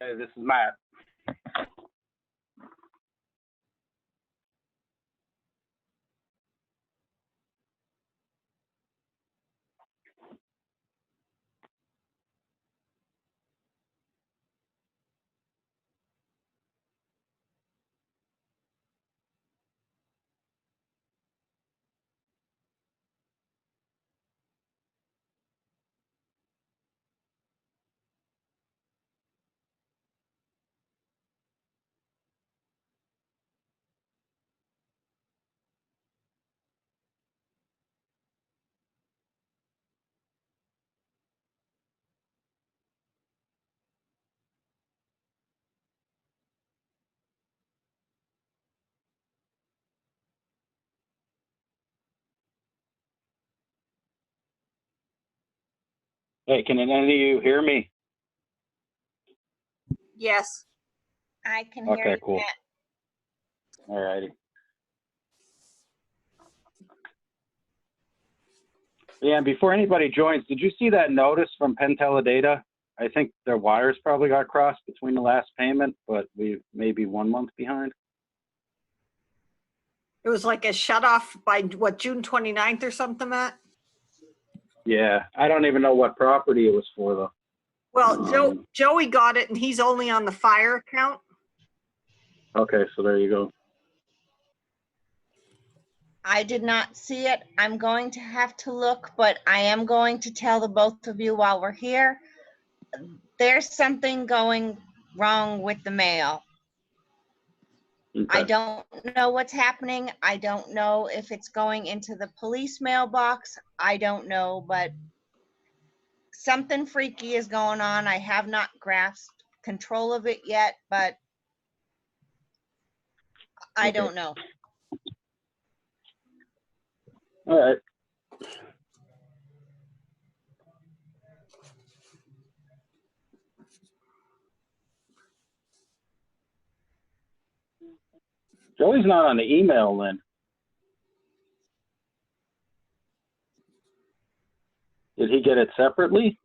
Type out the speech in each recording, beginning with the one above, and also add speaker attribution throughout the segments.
Speaker 1: Hey, this is Matt. Hey, can any of you hear me?
Speaker 2: Yes.
Speaker 3: I can hear
Speaker 1: Okay,
Speaker 3: you,
Speaker 1: cool.
Speaker 3: Matt.
Speaker 1: All righty. Yeah, and before anybody joins, did you see that notice from Penn Teledata? I think their wires probably got crossed between the last payment, but we may be 1 month behind.
Speaker 2: It was like a shut off by what, June 29th or something, Matt?
Speaker 1: Yeah, I don't even know what property it was for though.
Speaker 2: Well, Joey got it and he's only on the fire account.
Speaker 1: Okay, so there you go.
Speaker 3: I did not see it. I'm going to have to look, but I am going to tell the both of you while we're here. There's something going wrong with the mail.
Speaker 1: Okay.
Speaker 3: I don't know what's happening. I don't know if it's going into the police mailbox. I don't know, but something freaky is going on. I have not grasped control of it yet, but I
Speaker 1: Okay.
Speaker 3: don't know.
Speaker 1: All right. Joey's not on the email, Lynn. Did he get it separately?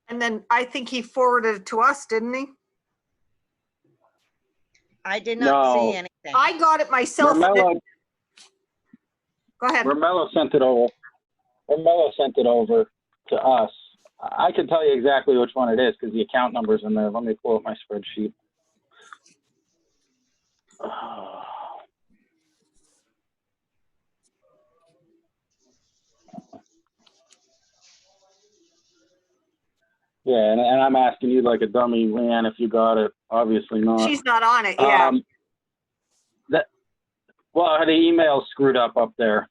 Speaker 2: And then I think he forwarded it to us, didn't he?
Speaker 3: I did not see anything.
Speaker 2: I got it myself.
Speaker 1: Romello,
Speaker 2: Go ahead.
Speaker 1: Romello sent it over. Romello sent it over to us. I can tell you exactly which one it is because the account number's in there. Let me pull up my spreadsheet. Yeah, and I'm asking you like a dummy, Leanne, if you got it. Obviously not.
Speaker 2: She's not on it, yeah.
Speaker 1: Well, the email's screwed up there.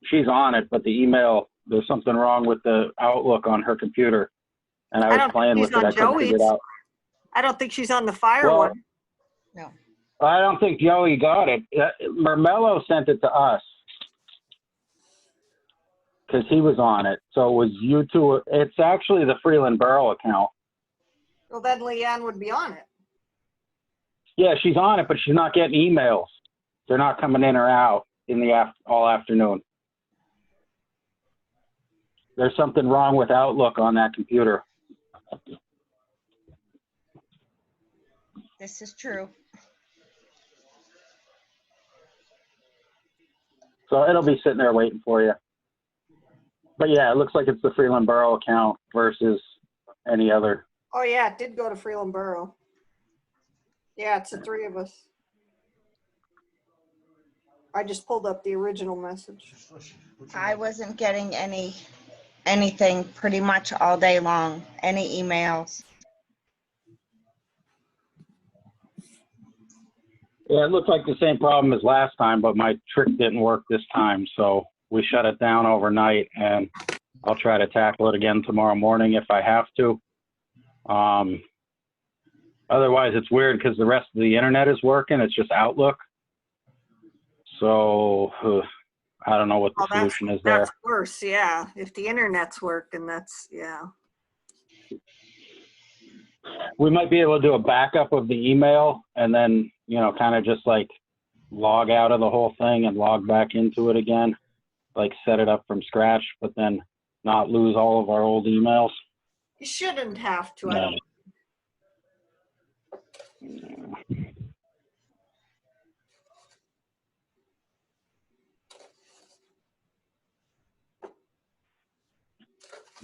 Speaker 1: She's on it, but the email, there's something wrong with the Outlook on her computer. And I was playing with it. I couldn't figure it out.
Speaker 2: I don't think she's on the fire one.
Speaker 3: No.
Speaker 1: I don't think Joey got it. Mermello sent it to us because he was on it. So it was you two. It's actually the Freeland Borough account.
Speaker 2: Well, then Leanne would be on it.
Speaker 1: Yeah, she's on it, but she's not getting emails. They're not coming in or out in the all afternoon. There's something wrong with Outlook on that computer.
Speaker 3: This is true.
Speaker 1: So it'll be sitting there waiting for you. But yeah, it looks like it's the Freeland Borough account versus any other.
Speaker 2: Oh yeah, it did go to Freeland Borough. Yeah, it's the three of us. I just pulled up the original message.
Speaker 3: I wasn't getting anything pretty much all day long, any emails.
Speaker 1: Yeah, it looked like the same problem as last time, but my trick didn't work this time. So we shut it down overnight, and I'll try to tackle it again tomorrow morning if I have to. Otherwise, it's weird because the rest of the internet is working. It's just Outlook. So I don't know what the solution is there.
Speaker 2: That's worse, yeah. If the internet's working, that's, yeah.
Speaker 1: We might be able to do a backup of the email and then, you know, kind of just like log out of the whole thing and log back into it again, like set it up from scratch, but then not lose all of our old emails.
Speaker 2: You shouldn't have to, I don't.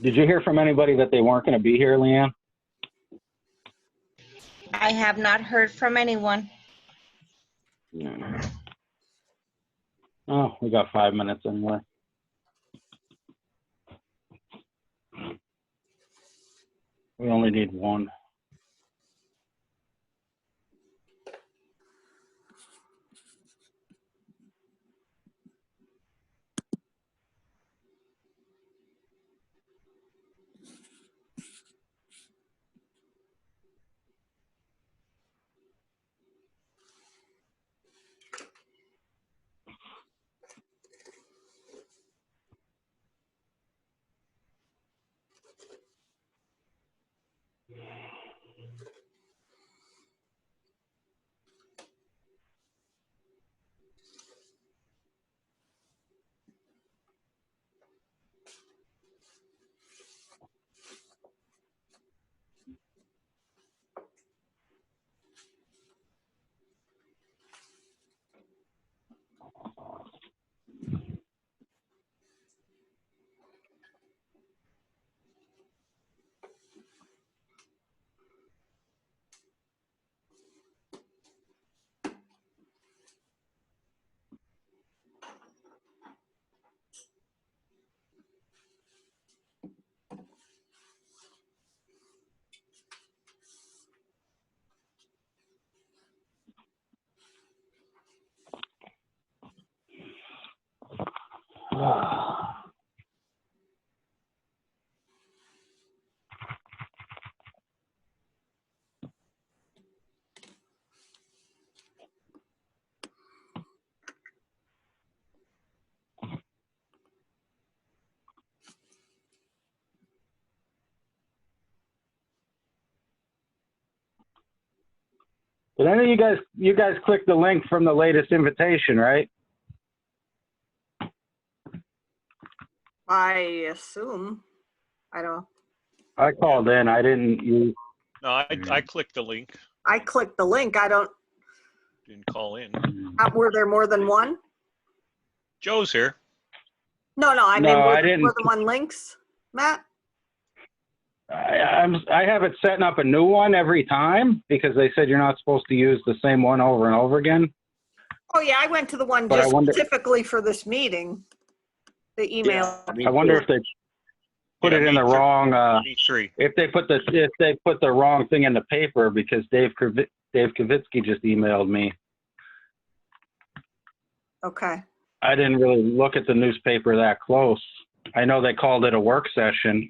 Speaker 1: Did you hear from anybody that they weren't going to be here, Leanne?
Speaker 3: I have not heard from anyone.
Speaker 1: No. Oh, we got 5 minutes anyway. We only need one. Did any of you guys click the link from the latest invitation, right?
Speaker 2: I assume. I don't.
Speaker 1: I called in. I didn't use.
Speaker 4: No, I clicked the link,
Speaker 2: I clicked the link. I don't.
Speaker 4: didn't call in.
Speaker 2: Were there more than one?
Speaker 4: Joe's here.
Speaker 2: No, I
Speaker 1: No,
Speaker 2: mean,
Speaker 1: I
Speaker 2: more
Speaker 1: didn't.
Speaker 2: than one links, Matt?
Speaker 1: I have it setting up a new one every time because they said you're not supposed to use the same one over and over again.
Speaker 2: Oh, yeah, I went to the one
Speaker 1: But I
Speaker 2: just
Speaker 1: wonder-
Speaker 2: specifically for this meeting. The email.
Speaker 1: I wonder if they put it in the wrong.
Speaker 4: Me three.
Speaker 1: If they put the wrong thing in the paper, because Dave Kavitsky just emailed me.
Speaker 2: Okay.
Speaker 1: I didn't really look at the newspaper that close. I know they called it a work session.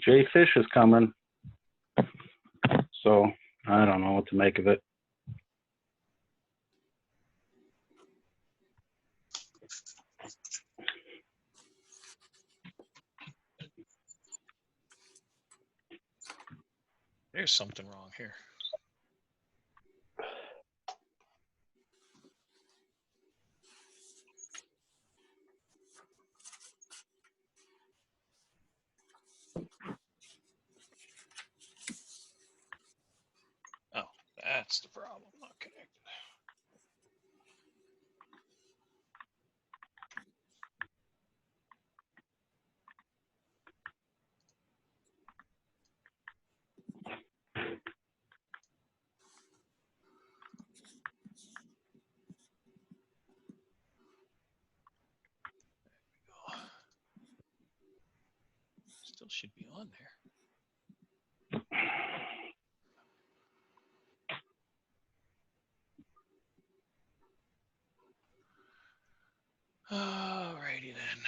Speaker 1: Jay Fish is coming. So I don't know what to make of it.
Speaker 4: There's something wrong here. Oh, that's the problem. Not connected. Still should be on there. Alrighty then.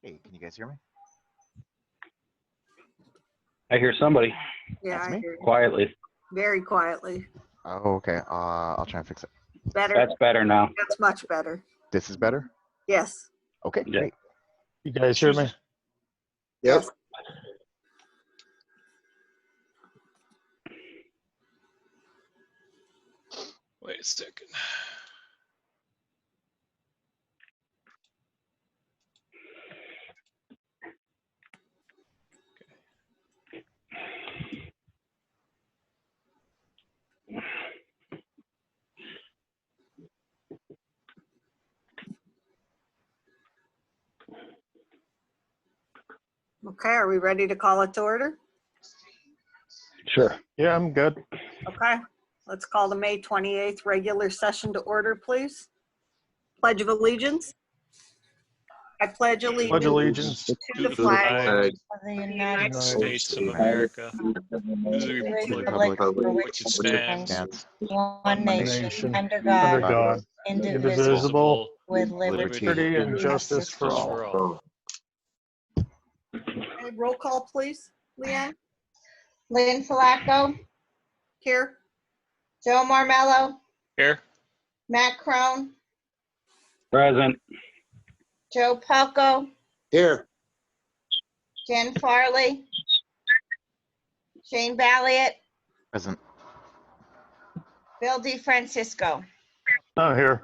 Speaker 5: Hey, can you guys hear me?
Speaker 1: I hear somebody
Speaker 2: Yeah,
Speaker 5: That's
Speaker 2: I
Speaker 5: me.
Speaker 2: hear you.
Speaker 1: quietly.
Speaker 2: very quietly.
Speaker 5: Oh, okay. I'll try and fix it.
Speaker 2: Better.
Speaker 1: That's better now.
Speaker 2: That's much better.
Speaker 5: This is better?
Speaker 2: Yes.
Speaker 5: Okay,
Speaker 1: Yeah.
Speaker 5: great.
Speaker 6: You guys hear me?
Speaker 2: Yes.
Speaker 4: Wait a second.
Speaker 2: Okay, are we ready to call it to order?
Speaker 1: Sure.
Speaker 6: Yeah, I'm good.
Speaker 2: Okay, let's call the May 28th regular session to order, please. Pledge of Allegiance. I pledge
Speaker 6: Pledge
Speaker 2: allegiance
Speaker 6: allegiance
Speaker 2: to the flag
Speaker 3: Of the United
Speaker 2: United
Speaker 4: States of
Speaker 6: States.
Speaker 4: America, to the
Speaker 3: Republic
Speaker 4: republic
Speaker 3: for
Speaker 4: which it stands,
Speaker 5: Stands.
Speaker 3: one nation,
Speaker 6: Nation,
Speaker 3: under
Speaker 6: under
Speaker 3: God,
Speaker 6: God,
Speaker 3: indivisible,
Speaker 6: indivisible,
Speaker 3: with
Speaker 5: liberty
Speaker 3: liberty
Speaker 6: and justice for all.
Speaker 2: Okay, roll call, please. Leanne,
Speaker 3: Lynn Flacco,
Speaker 2: here.
Speaker 3: Joe Marmello,
Speaker 4: Here,
Speaker 3: Matt Crone,
Speaker 1: Present.
Speaker 3: Joe Palco,
Speaker 7: Here.
Speaker 3: Jen Farley, Shane Balliet,
Speaker 5: Present.
Speaker 3: Bill DeFrancisco.
Speaker 6: Oh, here.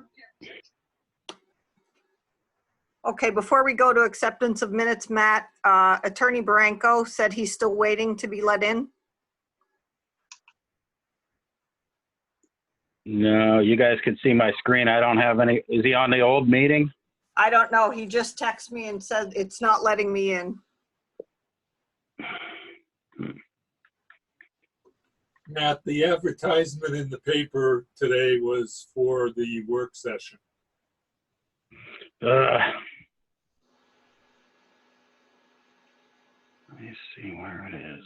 Speaker 2: Okay, before we go to acceptance of minutes, Matt, Attorney Branco said he's still waiting to be let in.
Speaker 1: No, you guys can see my screen. I don't have any. Is he on the old meeting?
Speaker 2: I don't know. He just texted me and said it's not letting me in.
Speaker 8: Matt, the advertisement in the paper today was for the work session.
Speaker 1: Let me see where it is.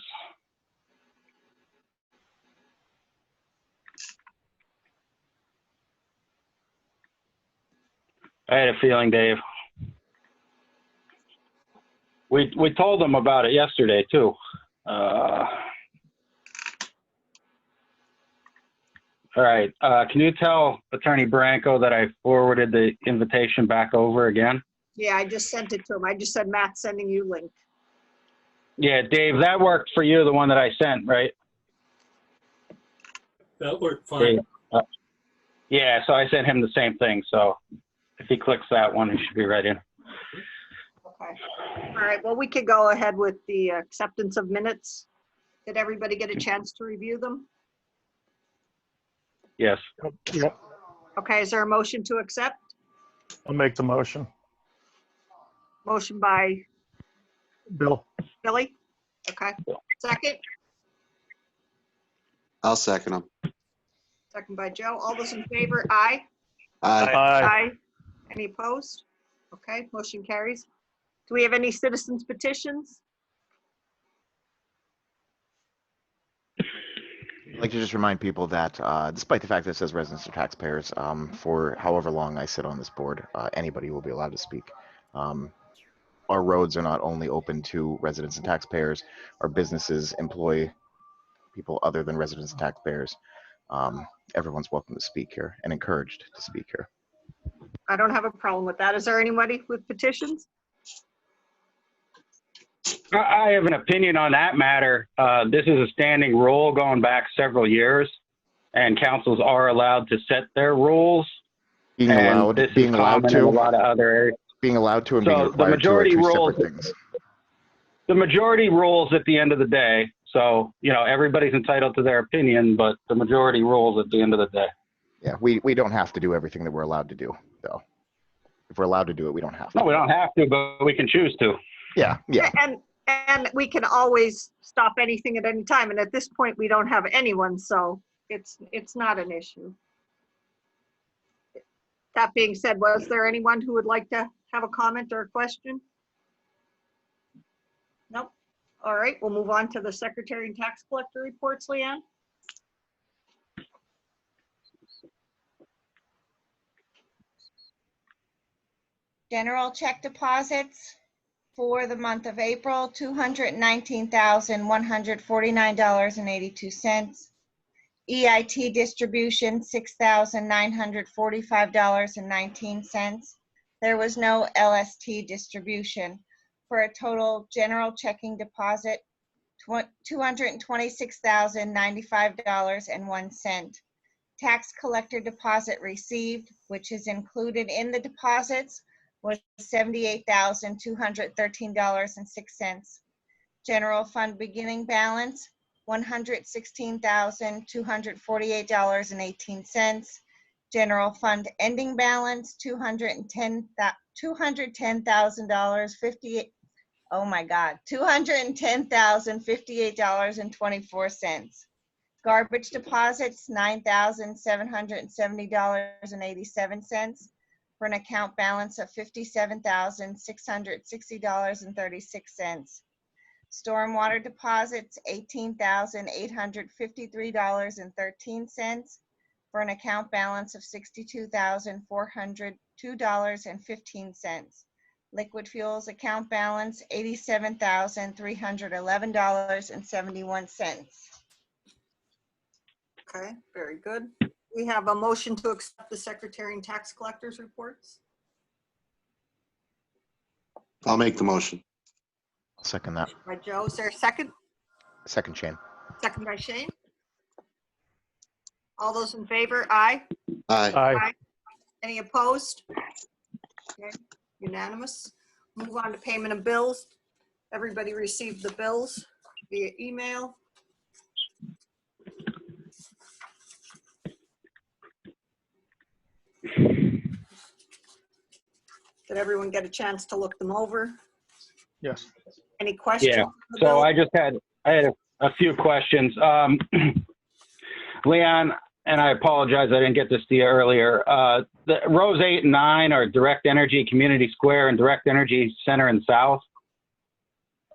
Speaker 1: I had a feeling, Dave. We told them about it yesterday too. All right. Can you tell Attorney Branco that I forwarded the invitation back over again?
Speaker 2: Yeah, I just sent it to him. I just said, Matt, sending you link.
Speaker 1: Yeah, Dave, that worked for you, the one that I sent, right?
Speaker 8: That worked fine.
Speaker 1: Dave, yeah, so I sent him the same thing. So if he clicks that one, he should be right in.
Speaker 2: Okay. All right, well, we could go ahead with the acceptance of minutes. Did everybody get a chance to review them?
Speaker 1: Yes.
Speaker 6: Yep,
Speaker 2: Okay, is there a motion to accept?
Speaker 6: I'll make the motion.
Speaker 2: Motion by
Speaker 6: Bill,
Speaker 2: Billy? Okay, second?
Speaker 7: I'll second them.
Speaker 2: Second by Joe. All those in favor? Aye.
Speaker 7: Aye.
Speaker 6: aye.
Speaker 2: Any opposed? Okay, motion carries. Do we have any citizens petitions?
Speaker 5: I'd like to just remind people that despite the fact that it says residents or taxpayers, for however long I sit on this board, anybody will be allowed to speak. Our roads are not only open to residents and taxpayers, our businesses employ people other than residents and taxpayers. Everyone's welcome to speak here and encouraged to speak here.
Speaker 2: I don't have a problem with that. Is there anybody with petitions?
Speaker 1: I have an opinion on that matter. This is a standing rule going back several years, and councils are allowed to set their rules.
Speaker 5: Being
Speaker 1: And
Speaker 5: allowed,
Speaker 1: this is
Speaker 5: being allowed
Speaker 1: common in a
Speaker 5: to,
Speaker 1: lot of other areas.
Speaker 5: being allowed to, and
Speaker 1: So
Speaker 5: being
Speaker 1: the
Speaker 5: required to are
Speaker 1: majority
Speaker 5: two
Speaker 1: rules-
Speaker 5: separate things.
Speaker 1: The majority rules at the end of the day. So, you know, everybody's entitled to their opinion, but the majority rules at the end of the day.
Speaker 5: Yeah, we don't have to do everything that we're allowed to do, though. If we're allowed to do it, we don't have to.
Speaker 1: No, we don't have to, but we can choose to.
Speaker 5: Yeah, yeah.
Speaker 2: And we can always stop anything at any time. And at this point, we don't have anyone, so it's not an issue. That being said, was there anyone who would like to have a comment or a question? Nope. All right, we'll move on to the secretary and tax collector reports, Leanne.
Speaker 3: General check deposits for the month of April, $219,149.82. EIT distribution, $6,945.19. There was no LST distribution, for a total general checking deposit, $226,095.01. Tax collector deposit received, which is included in the deposits, was $78,213.06. General fund beginning balance, $116,248.18. General fund ending balance, $210,058. Oh my God, $210,058.24. Garbage deposits, $9,770.87 for an account balance of $57,660.36. Stormwater deposits, $18,853.13 for an account balance of $62,402.15. Liquid fuels account balance, $87,311.71.
Speaker 2: Okay, very good. We have a motion to accept the secretary and tax collectors reports.
Speaker 7: I'll make the motion.
Speaker 5: I'll second that.
Speaker 2: By Joe, is there a second?
Speaker 5: Second, Shane.
Speaker 2: Second by Shane. All those in favor, aye.
Speaker 7: Aye.
Speaker 6: Aye.
Speaker 2: Any opposed? Okay, unanimous. Move on to payment of bills. Everybody received the bills via email. Did everyone get a chance to look them over?
Speaker 6: Yes.
Speaker 2: Any questions?
Speaker 1: Yeah.
Speaker 2: on the
Speaker 1: So
Speaker 2: bill?
Speaker 1: I had a few questions. Leon, and I apologize, I didn't get this to you earlier. The rows 8 and 9 are Direct Energy Community Square and Direct Energy Center and South.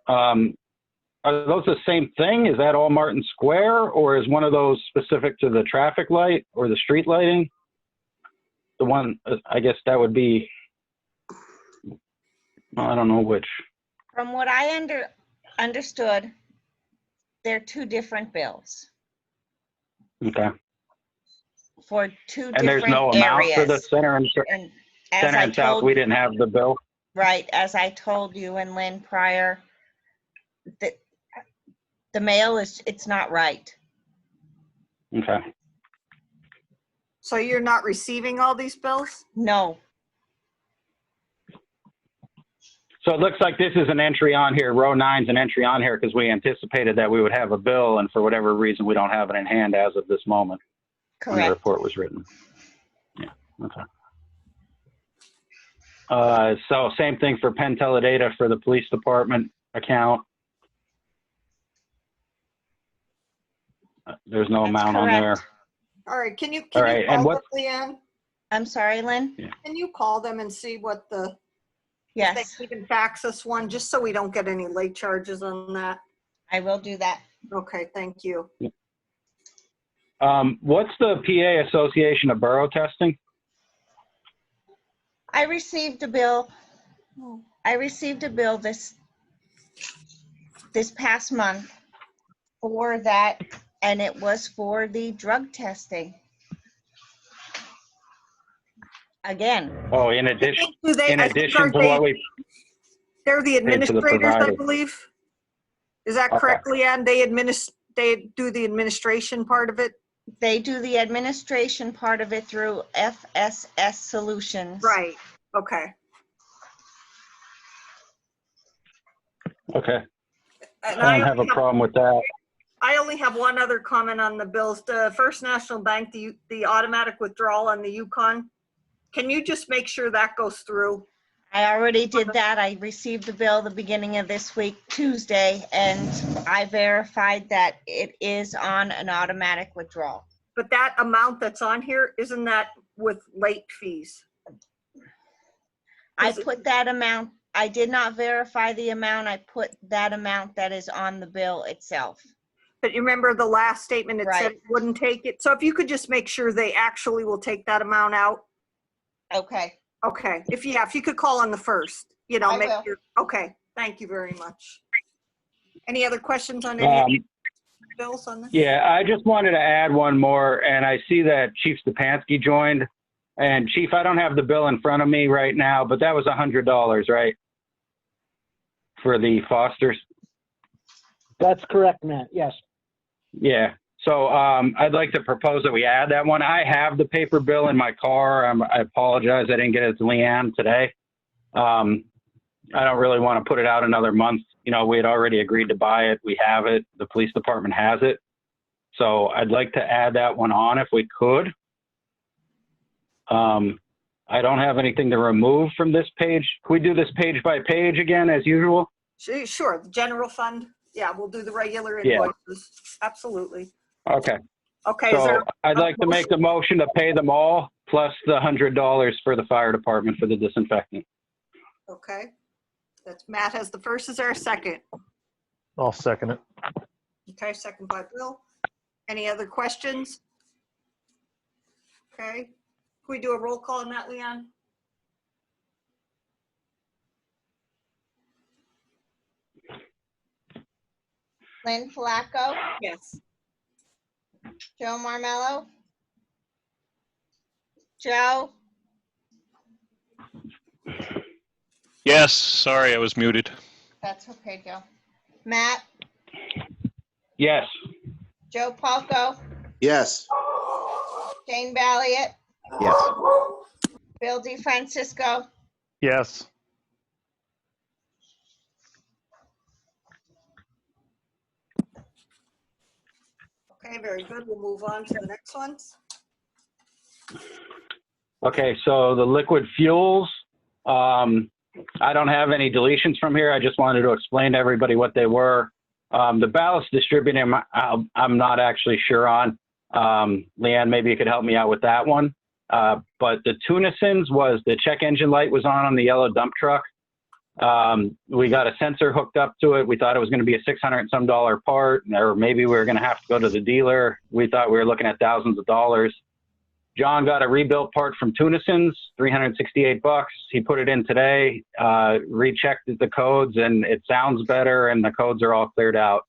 Speaker 1: Are those the same thing? Is that all Martin Square, or is one of those specific to the traffic light or the street lighting? The one, I guess that would be, I don't know which.
Speaker 3: From what I understood, they're two different bills
Speaker 1: Okay.
Speaker 3: for two
Speaker 1: And there's
Speaker 3: different
Speaker 1: no amount for the
Speaker 3: areas.
Speaker 1: center and
Speaker 3: And as
Speaker 1: center
Speaker 3: I
Speaker 1: and south.
Speaker 3: told,
Speaker 1: We didn't have the bill.
Speaker 3: right, as I told you and Lynn prior, that the mail it's not right.
Speaker 1: Okay.
Speaker 2: So you're not receiving all these bills?
Speaker 3: No,
Speaker 1: So it looks like this is an entry on here. Row 9's an entry on here because we anticipated that we would have a bill, and for whatever reason, we don't have it in hand as of this moment when the
Speaker 3: correct.
Speaker 1: report was written. Yeah. Okay. So same thing for Penn Teledata for the police department account. There's no
Speaker 3: That's
Speaker 1: amount on there.
Speaker 3: correct.
Speaker 2: All right, can you
Speaker 1: All right, and
Speaker 2: call
Speaker 1: what-
Speaker 2: them, Leanne?
Speaker 3: I'm sorry, Lynn?
Speaker 2: Can you call them and see what the, if
Speaker 3: Yes,
Speaker 2: they can fax us one, just so we don't get any late charges on that?
Speaker 3: I will do that.
Speaker 2: Okay, thank you.
Speaker 1: What's the PA Association of Borough Testing?
Speaker 3: I received a bill. I received a bill this past month for that, and it was for the drug testing. Again,
Speaker 1: Oh, in addition,
Speaker 2: Do they,
Speaker 1: in
Speaker 2: I think,
Speaker 1: addition
Speaker 2: aren't
Speaker 1: to
Speaker 2: they,
Speaker 1: what we,
Speaker 2: they're the
Speaker 1: to the
Speaker 2: administrators, I
Speaker 1: provider.
Speaker 2: believe? Is that
Speaker 1: Okay.
Speaker 2: correct, Leanne? They do the administration part of it?
Speaker 3: they do the administration part of it through FSS Solutions.
Speaker 2: Right, okay.
Speaker 1: okay,
Speaker 2: And
Speaker 1: I don't have a
Speaker 2: only
Speaker 1: problem with that.
Speaker 2: I only have one other comment on the bills. The First National Bank, the automatic withdrawal on the Yukon, can you just make sure that goes through?
Speaker 3: I already did that. I received the bill the beginning of this week, Tuesday, and I verified that it is on an automatic withdrawal.
Speaker 2: But that amount that's on here, isn't that with late fees?
Speaker 3: I
Speaker 2: Is it-
Speaker 3: put that amount, I did not verify the amount. I put that amount that is on the bill itself.
Speaker 2: But you remember the last statement, it said
Speaker 3: Right.
Speaker 2: it wouldn't take it. So if you could just make sure they actually will take that amount out.
Speaker 3: Okay,
Speaker 2: Okay, if you could call on the first,
Speaker 3: I
Speaker 2: make
Speaker 3: will.
Speaker 2: sure. Okay, thank you very much. Any other questions on any? bills on this?
Speaker 1: Yeah, I just wanted to add one more, and I see that Chief Stepanski joined. And Chief, I don't have the bill in front of me right now, but that was $100, right? For the Fosters?
Speaker 9: That's correct, Matt. Yes.
Speaker 1: Yeah. So I'd like to propose that we add that one. I have the paper bill in my car. I apologize. I didn't get it to Leanne today. I don't really want to put it out another month. You know, we had already agreed to buy it. We have it. The police department has it. So I'd like to add that one on if we could. I don't have anything to remove from this page. Can we do this page by page again as usual?
Speaker 2: Sure, the general fund. Yeah, we'll do the regular
Speaker 1: Yeah.
Speaker 2: invoices. Absolutely.
Speaker 1: Okay.
Speaker 2: Okay, is
Speaker 1: So
Speaker 2: there,
Speaker 1: I'd like to make the motion to pay them all plus the $100 for the fire department for the disinfectant.
Speaker 2: okay. That's Matt has the first. Is there a second?
Speaker 6: I'll second it.
Speaker 2: Okay, second by Bill. Any other questions? Okay. Can we do a roll call on that, Leon?
Speaker 3: Lynn Flacco,
Speaker 2: Yes.
Speaker 3: Joe Marmello. Joe,
Speaker 4: Yes, sorry, I was muted.
Speaker 3: that's okay, Joe. Matt,
Speaker 1: Yes.
Speaker 3: Joe Palco,
Speaker 7: Yes.
Speaker 3: Jane Balliet,
Speaker 5: Yes.
Speaker 3: Bill DeFrancisco,
Speaker 6: Yes.
Speaker 2: Okay, very good. We'll move on to the next ones.
Speaker 1: Okay, so the liquid fuels, I don't have any deletions from here. I just wanted to explain to everybody what they were. The ballast distributing, I'm not actually sure on. Leanne, maybe you could help me out with that one. But the Tunisons was the check engine light was on the yellow dump truck. We got a sensor hooked up to it. We thought it was going to be a $600 and some part, or maybe we were going to have to go to the dealer. We thought we were looking at thousands of dollars. John got a rebuilt part from Tunisons, $368. He put it in today, rechecked the codes, and it sounds better, and the codes are all cleared out.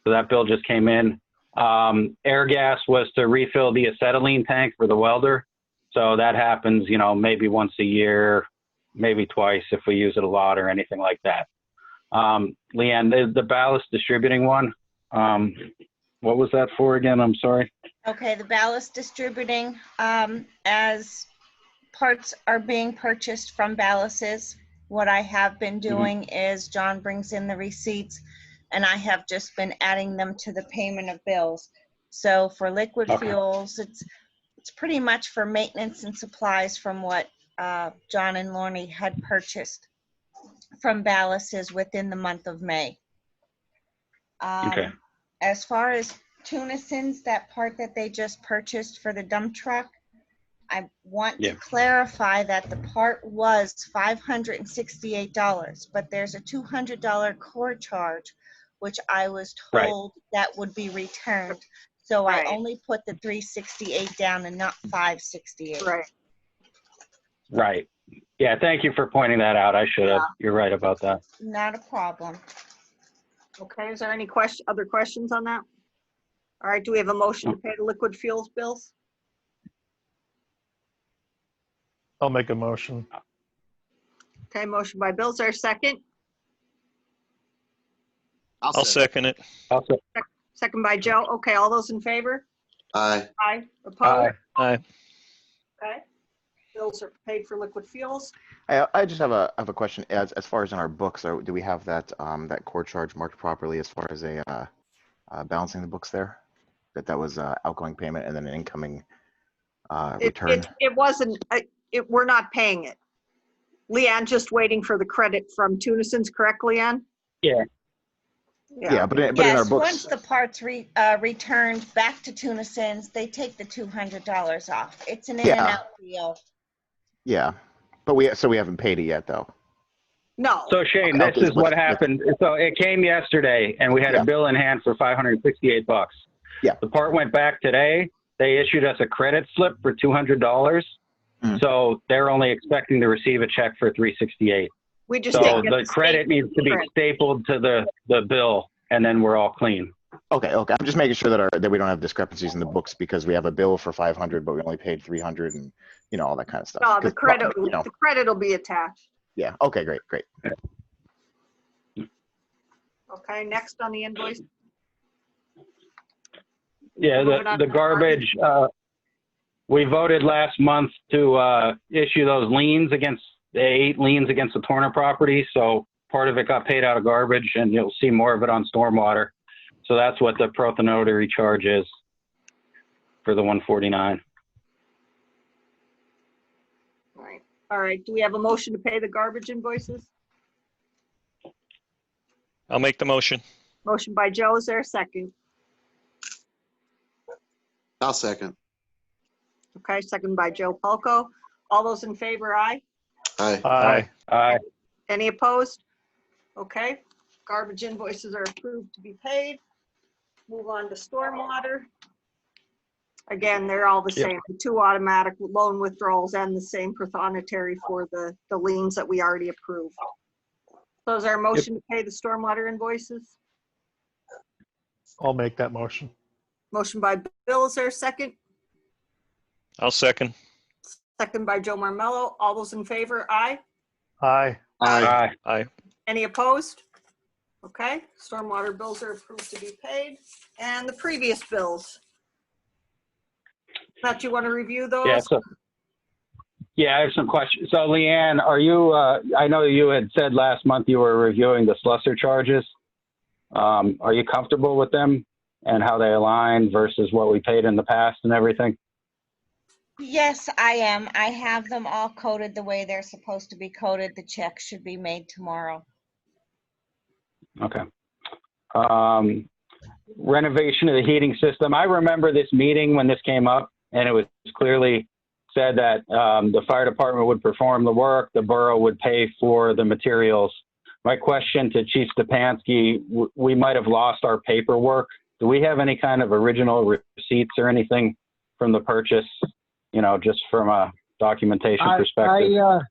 Speaker 1: So that bill just came in. Air gas was to refill the acetylene tank for the welder. So that happens, you know, maybe once a year, maybe twice if we use it a lot or anything like that. Leanne, the ballast distributing one, what was that for again? I'm sorry.
Speaker 3: okay, the ballast distributing, as parts are being purchased from ballasts, what I have been doing is John brings in the receipts and I have just been adding them to the payment of bills. So for liquid
Speaker 1: Okay.
Speaker 3: fuels, it's pretty much for maintenance and supplies from what John and Lorne had purchased from ballasts within the month of May.
Speaker 1: Okay.
Speaker 3: As far as Tunisons, that part that they just purchased for the dump truck, I want
Speaker 1: Yeah.
Speaker 3: to clarify that the part was $568, but there's a $200 core charge, which I was
Speaker 1: Right.
Speaker 3: told that would be returned. So I
Speaker 2: Right.
Speaker 3: only put the 368 down and not 568.
Speaker 2: Right.
Speaker 1: Right. Yeah, thank you for pointing that out. I should have. You're right about that.
Speaker 3: Not a problem.
Speaker 2: Okay, is there any other questions on that? All right, do we have a motion to pay the liquid fuels bills?
Speaker 6: I'll make a motion.
Speaker 2: Okay, motion by Bill. Is there a second?
Speaker 4: I'll second it.
Speaker 1: Also,
Speaker 2: Second by Joe. Okay, all those in favor?
Speaker 7: Aye.
Speaker 2: Aye. Opposed?
Speaker 4: Aye.
Speaker 2: Okay. Bills are paid for liquid fuels.
Speaker 5: I just have a question. As far as in our books, do we have that that core charge marked properly as far as a balancing the books there? That was outgoing payment and then an incoming return.
Speaker 2: It wasn't, we're not paying it. Leanne just waiting for the credit from Tunison's, correct, Leanne?
Speaker 1: Yeah.
Speaker 5: Yeah, but in
Speaker 3: Yes,
Speaker 5: our books,
Speaker 3: once the parts returned back to Tunison's, they take the $200 off. It's an in and
Speaker 5: Yeah.
Speaker 3: out deal.
Speaker 5: yeah, but we haven't paid it yet though.
Speaker 2: No.
Speaker 1: So Shane,
Speaker 5: Okay,
Speaker 1: this is what
Speaker 5: yeah.
Speaker 1: happened. So it came yesterday and we had
Speaker 5: Yeah.
Speaker 1: a bill in hand for $568.
Speaker 5: Yeah.
Speaker 1: The part went back today. They issued us a credit slip for $200.
Speaker 5: Mhm.
Speaker 1: So they're only expecting to receive a check for $368.
Speaker 2: We just
Speaker 1: So
Speaker 2: didn't get
Speaker 1: the credit needs to be
Speaker 2: credit.
Speaker 1: stapled to the bill and then we're all clean.
Speaker 5: Okay. I'm just making sure that we don't have discrepancies in the books because we have a bill for 500, but we only paid 300 and, all that kind of stuff.
Speaker 2: No, the
Speaker 5: 'Cause,
Speaker 2: credit, the credit will be attached.
Speaker 5: Yeah. Okay, great.
Speaker 2: Okay, next on the invoice.
Speaker 1: Yeah,
Speaker 2: Moving on
Speaker 1: the
Speaker 2: to
Speaker 1: garbage, we voted last month to issue those liens against, the 8 liens against the Torner property. So part of it got paid out of garbage, and you'll see more of it on stormwater. So that's what the protonotary charge is for the 149.
Speaker 2: All right, do we have a motion to pay the garbage invoices?
Speaker 4: I'll make the motion.
Speaker 2: Motion by Joe, is there a second?
Speaker 7: I'll second.
Speaker 2: Okay, second by Joe Polko. All those in favor, aye?
Speaker 7: Aye.
Speaker 6: Aye.
Speaker 1: Aye.
Speaker 2: Any opposed? Okay, garbage invoices are approved to be paid. Move on to stormwater. Again, they're all the
Speaker 1: Yep.
Speaker 2: same, the 2 automatic loan withdrawals and the same prothonotary for the liens that we already approved. So is there a motion to pay the stormwater invoices?
Speaker 6: I'll make that motion.
Speaker 2: Motion by Bill, is there a second?
Speaker 4: I'll second.
Speaker 2: Second by Joe Marmello. All those in favor, aye?
Speaker 6: Aye.
Speaker 7: Aye.
Speaker 4: Aye.
Speaker 2: Any opposed? Okay, stormwater bills are approved to be paid. And the previous bills. That you want to review those?
Speaker 1: Yeah, I have some questions. So Leanne, are you, I know you had said last month you were reviewing the Slusser charges. Are you comfortable with them and how they align versus what we paid in the past and everything?
Speaker 3: Yes, I am. I have them all coded the way they're supposed to be coded. The check should be made tomorrow.
Speaker 1: Okay. Renovation of the heating system. I remember this meeting when this came up, and it was clearly said that the fire department would perform the work, the borough would pay for the materials. My question to Chief Stepanski, we might have lost our paperwork. Do we have any kind of original receipts or anything from the purchase, just from a documentation perspective?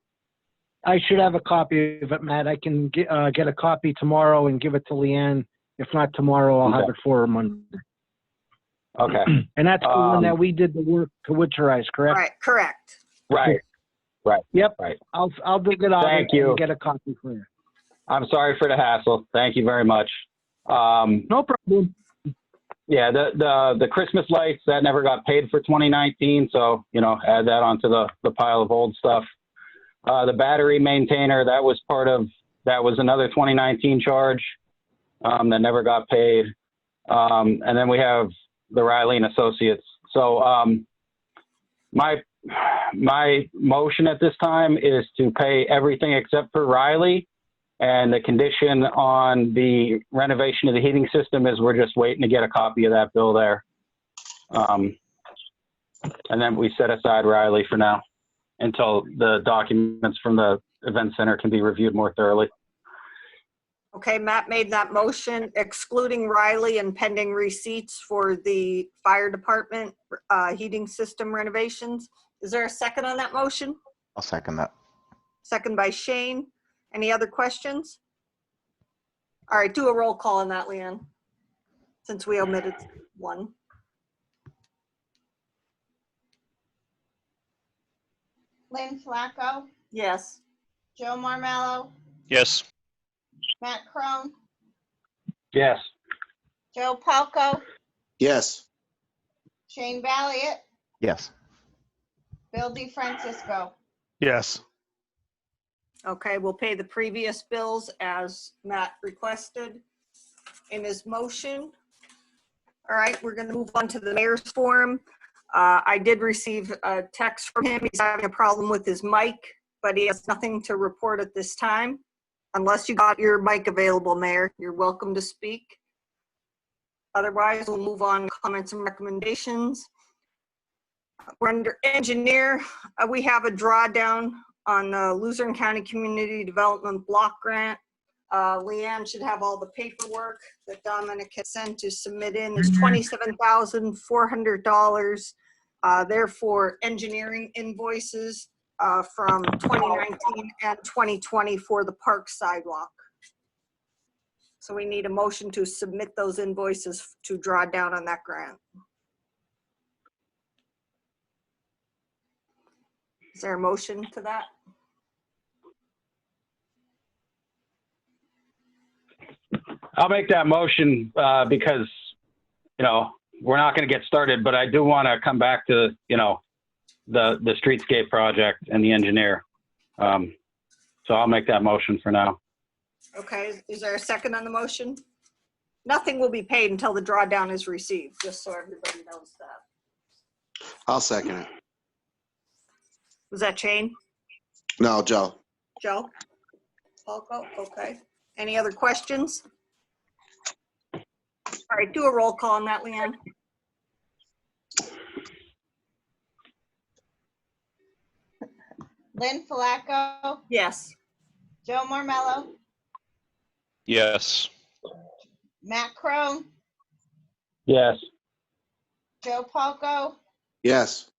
Speaker 9: I should have a copy of it, Matt. I can get a copy tomorrow and give it to Leanne. If not tomorrow, I'll have it for her Monday.
Speaker 1: Okay.
Speaker 9: And that's the one that we did the work to winterize, correct?
Speaker 2: Right, correct.
Speaker 1: Right.
Speaker 9: Yep.
Speaker 1: Right.
Speaker 9: I'll dig it out
Speaker 1: Thank you.
Speaker 9: and get a copy for you.
Speaker 1: I'm sorry for the hassle. Thank you very much.
Speaker 9: No problem.
Speaker 1: Yeah, the Christmas lights, that never got paid for 2019, so, add that onto the pile of old stuff. The battery maintainer, that was another 2019 charge that never got paid. And then we have the Riley and Associates. So my motion at this time is to pay everything except for Riley. And the condition on the renovation of the heating system is we're just waiting to get a copy of that bill there. And then we set aside Riley for now until the documents from the event center can be reviewed more thoroughly.
Speaker 2: Okay, Matt made that motion excluding Riley and pending receipts for the fire department heating system renovations. Is there a second on that motion?
Speaker 5: I'll second that.
Speaker 2: Second by Shane. Any other questions? All right, do a roll call on that, Leanne, since we omitted one.
Speaker 3: Lynn Flacco,
Speaker 2: Yes.
Speaker 3: Joe Marmello,
Speaker 4: Yes.
Speaker 3: Matt Crone,
Speaker 1: Yes.
Speaker 3: Joe Palco,
Speaker 7: Yes.
Speaker 3: Shane Valiant,
Speaker 5: Yes.
Speaker 3: Bill DeFrancisco.
Speaker 6: Yes.
Speaker 2: Okay, we'll pay the previous bills as Matt requested in his motion. All right, we're going to move on to the mayor's forum. I did receive a text from him. He's having a problem with his mic, but he has nothing to report at this time. Unless you got your mic available, Mayor, you're welcome to speak. Otherwise, we'll move on to comments and recommendations. We're under engineer. We have a drawdown on the Luzerne County Community Development Block Grant. Leanne should have all the paperwork that Dominic has sent to submit in. There's $27,400. Therefore, engineering invoices from 2019 and 2020 for the park sidewalk. So we need a motion to submit those invoices to draw down on that grant. Is there a motion to that?
Speaker 1: I'll make that motion because, we're not going to get started, but I do want to come back to, the streetscape project and the engineer. So I'll make that motion for now.
Speaker 2: Okay, is there a second on the motion? Nothing will be paid until the drawdown is received, just so everybody knows that.
Speaker 7: I'll second it.
Speaker 2: Was that Shane?
Speaker 7: No, Joe.
Speaker 2: Joe? Falco, okay. Any other questions? All right, do a roll call on that, Leanne.
Speaker 3: Lynn Flacco,
Speaker 2: Yes.
Speaker 3: Joe Marmello,
Speaker 4: Yes.
Speaker 3: Matt Crone,
Speaker 1: Yes.
Speaker 3: Joe Palco,
Speaker 7: Yes.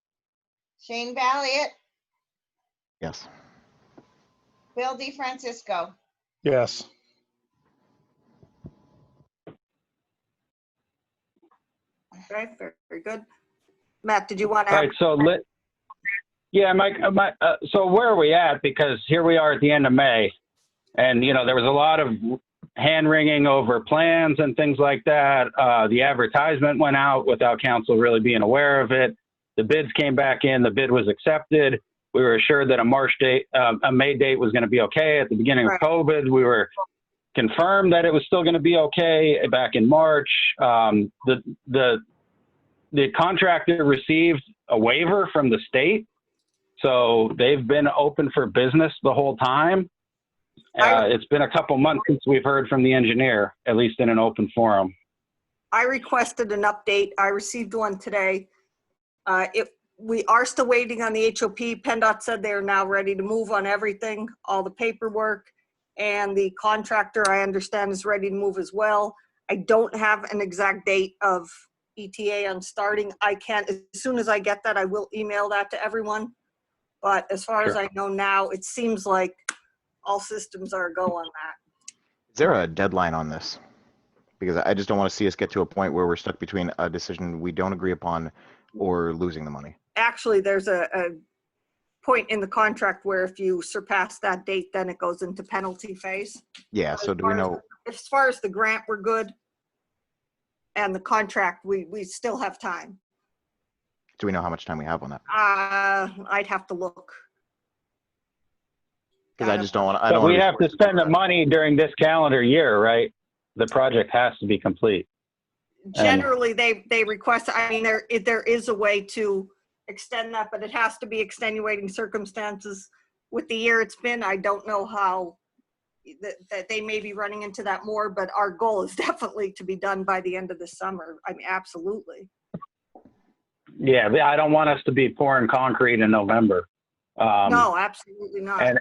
Speaker 3: Shane Valiant,
Speaker 5: Yes.
Speaker 3: Bill DeFrancisco.
Speaker 6: Yes.
Speaker 2: Okay, very good. Matt, did you want to
Speaker 1: All
Speaker 2: have?
Speaker 1: right. So yeah, Mike, so where are we at? Because here we are at the end of May, and there was a lot of hand wringing over plans and things like that. The advertisement went out without council really being aware of it. The bids came back in. The bid was accepted. We were assured that a May date was going to be okay. At the beginning
Speaker 2: Right.
Speaker 1: of COVID, we were confirmed that it was still going to be okay back in March. The contractor received a waiver from the state, so they've been open for business the whole time. It's been a couple months since we've heard from the engineer, at least in an open forum.
Speaker 2: I requested an update. I received one today. We are still waiting on the HOP. PennDOT said they are now ready to move on everything, all the paperwork, and the contractor, I understand, is ready to move as well. I don't have an exact date of ETA on starting. I can't, as soon as I get that, I will email that to everyone. But as far as
Speaker 1: Sure.
Speaker 2: I know now, it seems like all systems are go on that.
Speaker 5: Is there a deadline on this? Because I just don't want to see us get to a point where we're stuck between a decision we don't agree upon or losing the money.
Speaker 2: Actually, there's a point in the contract where if you surpass that date, then it goes into penalty phase.
Speaker 5: Yeah, so do we know?
Speaker 2: As far as the grant, we're good. And the contract, we still have time.
Speaker 5: Do we know how much time we have on that?
Speaker 2: I'd have to look.
Speaker 5: Because I just don't want. I
Speaker 1: But
Speaker 5: don't.
Speaker 1: we
Speaker 5: wanna be
Speaker 1: have to
Speaker 5: forced
Speaker 1: spend the
Speaker 5: that.
Speaker 1: money during this calendar year, right? The project has to be complete.
Speaker 2: Generally, they request, I mean, there is a way to extend that, but it has to be extenuating circumstances. With the year it's been, I don't know how, that they may be running into that more, but our goal is definitely to be done by the end of the summer. I mean, absolutely.
Speaker 1: Yeah, I don't want us to be pouring concrete in November.
Speaker 2: No, absolutely not.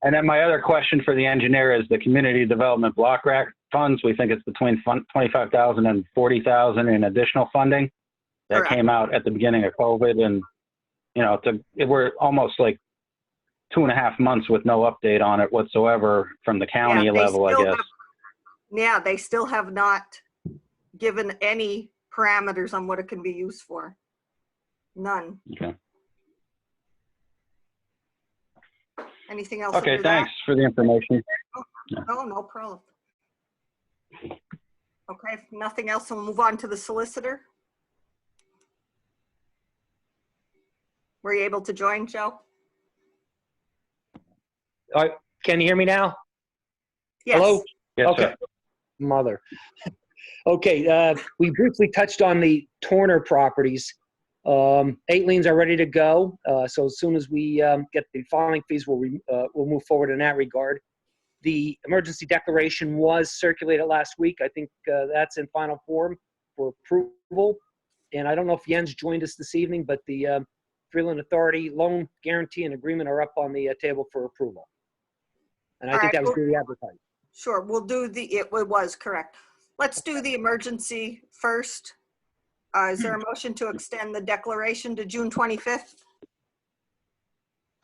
Speaker 1: And then my other question for the engineer is the community development block grant funds. We think it's between $25,000 and $40,000 in additional funding that
Speaker 2: Correct.
Speaker 1: came out at the beginning of COVID. And, we're almost like 2.5 months with no update on it whatsoever from the county
Speaker 2: Yeah, they
Speaker 1: level, I
Speaker 2: still
Speaker 1: guess.
Speaker 2: Yeah, they still have not given any parameters on what it can be used for. None.
Speaker 1: Okay.
Speaker 2: Anything else?
Speaker 1: Okay,
Speaker 2: under that?
Speaker 1: thanks for the information.
Speaker 2: Oh, no problem. Okay, if nothing else, we'll move on to the solicitor. Were you able to join, Joe?
Speaker 10: Can you hear me now?
Speaker 2: Yes.
Speaker 10: Hello?
Speaker 1: Yes,
Speaker 10: Okay.
Speaker 1: sir.
Speaker 10: Mother. Okay, we briefly touched on the Torner properties. 8 liens are ready to go. So as soon as we get the filing fees, we'll move forward in that regard. The emergency declaration was circulated last week. I think that's in final form for approval. And I don't know if Jens joined us this evening, but the Freeland Authority loan guarantee and agreement are up on the table for approval. And I
Speaker 2: All
Speaker 10: think
Speaker 2: right,
Speaker 10: that was duly advertised.
Speaker 2: Sure, we'll do it was correct. Let's do the emergency first. Is there a motion to extend the declaration to June 25th?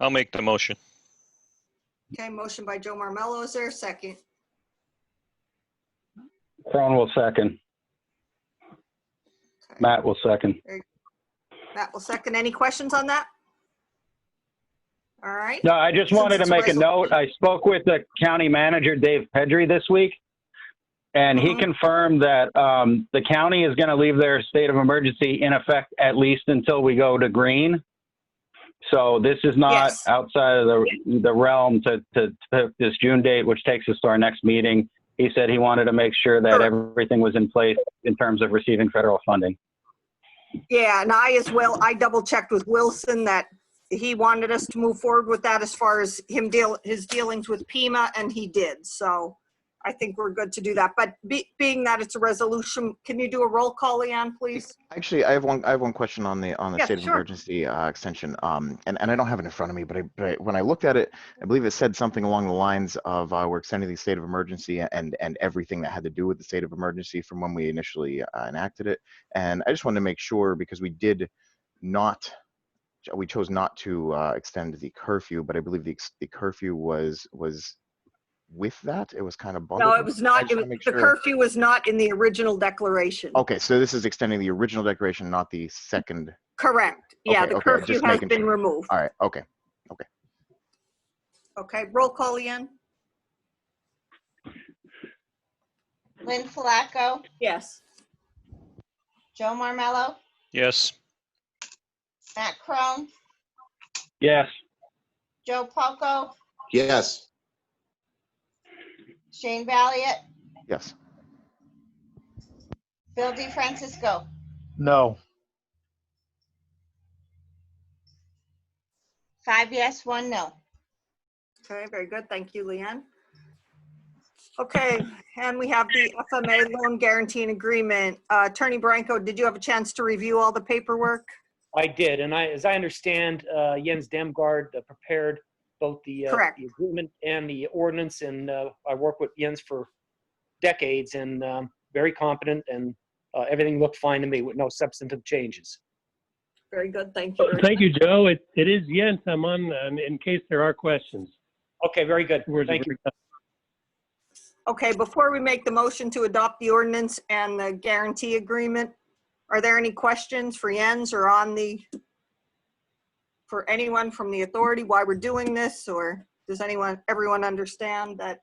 Speaker 4: I'll make the motion.
Speaker 2: Okay, motion by Joe Marmello. Is there a second?
Speaker 1: Crone will second.
Speaker 2: Okay.
Speaker 1: Matt will second.
Speaker 2: Matt will second. Any questions on that? All right.
Speaker 1: No, I just
Speaker 2: Since
Speaker 1: wanted to
Speaker 2: it's a
Speaker 1: make a note. I spoke with the county manager, Dave Pedri, this week, and he
Speaker 2: Mhm.
Speaker 1: confirmed that the county is going to leave their state of emergency in effect at least until we go to green. So this is not
Speaker 2: Yes.
Speaker 1: outside of the realm to pick this June date, which takes us to our next meeting. He said he wanted to make sure that
Speaker 2: Sure.
Speaker 1: everything was in place in terms of receiving federal funding.
Speaker 2: Yeah, and I as well, I double checked with Wilson that he wanted us to move forward with that as far as his dealings with Pima, and he did. So I think we're good to do that. But being that it's a resolution, can you do a roll call, Leanne, please?
Speaker 5: Actually, I have one question on the
Speaker 2: Yeah,
Speaker 5: state of
Speaker 2: sure.
Speaker 5: emergency extension. And I don't have it in front of me, but when I looked at it, I believe it said something along the lines of we're extending the state of emergency and everything that had to do with the state of emergency from when we initially enacted it. And I just wanted to make sure, because we chose not to extend the curfew, but I believe the curfew was with that. It was kind of bundled.
Speaker 2: No, it was not.
Speaker 5: I just wanna make
Speaker 2: The
Speaker 5: sure.
Speaker 2: curfew was not in the original declaration.
Speaker 5: Okay, so this is extending the original declaration, not the second.
Speaker 2: Correct. Yeah,
Speaker 5: Okay,
Speaker 2: the
Speaker 5: okay,
Speaker 2: curfew
Speaker 5: just
Speaker 2: has
Speaker 5: making
Speaker 2: been
Speaker 5: sure.
Speaker 2: removed.
Speaker 5: All right, okay.
Speaker 2: Okay, roll call, Leanne?
Speaker 3: Lynn Flacco,
Speaker 2: Yes.
Speaker 3: Joe Marmello,
Speaker 4: Yes.
Speaker 3: Matt Crone,
Speaker 1: Yes.
Speaker 3: Joe Palco,
Speaker 7: Yes.
Speaker 3: Shane Valiant,
Speaker 5: Yes.
Speaker 3: Bill DeFrancisco.
Speaker 6: No.
Speaker 3: 5 yes, 1 no.
Speaker 2: Okay, very good. Thank you, Leanne. Okay, and we have the FMA loan guarantee and agreement. Attorney Branco, did you have a chance to review all the paperwork?
Speaker 10: I did, and as I understand, Jens Demgaard prepared both the
Speaker 2: Correct.
Speaker 10: the agreement and the ordinance, and I worked with Jens for decades, and very competent, and everything looked fine to me with no substantive changes.
Speaker 2: Very good, thank you. very
Speaker 11: Thank
Speaker 2: much.
Speaker 11: you, Joe. It is Jens. I'm on in case there are questions.
Speaker 10: Okay, very good.
Speaker 11: Where's the
Speaker 10: Thank you.
Speaker 2: Okay, before we make the motion to adopt the ordinance and the guarantee agreement, are there any questions for Jens or for anyone from the authority why we're doing this? Or does everyone understand that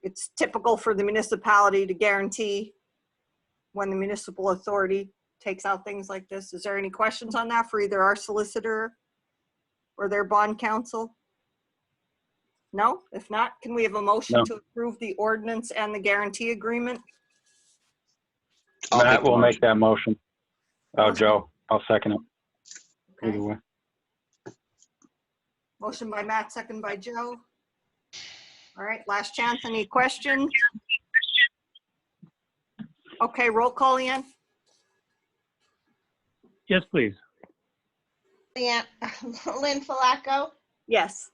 Speaker 2: it's typical for the municipality to guarantee when the municipal authority takes out things like this? Is there any questions on that for either our solicitor or their bond counsel? No? If not, can we have a motion
Speaker 1: No.
Speaker 2: to approve the ordinance and the guarantee agreement?
Speaker 7: I'll
Speaker 1: Matt
Speaker 7: the
Speaker 1: will
Speaker 7: motion.
Speaker 1: make that motion. Oh,
Speaker 2: Motion.
Speaker 1: Joe, I'll second it.
Speaker 2: Okay.
Speaker 1: Either way.
Speaker 2: Motion by Matt, second by Joe. All right, last chance. Any questions? Okay, roll call, Ian.
Speaker 11: Yes, please.
Speaker 3: Lynn Flacco,
Speaker 2: Yes.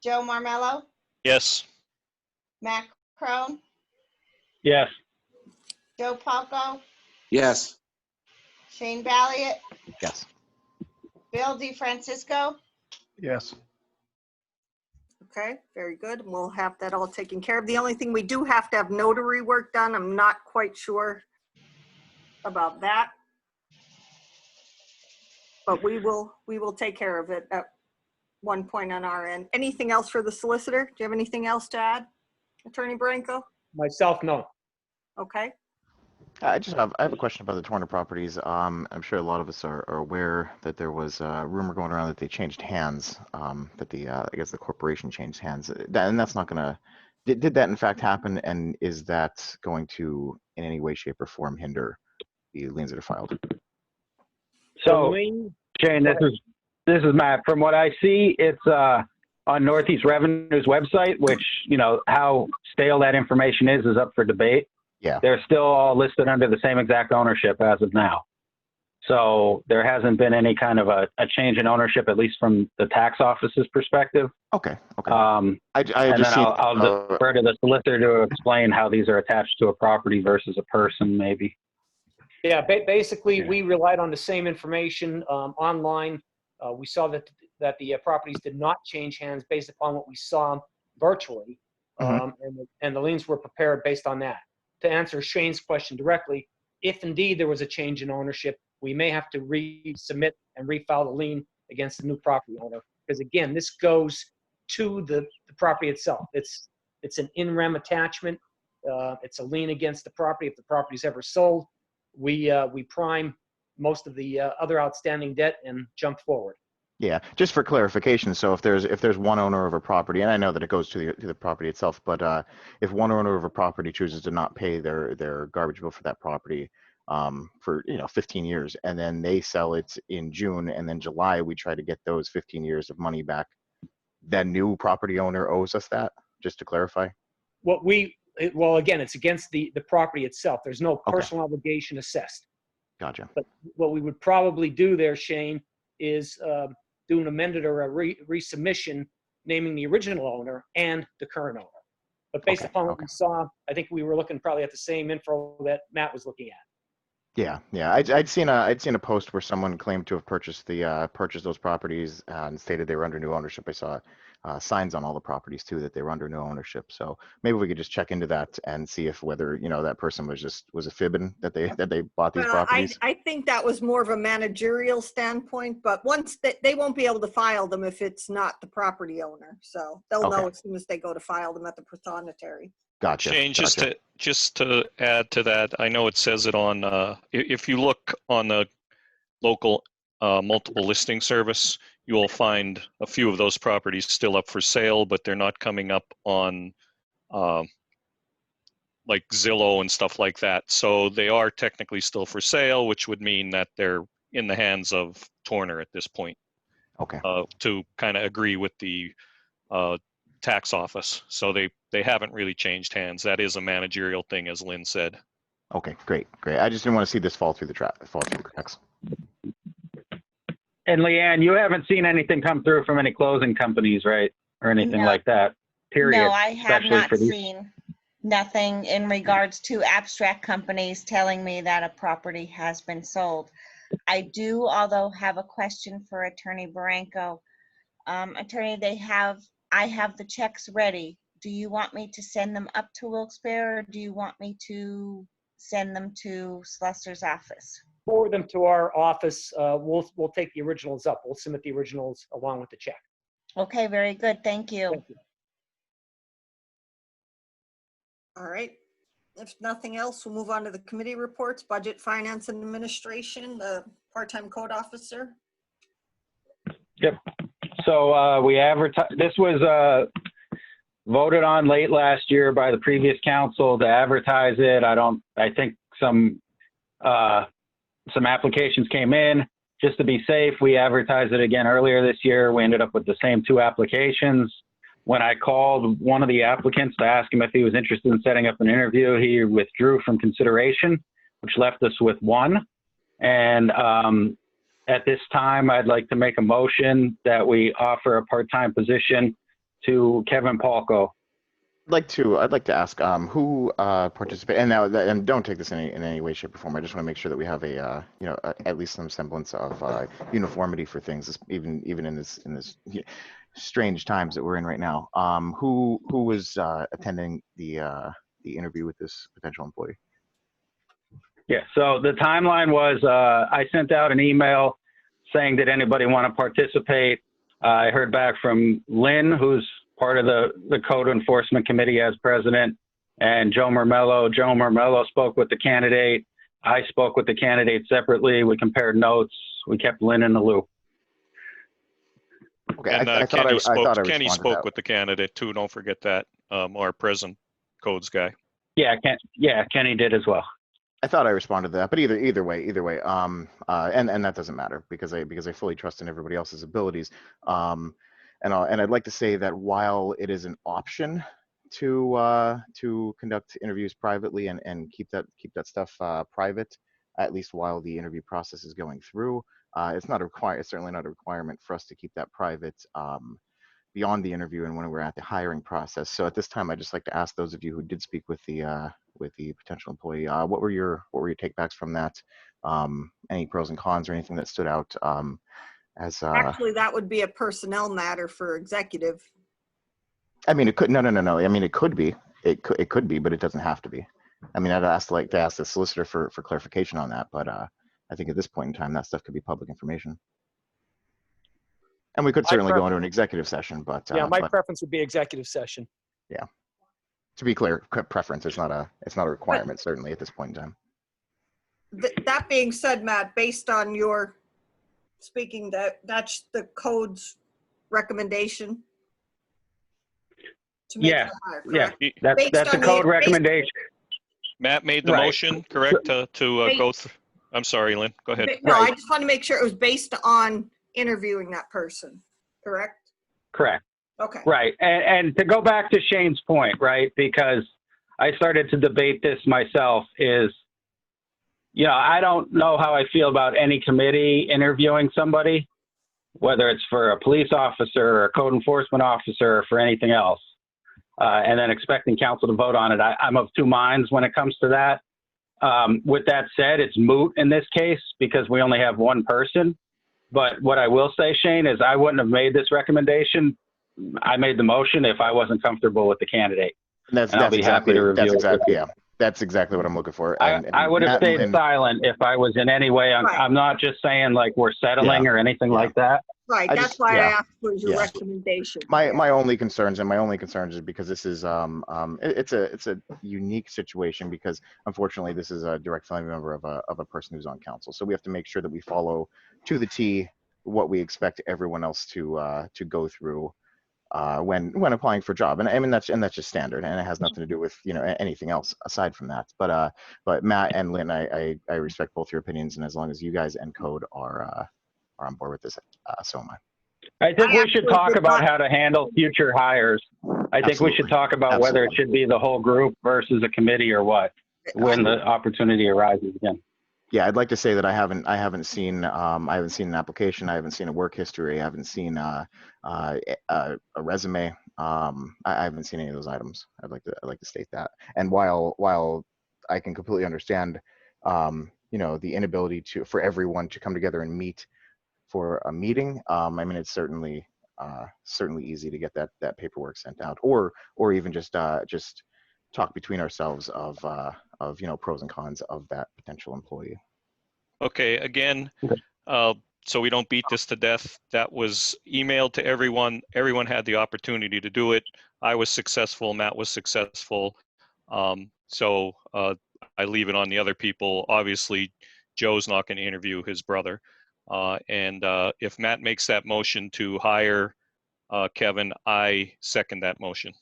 Speaker 3: Joe Marmello,
Speaker 4: Yes.
Speaker 3: Matt Crone,
Speaker 1: Yes.
Speaker 3: Joe Palco,
Speaker 7: Yes.
Speaker 3: Shane Valiant,
Speaker 5: Yes.
Speaker 3: Bill DeFrancisco.
Speaker 6: Yes.
Speaker 2: Okay, very good. We'll have that all taken care of. The only thing, we do have to have notary work done. I'm not quite sure about that. But we will take care of it at one point on our end. Anything else for the solicitor? Do you have anything else to add, Attorney Branco?
Speaker 10: Myself, no.
Speaker 2: Okay.
Speaker 5: I have a question about the Turner properties. I'm sure a lot of us are aware that there was a rumor going around that they changed hands, that I guess the corporation changed hands. And that's not gonna, did that in fact happen? And is that going to in any way, shape or form hinder the liens that are filed?
Speaker 1: So,
Speaker 10: Lynn,
Speaker 1: Shane, this is Matt. From what I see, it's on Northeast Revenue's website, which, how stale that information is up for debate.
Speaker 5: Yeah.
Speaker 1: They're still all listed under the same exact ownership as of now. So there hasn't been any kind of a change in ownership, at least from the tax office's perspective.
Speaker 5: Okay. Okay.
Speaker 1: And then I'll defer to the solicitor to explain how these are attached to a property versus a person, maybe.
Speaker 10: yeah, basically, we relied on the same information online. We saw that the properties did not change hands based upon what we saw virtually. And the liens were prepared based on that. To answer Shane's question directly, if indeed there was a change in ownership, we may have to resubmit and refile the lien against the new property owner. Because again, this goes to the property itself. It's an in rem attachment. It's a lien against the property. If the property is ever sold, we prime most of the other outstanding debt and jump forward.
Speaker 5: Yeah, just for clarification, so if there's one owner of a property, and I know that it goes to the property itself, but if one owner of a property chooses to not pay their garbage bill for that property for 15 years, and then they sell it in June, and then July we try to get those 15 years of money back, that new property owner owes us that, just to clarify?
Speaker 10: Well, again, it's against the property itself. There's no
Speaker 5: Okay.
Speaker 10: personal obligation assessed.
Speaker 5: Gotcha.
Speaker 10: But what we would probably do there, Shane, is do an amended or a resubmission naming the original owner and the current owner. But based upon what we saw, I think we were looking probably at the same info that Matt was looking at.
Speaker 5: Yeah. I'd seen a post where someone claimed to have purchased those properties and stated they were under new ownership. I saw signs on all the properties too that they were under new ownership. So maybe we could just check into that and see if whether that person was a fibbing that they bought these properties.
Speaker 2: I think that was more of a managerial standpoint, but once they won't be able to file them if it's not the property owner. So they'll know as soon as they go to file them at the prothonotary.
Speaker 5: Gotcha.
Speaker 4: Shane,
Speaker 5: Gotcha.
Speaker 4: just to add to that, I know it says it on, if you look on the local multiple listing service, you will find a few of those properties still up for sale, but they're not coming up on like Zillow and stuff like that. So they are technically still for sale, which would mean that they're in the hands of Torner at this point.
Speaker 5: Okay.
Speaker 4: To kind of agree with the tax office. So they haven't really changed hands. That is a managerial thing, as Lynn said.
Speaker 5: Okay, great. I just didn't want to see this fall through the cracks.
Speaker 1: And Leanne, you haven't seen anything come through from any closing companies, right? Or anything like that, period.
Speaker 3: No, I have
Speaker 1: especially
Speaker 3: not
Speaker 1: for these-
Speaker 3: seen nothing in regards to abstract companies telling me that a property has been sold. I do, although, have a question for Attorney Barranco. Attorney, I have the checks ready. Do you want me to send them up to Wilkes-Barre, or do you want me to send them to Slusser's office?
Speaker 10: Forward them to our office. We'll take the originals up. We'll submit the originals along with the check.
Speaker 3: Okay, very good. Thank you.
Speaker 10: Thank you.
Speaker 2: All right. If nothing else, we'll move on to the committee reports, budget, finance, and administration, the part-time code officer.
Speaker 1: Yep. So we advertised, this was voted on late last year by the previous council to advertise it. I think some applications came in. Just to be safe, we advertised it again earlier this year. We ended up with the same 2 applications. When I called one of the applicants to ask him if he was interested in setting up an interview, he withdrew from consideration, which left us with 1. And at this time, I'd like to make a motion that we offer a part-time position to Kevin Palco.
Speaker 5: I'd like to ask who participated, and don't take this in any way, shape, or form. I just want to make sure that we have at least some semblance of uniformity for things, even in this strange times that we're in right now. Who was attending the interview with this potential employee?
Speaker 1: Yeah, so the timeline was I sent out an email saying, did anybody want to participate? I heard back from Lynn, who's part of the code enforcement committee as president, and Joe Mermello. Joe Mermello spoke with the candidate. I spoke with the candidate separately. We compared notes. We kept Lynn in the loop.
Speaker 5: Okay,
Speaker 4: And Kenny spoke with the candidate too. Don't forget that, our present codes guy.
Speaker 1: Yeah, Kenny did as well.
Speaker 5: I thought I responded to that, but either way, and that doesn't matter because I fully trust in everybody else's abilities. And I'd like to say that while it is an option to conduct interviews privately and keep that stuff private, at least while the interview process is going through, it's certainly not a requirement for us to keep that private beyond the interview and when we're at the hiring process. So at this time, I'd just like to ask those of you who did speak with the potential employee, what were your takebacks from that? Any pros and cons or anything that stood out?
Speaker 2: Actually, that would be a personnel matter for executive.
Speaker 5: I mean, it could, no. I mean, it could be, it could be, but it doesn't have to be. I mean, I'd ask the solicitor for clarification on that, but I think at this point in time, that stuff could be public information. And we could
Speaker 12: My
Speaker 5: certainly go
Speaker 12: pref-
Speaker 5: into an executive session, but
Speaker 12: Yeah, my
Speaker 5: but
Speaker 12: preference would be executive session.
Speaker 5: to be clear, preference is not a requirement, certainly at this point in time.
Speaker 2: That being said, Matt, based on your speaking, that's the code's recommendation? To make
Speaker 1: Yeah,
Speaker 2: the hire,
Speaker 1: yeah.
Speaker 2: correct?
Speaker 1: That's
Speaker 2: Based
Speaker 1: a
Speaker 2: on the-
Speaker 1: code
Speaker 2: based-
Speaker 1: recommendation.
Speaker 4: Matt made the
Speaker 1: Right.
Speaker 4: motion, correct, to
Speaker 2: Wait.
Speaker 4: go through? I'm sorry, Lynn, go ahead.
Speaker 2: No, I
Speaker 1: Right.
Speaker 2: just want to make sure it was based on interviewing that person, correct?
Speaker 1: Correct.
Speaker 2: Okay.
Speaker 1: Right. And to go back to Shane's point, right, because I started to debate this myself, is, you know, I don't know how I feel about any committee interviewing somebody, whether it's for a police officer or a code enforcement officer or for anything else, and then expecting council to vote on it. I'm of two minds when it comes to that. With that said, it's moot in this case because we only have one person. But what I will say, Shane, is I wouldn't have made this recommendation. I made the motion if I wasn't comfortable with the candidate.
Speaker 5: And that's
Speaker 1: And I'll be happy to review it.
Speaker 5: yeah, that's exactly what I'm looking for.
Speaker 1: I would have
Speaker 5: Matt
Speaker 1: stayed
Speaker 5: and-
Speaker 1: silent if I was in any way.
Speaker 2: Right.
Speaker 1: I'm not just saying like we're settling or anything like that.
Speaker 2: Right,
Speaker 5: I
Speaker 2: that's
Speaker 5: just-
Speaker 2: why I
Speaker 5: yeah.
Speaker 2: asked for your
Speaker 5: Yeah.
Speaker 2: recommendation.
Speaker 5: My only concerns is because this is it's a unique situation because unfortunately this is a direct family member of a person who's on council, so we have to make sure that we follow to the T what we expect everyone else to go through when applying for a job. And I mean that's just standard, and it has nothing to do with, you know, anything else aside from that. But Matt and Lynn, I respect both your opinions, and as long as you guys and code are on board with this, so am I.
Speaker 1: I think we should
Speaker 2: actually
Speaker 1: talk
Speaker 2: did
Speaker 1: about
Speaker 2: not-
Speaker 1: how to handle future hires. I think we should
Speaker 5: Absolutely.
Speaker 1: talk about whether it should be the whole group versus a committee or what, when the opportunity arises again.
Speaker 5: Yeah, I'd like to say that I haven't seen an application, I haven't seen a work history, I haven't seen a resume. I haven't seen any of those items. I'd like to state that. And while I can completely understand, you know, the inability for everyone to come together and meet for a meeting, I mean, it's certainly easy to get that paperwork sent out, or even just talk between ourselves of you know, pros and cons of that potential employee.
Speaker 4: Okay, again, so we don't beat this to death, that was emailed to everyone. Everyone had the opportunity to do it. I was successful, Matt was successful. So I leave it on the other people. Obviously, Joe's not going to interview his brother. And if Matt makes that motion to hire Kevin, I second that motion.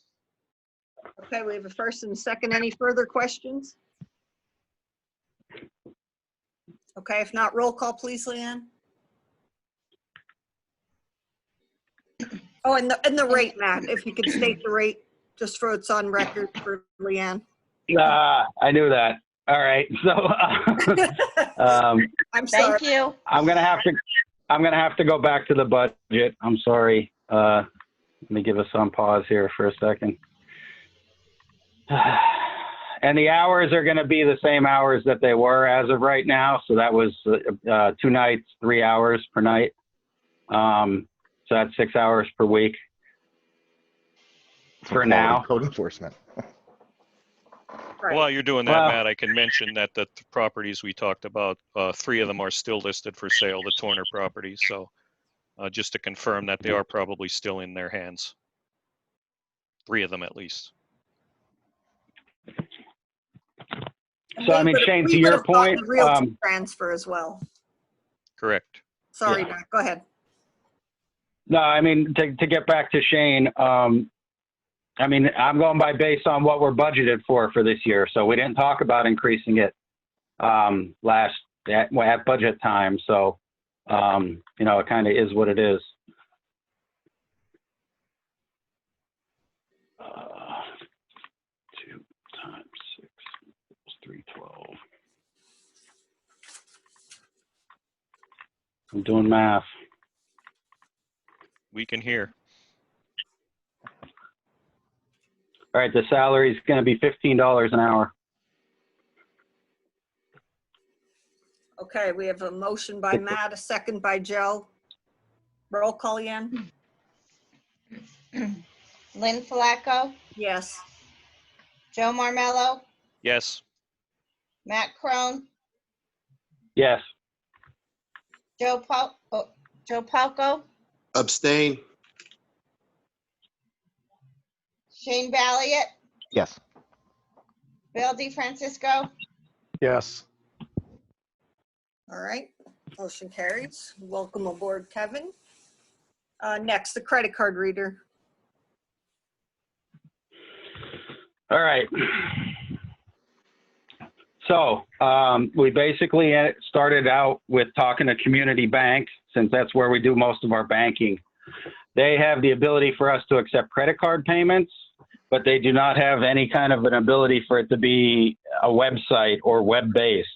Speaker 2: Okay, we have a first and a second. Any further questions? Okay, if not, roll call, please, Leanne. Oh, and the rate, Matt, if you could state the rate, just for it's on record for Leanne.
Speaker 1: I knew that. All right, so
Speaker 2: I'm sorry.
Speaker 3: Thank you.
Speaker 1: I'm gonna have to go back to the budget. I'm sorry. Let me give us on pause here for a second. And the hours are going to be the same hours that they were as of right now. So that was 2 nights, 3 hours per night. So that's 6 hours per week for now.
Speaker 5: Code enforcement.
Speaker 2: Right.
Speaker 4: While you're doing that,
Speaker 1: Well-
Speaker 4: Matt, I can mention that the properties we talked about, 3 of them are still listed for sale, the Torner properties. So just to confirm that they are probably still in their hands. 3 of them at least.
Speaker 1: So, I mean, Shane, to your point,
Speaker 2: Realty transfer as well.
Speaker 4: Correct.
Speaker 2: Sorry,
Speaker 1: Yeah.
Speaker 2: Matt, go ahead.
Speaker 1: No, I mean, to get back to Shane, I mean, I'm going by based on what we're budgeted for this year. So we didn't talk about increasing it at budget time. So, you know, it kind of is what it is. 2 times 6 equals 312. I'm doing math.
Speaker 4: We can hear.
Speaker 1: All right, the salary is going to be $15 an hour.
Speaker 2: Okay, we have a motion by Matt, a second by Joe. Roll call, Leanne.
Speaker 3: Lynn Flacco,
Speaker 2: Yes.
Speaker 3: Joe Marmello,
Speaker 4: Yes.
Speaker 3: Matt Crone,
Speaker 1: Yes.
Speaker 3: Joe Palco,
Speaker 7: Abstain.
Speaker 3: Shane Balliot,
Speaker 5: Yes.
Speaker 3: Bill DeFrancisco,
Speaker 6: Yes.
Speaker 2: All right, motion carries. Welcome aboard, Kevin. Next, the credit card reader.
Speaker 1: All right. So we basically started out with talking to Community Bank, since that's where we do most of our banking. They have the ability for us to accept credit card payments, but they do not have any kind of an ability for it to be a website or web-based.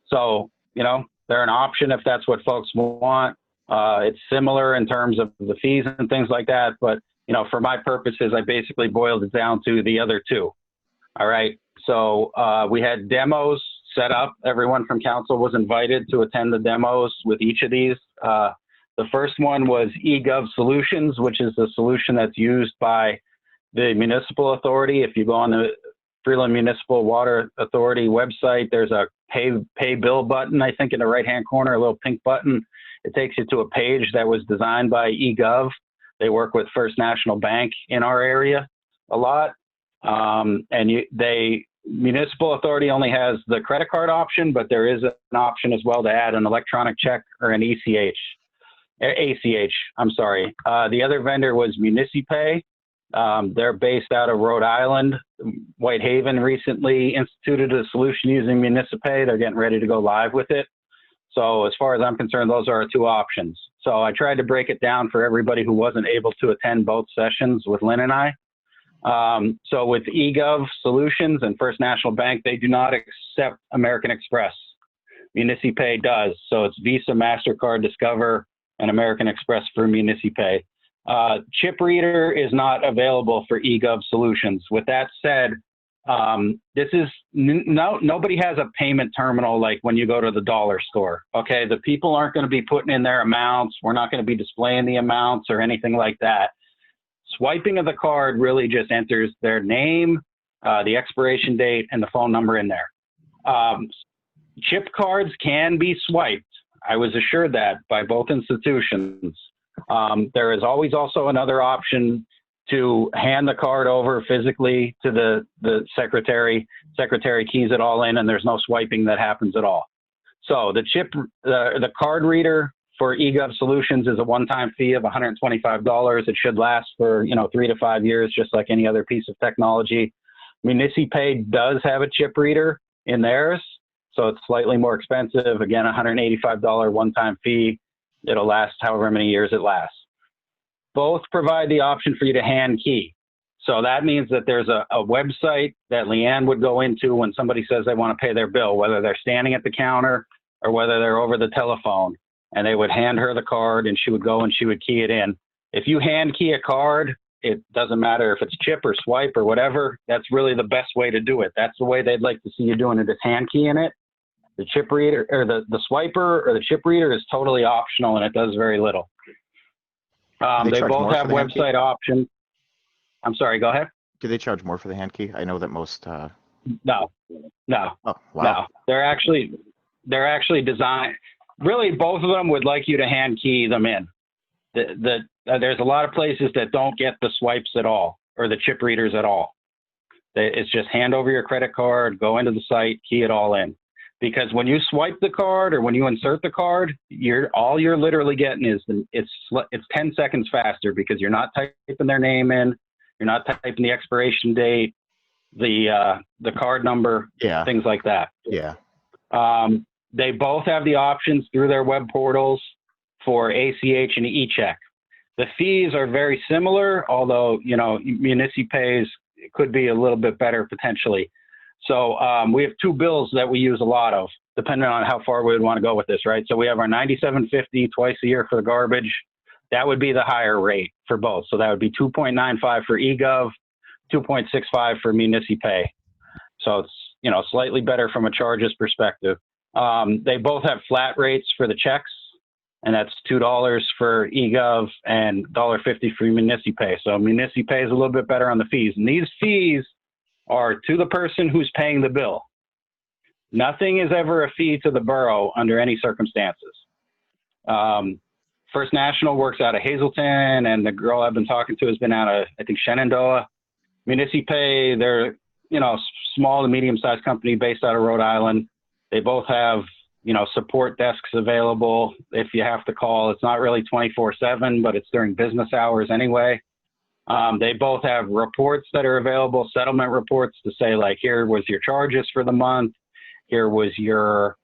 Speaker 1: So, you know, they're an option if that's what folks want. It's similar in terms of the fees and things like that, but, you know, for my purposes, I basically boiled it down to the other two. All right. So we had demos set up. Everyone from council was invited to attend the demos with each of these. The first one was eGov Solutions, which is the solution that's used by the municipal authority. If you go on the Freeland Municipal Water Authority website, there's a pay bill button, I think in the right-hand corner, a little pink button. It takes you to a page that was designed by eGov. They work with First National Bank in our area a lot. Municipal authority only has the credit card option, but there is an option as well to add an electronic check or an ACH, I'm sorry. The other vendor was MuniciPay. They're based out of Rhode Island. Whitehaven recently instituted a solution using MuniciPay. They're getting ready to go live with it. So as far as I'm concerned, those are our two options. So I tried to break it down for everybody who wasn't able to attend both sessions with Lynn and I. So with eGov Solutions and First National Bank, they do not accept American Express. MuniciPay does. So it's Visa, MasterCard, Discover, and American Express for MuniciPay. Chip reader is not available for eGov Solutions. With that said, this is nobody has a payment terminal like when you go to the dollar store. Okay, the people aren't going to be putting in their amounts. We're not going to be displaying the amounts or anything like that. Swiping of the card really just enters their name, the expiration date, and the phone number in there. Chip cards can be swiped. I was assured that by both institutions. There is always also another option to hand the card over physically to the secretary. Secretary keys it all in, and there's no swiping that happens at all. So the card reader for eGov Solutions is a one-time fee of $125. It should last for 3 to 5 years, just like any other piece of technology. MuniciPay does have a chip reader in theirs, so it's slightly more expensive. Again, $185 one-time fee. It'll last however many years it lasts. Both provide the option for you to hand key. So that means that there's a website that Leanne would go into when somebody says they want to pay their bill, whether they're standing at the counter or whether they're over the telephone. And they would hand her the card and she would go and she would key it in. If you hand key a card, it doesn't matter if it's chip or swipe or whatever, that's really the best way to do it. That's the way they'd like to see you doing it, is hand keying it. The chip reader or the swiper or the chip reader is totally optional and it does very little. They both have website options. I'm sorry, go ahead.
Speaker 5: Do they charge more for the hand key? I know that most.
Speaker 1: No.
Speaker 5: Oh, wow.
Speaker 1: No, they're actually designed. Really, both of them would like you to hand key them in. There's a lot of places that don't get the swipes at all or the chip readers at all. It's just hand over your credit card, go into the site, key it all in. Because when you swipe the card or when you insert the card, all you're literally getting is it's 10 seconds faster because you're not typing their name in, you're not typing the expiration date, the card number, things like that.
Speaker 5: Yeah.
Speaker 1: They both have the options through their web portals for ACH and e-check. The fees are very similar, although, MuniciPay's could be a little bit better potentially. So we have two bills that we use a lot of, depending on how far we would want to go with this, right? So we have our $97.50 twice a year for the garbage. That would be the higher rate for both. So that would be $2.95 for eGov, $2.65 for MuniciPay. So it's, slightly better from a charges perspective. They both have flat rates for the checks and that's $2 for eGov and $1.50 for MuniCiPay. So MuniCiPay is a little bit better on the fees. And these fees are to the person who's paying the bill. Nothing is ever a fee to the borough under any circumstances. First National works out of Hazleton, and the girl I've been talking to has been out of, I think, Shenandoah. MuniCiPay, they're, you know, small to medium-sized company based out of Rhode Island. They both have, you know, support desks available if you have to call. It's not really 24/7, but it's during business hours anyway. They both have reports that are available, settlement reports to say, like, here was your charges for the month. Here was your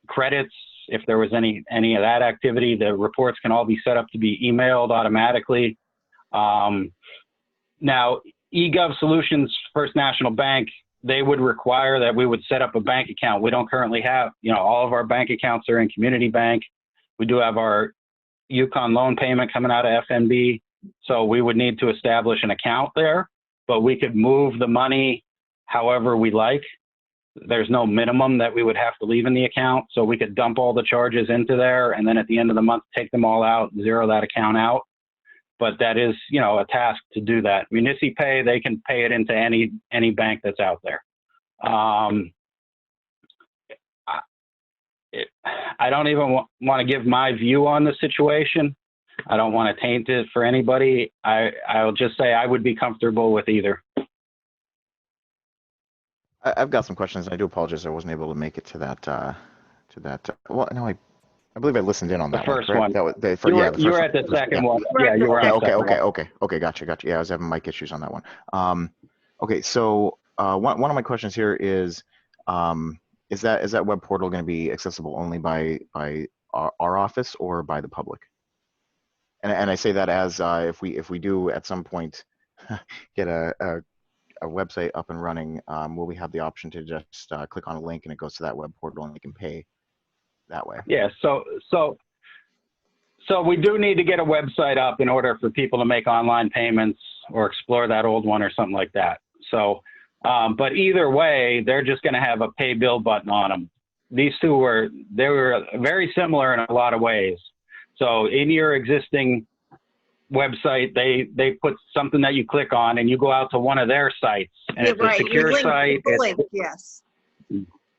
Speaker 1: credits. If there was any of that activity, the reports can all be set up to be emailed automatically. Now, eGov Solutions, First National Bank, they would require that we would set up a bank account. We don't currently have, you know, all of our bank accounts are in Community Bank. We do have our Yukon loan payment coming out of FNB. So we would need to establish an account there, but we could move the money however we like. There's no minimum that we would have to leave in the account. So we could dump all the charges into there, and then at the end of the month, take them all out, zero that account out. But that is, you know, a task to do that. MuniCiPay, they can pay it into any bank that's out there. I don't even want to give my view on the situation. I don't want to taint it for anybody. I'll just say I would be comfortable with either.
Speaker 5: I've got some questions. I do apologize. I wasn't able to make it to that. Well, no, I believe I listened in on that
Speaker 1: first
Speaker 5: one.
Speaker 1: one.
Speaker 5: That was the
Speaker 1: You were,
Speaker 5: yeah, the
Speaker 1: you
Speaker 5: first
Speaker 1: were at the
Speaker 5: one.
Speaker 1: second
Speaker 5: Yeah.
Speaker 1: one. Yeah, you were on the
Speaker 5: Okay,
Speaker 1: second one.
Speaker 5: okay. Gotcha. Yeah, I was having mic issues on that one. Okay, so one of my questions here is that web portal going to be accessible only by our office or by the public? And I say that as if we do at some point get a website up and running, will we have the option to just click on a link and it goes to that web portal and we can pay that way?
Speaker 1: Yeah, so we do need to get a website up in order for people to make online payments or explore that old one or something like that. So, but either way, they're just going to have a pay bill button on them. These two were very similar in a lot of ways. So in your existing website, they put something that you click on and you go out to one of their sites, and it's a secure site.
Speaker 2: Yes.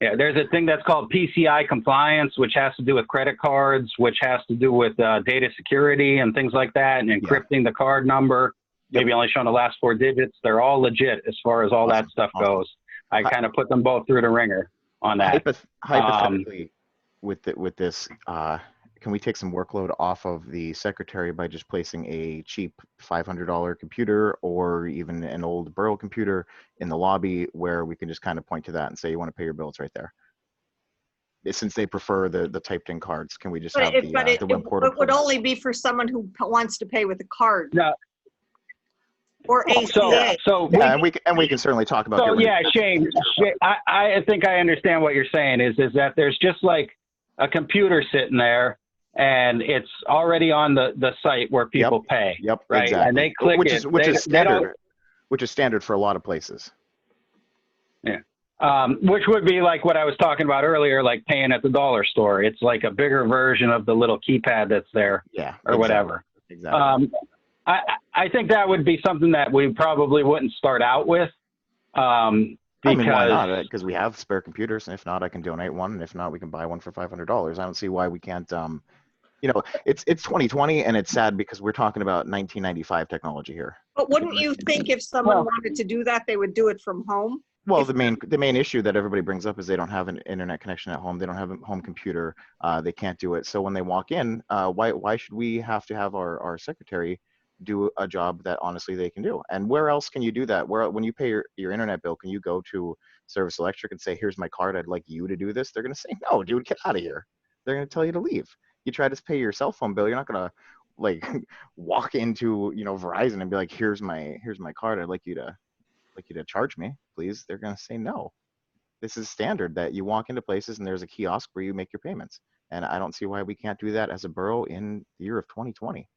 Speaker 1: Yeah, there's a thing that's called PCI compliance, which has to do with credit cards, which has to do with data security and things like that, and encrypting the card number, maybe only showing the last 4 digits. They're all legit as far as all that stuff goes. I kind of put them both through the ringer on that.
Speaker 5: Hypothetically, with this, can we take some workload off of the secretary by just placing a cheap $500 computer or even an old borough computer in the lobby where we can just kind of point to that and say, you want to pay your bills right there? Since they prefer the typed in cards, can we just have the web portal?
Speaker 2: It would only be for someone who wants to pay with a card.
Speaker 1: No.
Speaker 2: Or ACA.
Speaker 5: And we can certainly talk about.
Speaker 1: So yeah, Shane, I think I understand what you're saying is that there's just like a computer sitting there, and it's already on the site where people pay.
Speaker 5: Yep,
Speaker 1: right?
Speaker 5: Exactly.
Speaker 1: And they click
Speaker 5: which is standard for a lot of places.
Speaker 1: Yeah. Which would be like what I was talking about earlier, like paying at the dollar store. It's like a bigger version of the little keypad that's there.
Speaker 5: Yeah.
Speaker 1: Or whatever.
Speaker 5: Exactly.
Speaker 1: I think that would be something that we probably wouldn't start out with. Because
Speaker 5: I mean, why not? Because we have spare computers, and if not, I can donate one, and if not, we can buy one for $500. I don't see why we can't. It's 2020, and it's sad because we're talking about 1995 technology here.
Speaker 2: But wouldn't you think if someone wanted to do that, they would do it from home?
Speaker 5: Well, the main issue that everybody brings up is they don't have an internet connection at home. They don't have a home computer. They can't do it. So when they walk in, why should we have to have our secretary do a job that honestly they can do? And where else can you do that? When you pay your internet bill, can you go to Service Electric and say, here's my card, I'd like you to do this? They're going to say, no, dude, get out of here. They're going to tell you to leave. You try to pay your cell phone bill, you're not going to like walk into Verizon and be like, here's my card, I'd like you to charge me, please. They're going to say no. This is standard that you walk into places and there's a kiosk where you make your payments. And I don't see why we can't do that as a borough in the year of 2020.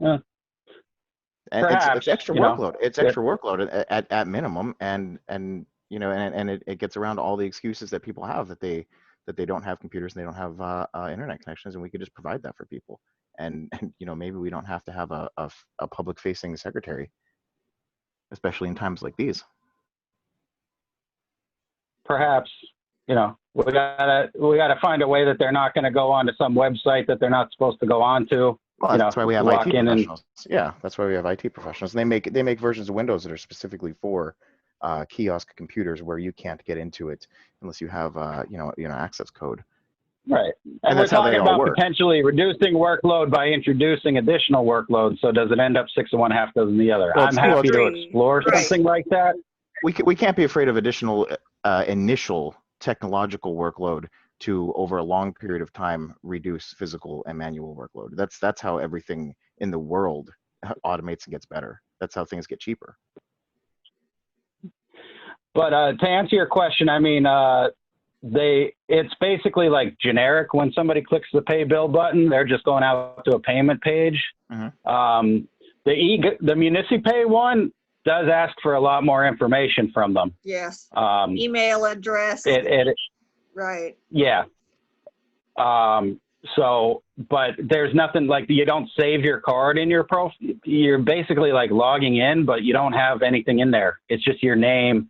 Speaker 1: Yeah.
Speaker 5: And it's extra workload. It's extra workload at minimum, and it gets around all the excuses that people have that they that they don't have computers and they don't have internet connections, and we could just provide that for people. And maybe we don't have to have a public facing secretary, especially in times like these.
Speaker 1: Perhaps, we gotta find a way that they're not going to go onto some website that they're not supposed to go onto.
Speaker 5: Well, that's why we have
Speaker 1: walk
Speaker 5: IT
Speaker 1: in and-
Speaker 5: professionals. Yeah, that's why we have IT professionals. And they make versions of Windows that are specifically for kiosk computers where you can't get into it unless you have access code.
Speaker 1: Right.
Speaker 5: And
Speaker 1: And we're
Speaker 5: that's how they
Speaker 1: talking
Speaker 5: all
Speaker 1: about
Speaker 5: work.
Speaker 1: potentially reducing workload by introducing additional workload. So does it end up 6 of one, half dozen the other?
Speaker 5: Well,
Speaker 1: I'm happy to
Speaker 2: Agreed.
Speaker 1: explore
Speaker 2: Right.
Speaker 1: something like that.
Speaker 5: We can't be afraid of additional initial technological workload to, over a long period of time, reduce physical and manual workload. That's how everything in the world automates and gets better. That's how things get cheaper.
Speaker 1: But to answer your question, I mean, it's basically like generic. When somebody clicks the pay bill button, they're just going out to a payment page.
Speaker 5: Mhm.
Speaker 1: The MuniciPay one does ask for a lot more information from them.
Speaker 2: Yes.
Speaker 1: Um,
Speaker 2: Email address. Right.
Speaker 1: Yeah. But there's nothing like, you don't save your card in your profile. You're basically like logging in, but you don't have anything in there. It's just your name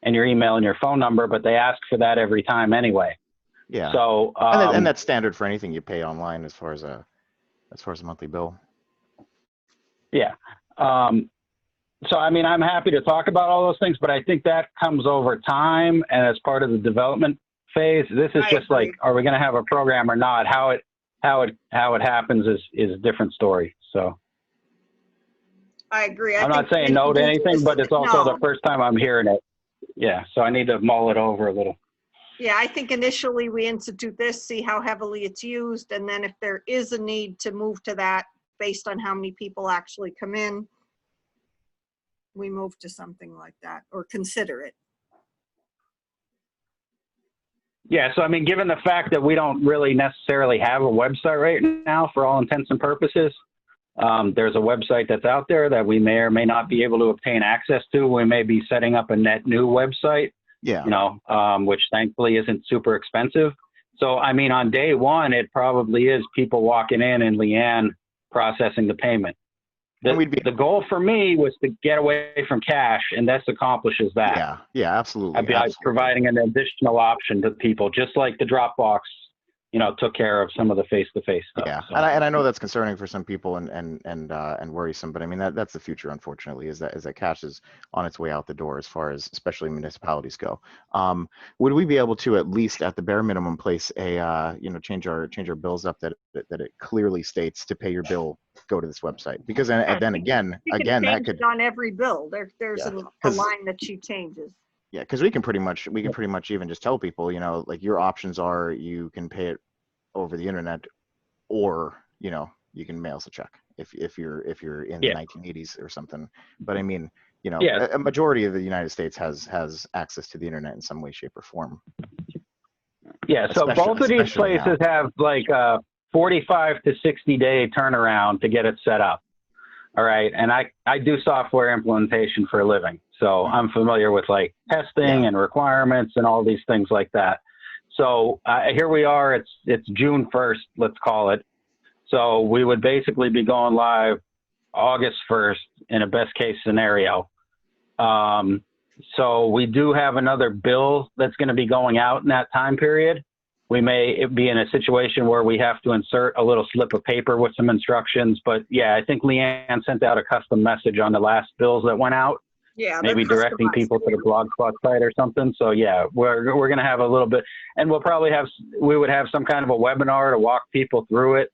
Speaker 1: and your email and your phone number, but they ask for that every time anyway.
Speaker 5: Yeah.
Speaker 1: So,
Speaker 5: And that's standard for anything you pay online as far as a monthly bill.
Speaker 1: yeah. So, I mean, I'm happy to talk about all those things, but I think that comes over time and as part of the development phase. This is
Speaker 2: I
Speaker 1: just
Speaker 2: agree.
Speaker 1: like, are we going to have a program or not? How it happens is a different story. So
Speaker 2: I agree.
Speaker 1: I'm not saying no to anything, but it's also the first time I'm hearing it. Yeah. So I need to mull it over a little.
Speaker 2: Yeah, I think initially we institute this, see how heavily it's used, and then if there is a need to move to that based on how many people actually come in, we move to something like that or consider it.
Speaker 1: Yeah, so I mean, given the fact that we don't really necessarily have a website right now for all intents and purposes, there's a website that's out there that we may or may not be able to obtain access to. We may be setting up a net new website,
Speaker 5: Yeah.
Speaker 1: which thankfully isn't super expensive. So, I mean, on day one, it probably is people walking in and Leanne processing the payment. The goal for me was to get away from cash, and this accomplishes that.
Speaker 5: Yeah, absolutely.
Speaker 1: I'd be like providing an additional option to people, just like the Dropbox, took care of some of the face-to-face stuff.
Speaker 5: Yeah,
Speaker 1: So,
Speaker 5: and I know that's concerning for some people and worrisome, but I mean that's the future, unfortunately, is that cash is on its way out the door as far as especially municipalities go. Would we be able to at least at the bare minimum place a change our bills up that it clearly states to pay your bill, go to this website, because then again that could
Speaker 2: on every bill. There's
Speaker 5: Yeah,
Speaker 2: a line that she changes.
Speaker 5: Yeah, because we can pretty much even just tell people, like your options are you can pay it over the internet, or you can mail us a check if you're in the 1980s or something. But I mean, a majority of the United States has access to the internet in some way, shape, or form.
Speaker 1: Yeah, so both of these places have like a 45 to 60-day turnaround to get it set up. All right, and I do software implementation for a living, so I'm familiar with like testing and requirements and all these things like that. So here we are, it's June 1st, let's call it. So we would basically be going live August 1st in a best case scenario. So we do have another bill that's going to be going out in that time period. We may be in a situation where we have to insert a little slip of paper with some instructions. But yeah, I think Leanne sent out a custom message on the last bills that went out.
Speaker 2: Yeah,
Speaker 1: maybe directing people to the Blogspot site or something. So yeah, we're going to have a little bit, and we would have some kind of a webinar to walk people through it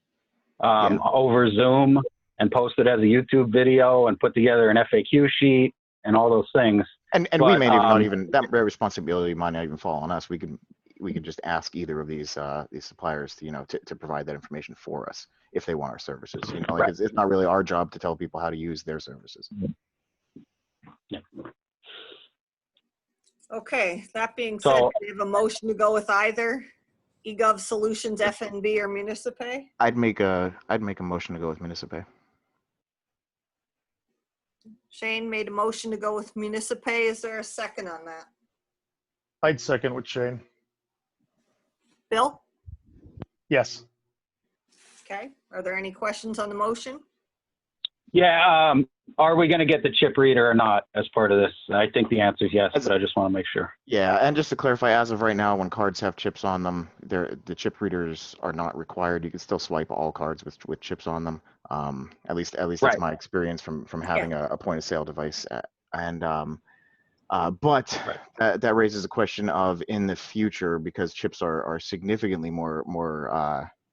Speaker 1: over Zoom and post it as a YouTube video and put together an FAQ sheet and all those things.
Speaker 5: And we may not even, that responsibility might not even fall on us. We could just ask either of these suppliers to provide that information for us if they want our services. Like it's not really our job to tell people how to use their services.
Speaker 1: Yeah.
Speaker 2: Okay, that being said, do we have a motion to go with either eGov Solutions, FNB, or MuniciPay?
Speaker 5: I'd make a motion to go with MuniciPay.
Speaker 2: Shane made a motion to go with MuniciPay. Is there a second on that?
Speaker 6: I'd second with Shane.
Speaker 2: Bill?
Speaker 6: Yes.
Speaker 2: Okay, are there any questions on the motion?
Speaker 1: Yeah, are we gonna get the chip reader or not as part of this? I think the answer is yes, but I just want to make sure.
Speaker 5: Yeah, and just to clarify, as of right now, when cards have chips on them, the chip readers are not required. You can still swipe all cards with chips on them. At least that's
Speaker 1: Right.
Speaker 5: my experience from having a point of sale device. But
Speaker 1: Right.
Speaker 5: that raises a question of in the future, because chips are significantly more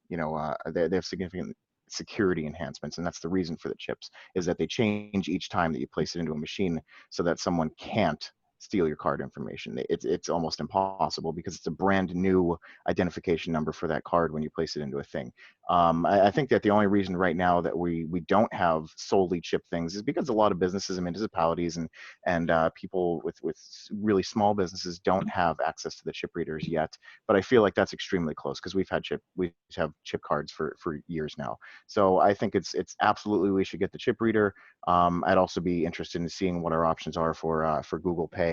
Speaker 5: they have significant security enhancements, and that's the reason for the chips, is that they change each time that you place it into a machine so that someone can't steal your card information. It's almost impossible because it's a brand new identification number for that card when you place it into a thing. I think that the only reason right now that we don't have solely chip things is because a lot of businesses and municipalities and people with really small businesses don't have access to the chip readers yet. But I feel like that's extremely close because we have chip cards for years now. So I think it's absolutely we should get the chip reader. I'd also be interested in seeing what our options are for Google Pay,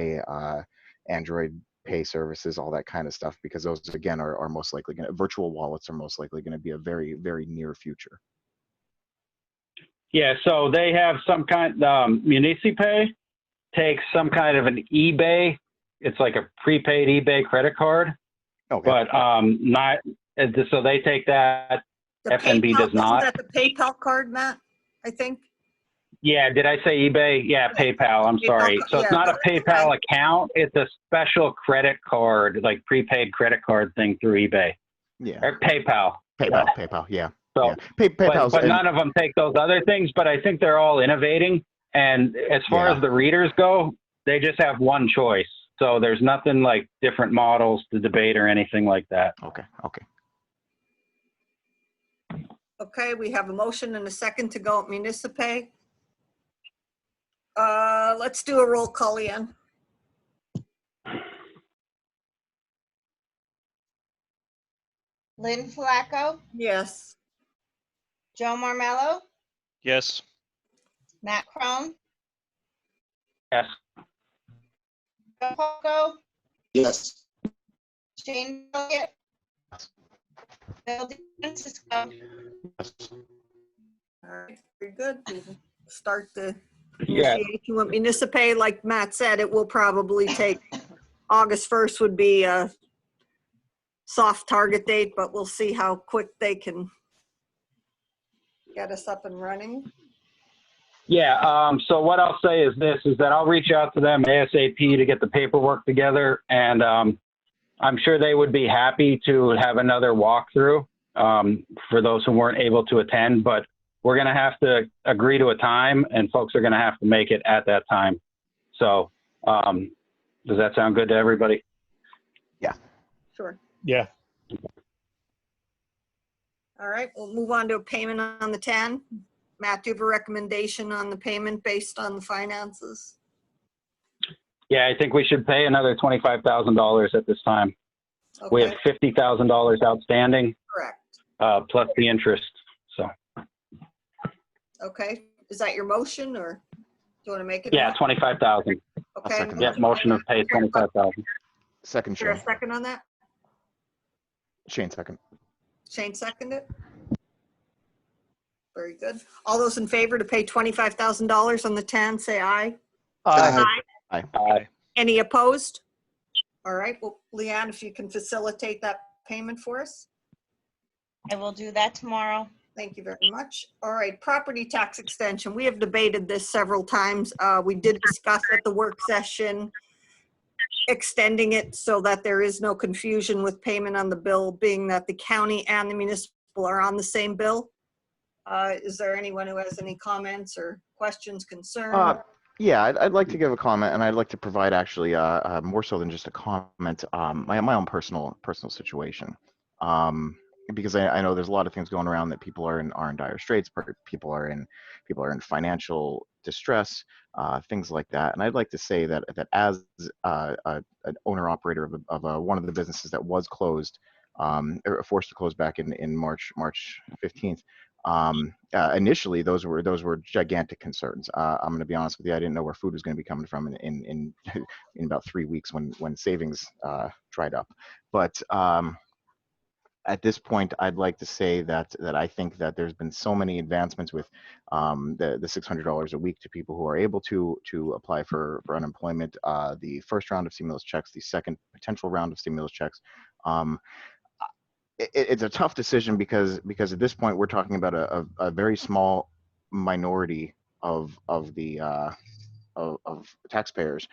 Speaker 5: Android Pay services, all that kind of stuff, because those again are most likely going to, virtual wallets are most likely going to be a very, very near future.
Speaker 1: Yeah, so they have some kind, MuniCipay takes some kind of an eBay. It's like a prepaid eBay credit card,
Speaker 5: Okay.
Speaker 1: but not, so they take that.
Speaker 2: The
Speaker 1: FNB
Speaker 2: PayPal,
Speaker 1: does not.
Speaker 2: Isn't that the PayPal card, Matt? I think.
Speaker 1: Yeah, did I say eBay? Yeah, PayPal, I'm sorry. So it's
Speaker 2: yeah,
Speaker 1: not a
Speaker 2: that's
Speaker 1: PayPal
Speaker 2: okay.
Speaker 1: account, it's a special credit card, like prepaid credit card thing through eBay.
Speaker 5: Yeah.
Speaker 1: Or PayPal.
Speaker 5: PayPal, yeah.
Speaker 1: So,
Speaker 5: Yeah. PayPal's
Speaker 1: but none of them take those other things, but I think they're all innovating. And as far
Speaker 5: Yeah.
Speaker 1: as the readers go, they just have one choice. So there's nothing like different models to debate or anything like that.
Speaker 5: Okay.
Speaker 2: Okay, we have a motion and a second to go at MuniCipay. Let's do a roll call, Ian.
Speaker 3: Lynn Flacco,
Speaker 2: Yes.
Speaker 3: Joe Marmello,
Speaker 4: Yes.
Speaker 3: Matt Crone,
Speaker 1: Yes.
Speaker 3: Joe Polko,
Speaker 7: Yes.
Speaker 3: Shane Elliott, Bill DeFrancisco.
Speaker 2: All right, very good. We will start the
Speaker 1: Yeah.
Speaker 2: initiation with MuniCipay. Like Matt said, it will probably take, August 1st would be a soft target date, but we'll see how quick they can get us up and running.
Speaker 1: Yeah, so what I'll say is this, is that I'll reach out to them ASAP to get the paperwork together, and I'm sure they would be happy to have another walkthrough for those who weren't able to attend, but we're going to have to agree to a time, and folks are going to have to make it at that time. So does that sound good to everybody?
Speaker 5: Yeah.
Speaker 2: Sure.
Speaker 6: Yeah.
Speaker 2: All right, we'll move on to a payment on the 10. Matt, do you have a recommendation on the payment based on the finances?
Speaker 1: Yeah, I think we should pay another $25,000 at this time. We have
Speaker 2: Okay,
Speaker 1: $50,000 outstanding,
Speaker 2: correct.
Speaker 1: plus the interest. So
Speaker 2: Okay, is that your motion or do you want to make it?
Speaker 1: yeah, 25,000.
Speaker 2: Okay.
Speaker 5: second
Speaker 1: Yeah, motion to pay 25,000.
Speaker 5: Second,
Speaker 2: Is there a
Speaker 5: Shane.
Speaker 2: second on that?
Speaker 5: Shane, second.
Speaker 2: Shane seconded? Very good. All those in favor to pay $25,000 on the 10, say aye.
Speaker 6: Aye.
Speaker 2: Any opposed? All right, well, Leanne, if you can facilitate that payment for us.
Speaker 3: I will do that tomorrow.
Speaker 2: Thank you very much. All right, property tax extension. We have debated this several times. We did discuss at the work session extending it so that there is no confusion with payment on the bill, being that the county and the municipal are on the same bill. Is there anyone who has any comments or questions, concerns?
Speaker 5: Yeah, I'd like to give a comment, and I'd like to provide actually more so than just a comment, my own personal situation. Because I know there's a lot of things going around that people are in dire straits, people are in financial distress, things like that. And I'd like to say that as an owner operator of one of the businesses that was closed, or forced to close back in March 15th. Initially, those were gigantic concerns. I'm going to be honest with you. I didn't know where food was going to be coming from in about 3 weeks when savings dried up. But At this point, I'd like to say that I think that there's been so many advancements with the $600 a week to people who are able to apply for unemployment. The first round of stimulus checks, the second potential round of stimulus checks. It's a tough decision because at this point we're talking about a very small minority of taxpayers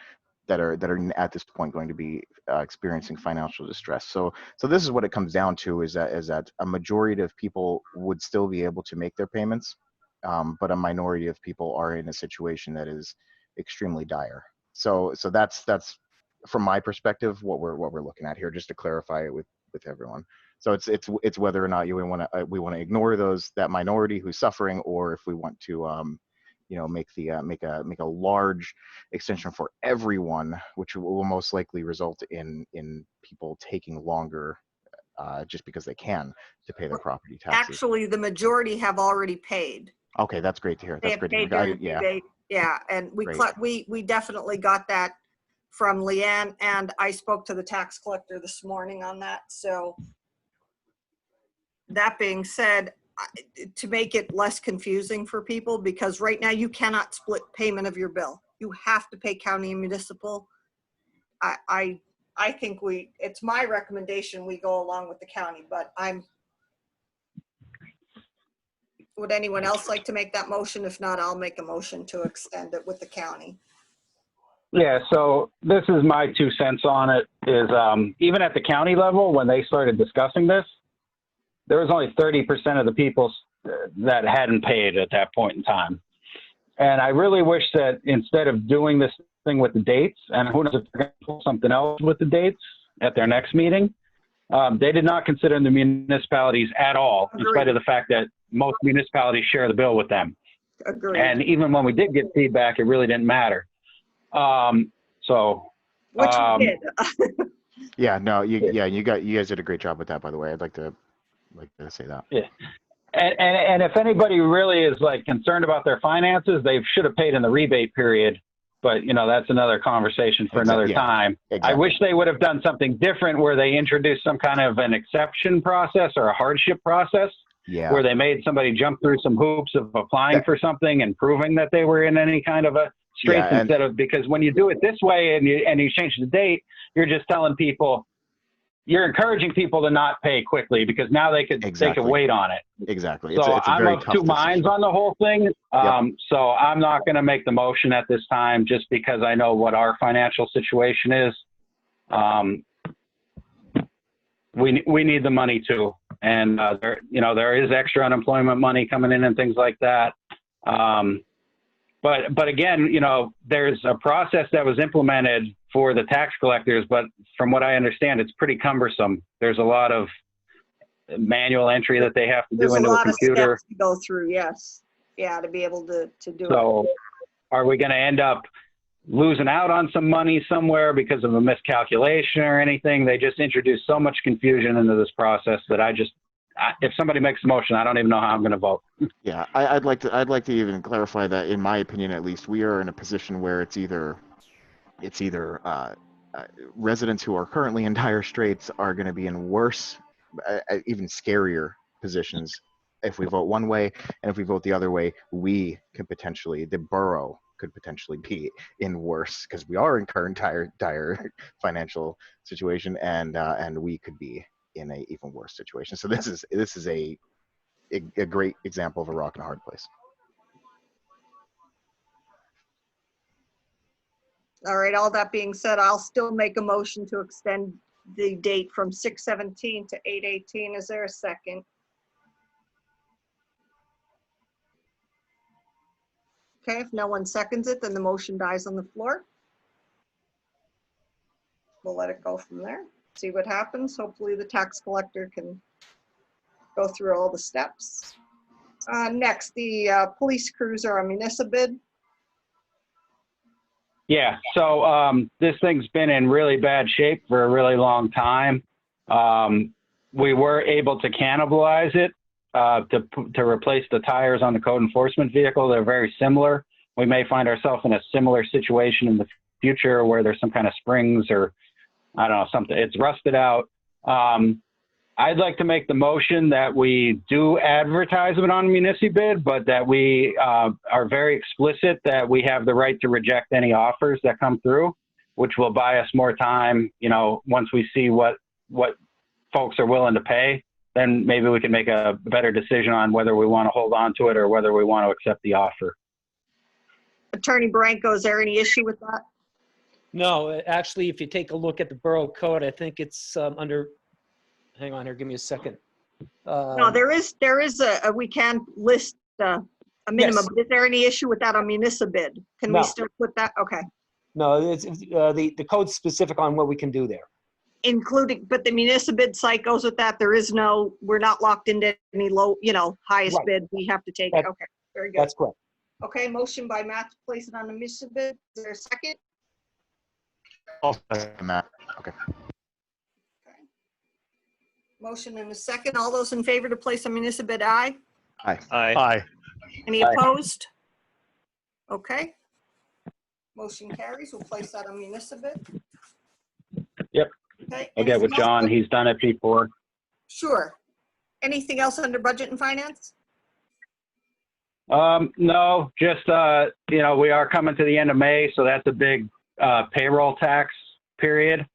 Speaker 5: that are at this point going to be experiencing financial distress. So this is what it comes down to, is that a majority of people would still be able to make their payments, but a minority of people are in a situation that is extremely dire. So that's from my perspective what we're looking at here, just to clarify it with everyone. So it's whether or not we want to ignore that minority who's suffering, or if we want to make a large extension for everyone, which will most likely result in people taking longer just because they can to pay their property taxes.
Speaker 2: Actually, the majority have already paid.
Speaker 5: Okay, that's great to hear. That's great to hear.
Speaker 2: Yeah, and we definitely got that from Leanne, and I spoke to the tax collector this morning on that. So that being said, to make it less confusing for people, because right now you cannot split payment of your bill. You have to pay county and municipal. I think it's my recommendation we go along with the county, but would anyone else like to make that motion? If not, I'll make a motion to extend it with the county.
Speaker 1: Yeah, so this is my 2 cents on it, is even at the county level, when they started discussing this, there was only 30% of the people that hadn't paid at that point in time. And I really wish that instead of doing this thing with the dates, and who knows if they're going to pull something else with the dates at their next meeting, they did not consider the municipalities at all, in spite of the fact that most municipalities share the bill with them.
Speaker 2: Agreed.
Speaker 1: And even when we did get feedback, it really didn't matter.
Speaker 2: Which you did.
Speaker 5: Yeah, no, you guys did a great job with that, by the way. I'd like to say that.
Speaker 1: Yeah. And if anybody really is concerned about their finances, they should have paid in the rebate period. But that's another conversation for another time. Exactly. I wish they would have done something different, where they introduced some kind of an exception process or a hardship process, where they made somebody jump through some hoops of applying for something and proving that they were in any kind of a straits, instead of, because when you do it this way and you change the date, you're just telling people, you're encouraging people to not pay quickly, because now they could wait on it.
Speaker 5: Exactly.
Speaker 1: So
Speaker 5: it's a
Speaker 1: I'm
Speaker 5: very
Speaker 1: of
Speaker 5: tough
Speaker 1: two minds
Speaker 5: decision
Speaker 1: on the whole thing. So I'm not going to make the motion at this time, just because I know what our financial situation is. We need the money too, and there is extra unemployment money coming in and things like that. But again, there's a process that was implemented for the tax collectors, but from what I understand, it's pretty cumbersome. There's a lot of manual entry that they have to do into a computer.
Speaker 2: There's a lot of steps to go through, yes. Yeah, to be able to do it.
Speaker 1: So are we going to end up losing out on some money somewhere because of a miscalculation or anything? They just introduced so much confusion into this process that if somebody makes a motion, I don't even know how I'm going to vote.
Speaker 5: Yeah, I'd like to even clarify that, in my opinion, at least, we are in a position where it's either residents who are currently in dire straits are going to be in worse, even scarier positions if we vote one way, and if we vote the other way, the borough could potentially be in worse, because we are in current dire financial situation, and we could be in a even worse situation. So this is a great example of a rock and a hard place.
Speaker 2: All right, all that being said, I'll still make a motion to extend the date from 6/17 to 8/18. Is there a second? Okay, if no one seconds it, then the motion dies on the floor. We'll let it go from there. See what happens. Hopefully the tax collector can go through all the steps. Next, the police cruiser on municipal bid.
Speaker 1: Yeah, so this thing's been in really bad shape for a really long time. We were able to cannibalize it to replace the tires on the code enforcement vehicle. They're very similar. We may find ourselves in a similar situation in the future where there's some kind of springs or, I don't know, something. It's rusted out. I'd like to make the motion that we do advertisement on municipal, but that we are very explicit that we have the right to reject any offers that come through, which will buy us more time. You know, once we see what folks are willing to pay, then maybe we can make a better decision on whether we want to hold on to it or whether we want to accept the offer.
Speaker 2: Attorney Branco, is there any issue with that?
Speaker 10: No, actually, if you take a look at the borough code, I think it's under, hang on here, give me a second.
Speaker 2: No, there is we can list a minimum.
Speaker 10: Yes.
Speaker 2: But is there any issue with that on municipal bid? Can
Speaker 10: No.
Speaker 2: we still put that? Okay.
Speaker 10: No, it's, the code's specific on what we can do there.
Speaker 2: Including, but the municipal bid site goes with that. There is no, we're not locked into any low, highest
Speaker 10: Right.
Speaker 2: bid. We have to take it. Okay, very good.
Speaker 10: That's correct.
Speaker 2: Okay, motion by Matt to place it on the municipal bid. Is there a second?
Speaker 5: Matt. Okay.
Speaker 2: Motion and a second. All those in favor to place on municipal bid, aye.
Speaker 5: Aye.
Speaker 4: Aye.
Speaker 6: Aye.
Speaker 2: Any
Speaker 1: Aye.
Speaker 2: opposed? Okay. Motion carries. We'll place that on municipal bid.
Speaker 1: Yep.
Speaker 2: Okay.
Speaker 1: I'll get with
Speaker 2: anything else?
Speaker 1: John. He's done it before.
Speaker 2: Sure. Anything else under budget and finance?
Speaker 1: No, just, we are coming to the end of May, so that's a big payroll tax period.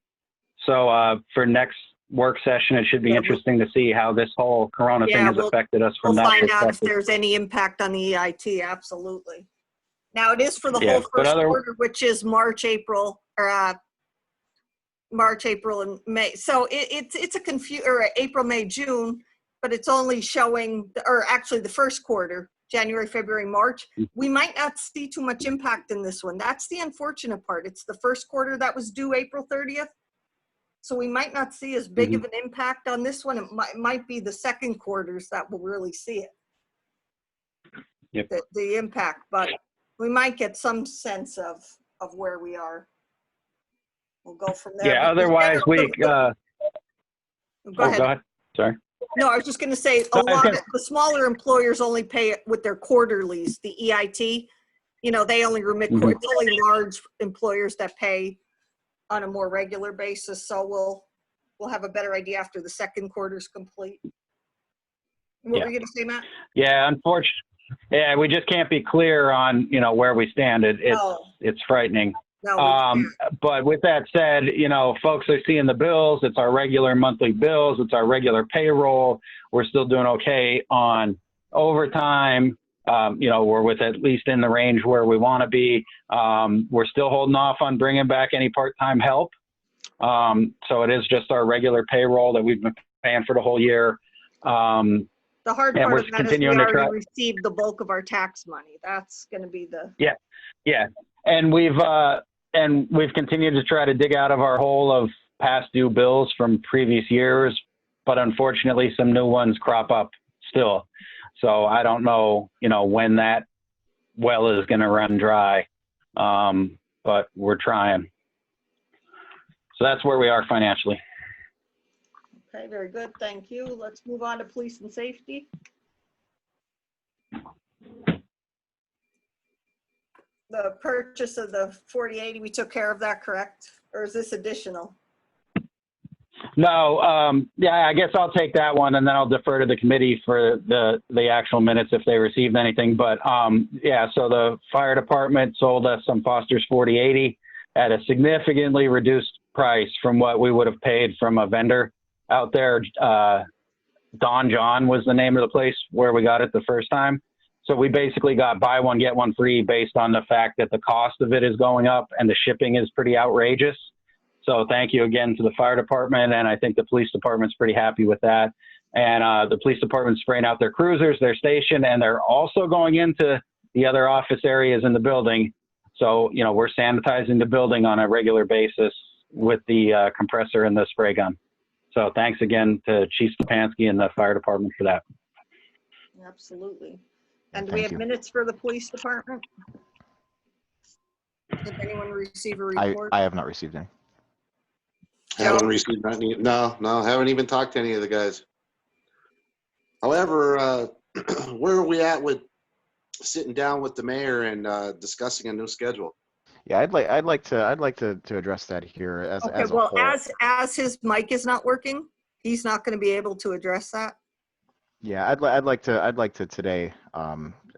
Speaker 1: So for next work session, it should be
Speaker 2: Yeah,
Speaker 1: interesting to see how this whole Corona thing has affected us from
Speaker 2: We'll
Speaker 1: that
Speaker 2: find out if
Speaker 1: perspective.
Speaker 2: there's any impact on the EIT, absolutely. Now, it is for the
Speaker 1: Yeah,
Speaker 2: whole
Speaker 1: but
Speaker 2: first quarter, which is March, April, and May. So it's a or April, May, June, but it's only showing, or actually the first quarter, January, February, March. We might not see too much impact in this one. That's the unfortunate part. It's the first quarter that was due April 30th. So we might not see as big of an impact on this one. It might be the second quarters that will really see it.
Speaker 1: Yep.
Speaker 2: The impact, but we might get some sense of where we are. We'll go from there.
Speaker 1: Yeah, otherwise we,
Speaker 2: Go ahead.
Speaker 1: Go ahead. Sorry.
Speaker 2: No, I was just going to say a lot of the smaller employers only pay it with their quarterlies, the EIT. They only remit, it's only large employers that pay on a more regular basis. So we'll have a better idea after the second quarter's complete. What were you going to say, Matt?
Speaker 1: Yeah, unfortunately. Yeah, we just can't be clear on, where we stand. It's frightening.
Speaker 2: No,
Speaker 1: but with that said, folks are seeing the bills. It's our regular monthly bills. It's our regular payroll. We're still doing okay on overtime. We're with at least in the range where we want to be. We're still holding off on bringing back any part-time help. So it is just our regular payroll that we've been paying for the whole year.
Speaker 2: the hard
Speaker 1: and
Speaker 2: part
Speaker 1: we're
Speaker 2: of that is we
Speaker 1: continuing to try.
Speaker 2: already received the bulk of our tax money. That's going to be the.
Speaker 1: Yeah. And we've continued to try to dig out of our hole of past due bills from previous years, but unfortunately some new ones crop up still. So I don't know, when that well is going to run dry, but we're trying. So that's where we are financially.
Speaker 2: Okay, very good. Thank you. Let's move on to police and safety. The purchase of the 4080, we took care of that, correct? Or is this additional?
Speaker 1: No, yeah, I guess I'll take that one and then I'll defer to the committee for the actual minutes if they received anything. But yeah, so the fire department sold us some Foster's 4080 at a significantly reduced price from what we would have paid from a vendor out there. Don John was the name of the place where we got it the first time. So we basically got buy one, get one free based on the fact that the cost of it is going up and the shipping is pretty outrageous. So thank you again to the fire department. And I think the police department's pretty happy with that. And the police department's spraying out their cruisers, their station, and they're also going into the other office areas in the building. So, we're sanitizing the building on a regular basis with the compressor and the spray gun. So thanks again to Chief Stepanski and the fire department for that.
Speaker 2: Absolutely. And do we have minutes for the police department? Did anyone receive a report?
Speaker 5: I have not received any.
Speaker 7: Haven't received any. No, haven't even talked to any of the guys. However, where are we at with sitting down with the mayor and discussing a new schedule?
Speaker 5: Yeah, I'd like to address that here as
Speaker 2: Okay,
Speaker 5: a
Speaker 2: well,
Speaker 5: whole.
Speaker 2: as his mic is not working, he's not going to be able to address that?
Speaker 5: Yeah, I'd like to today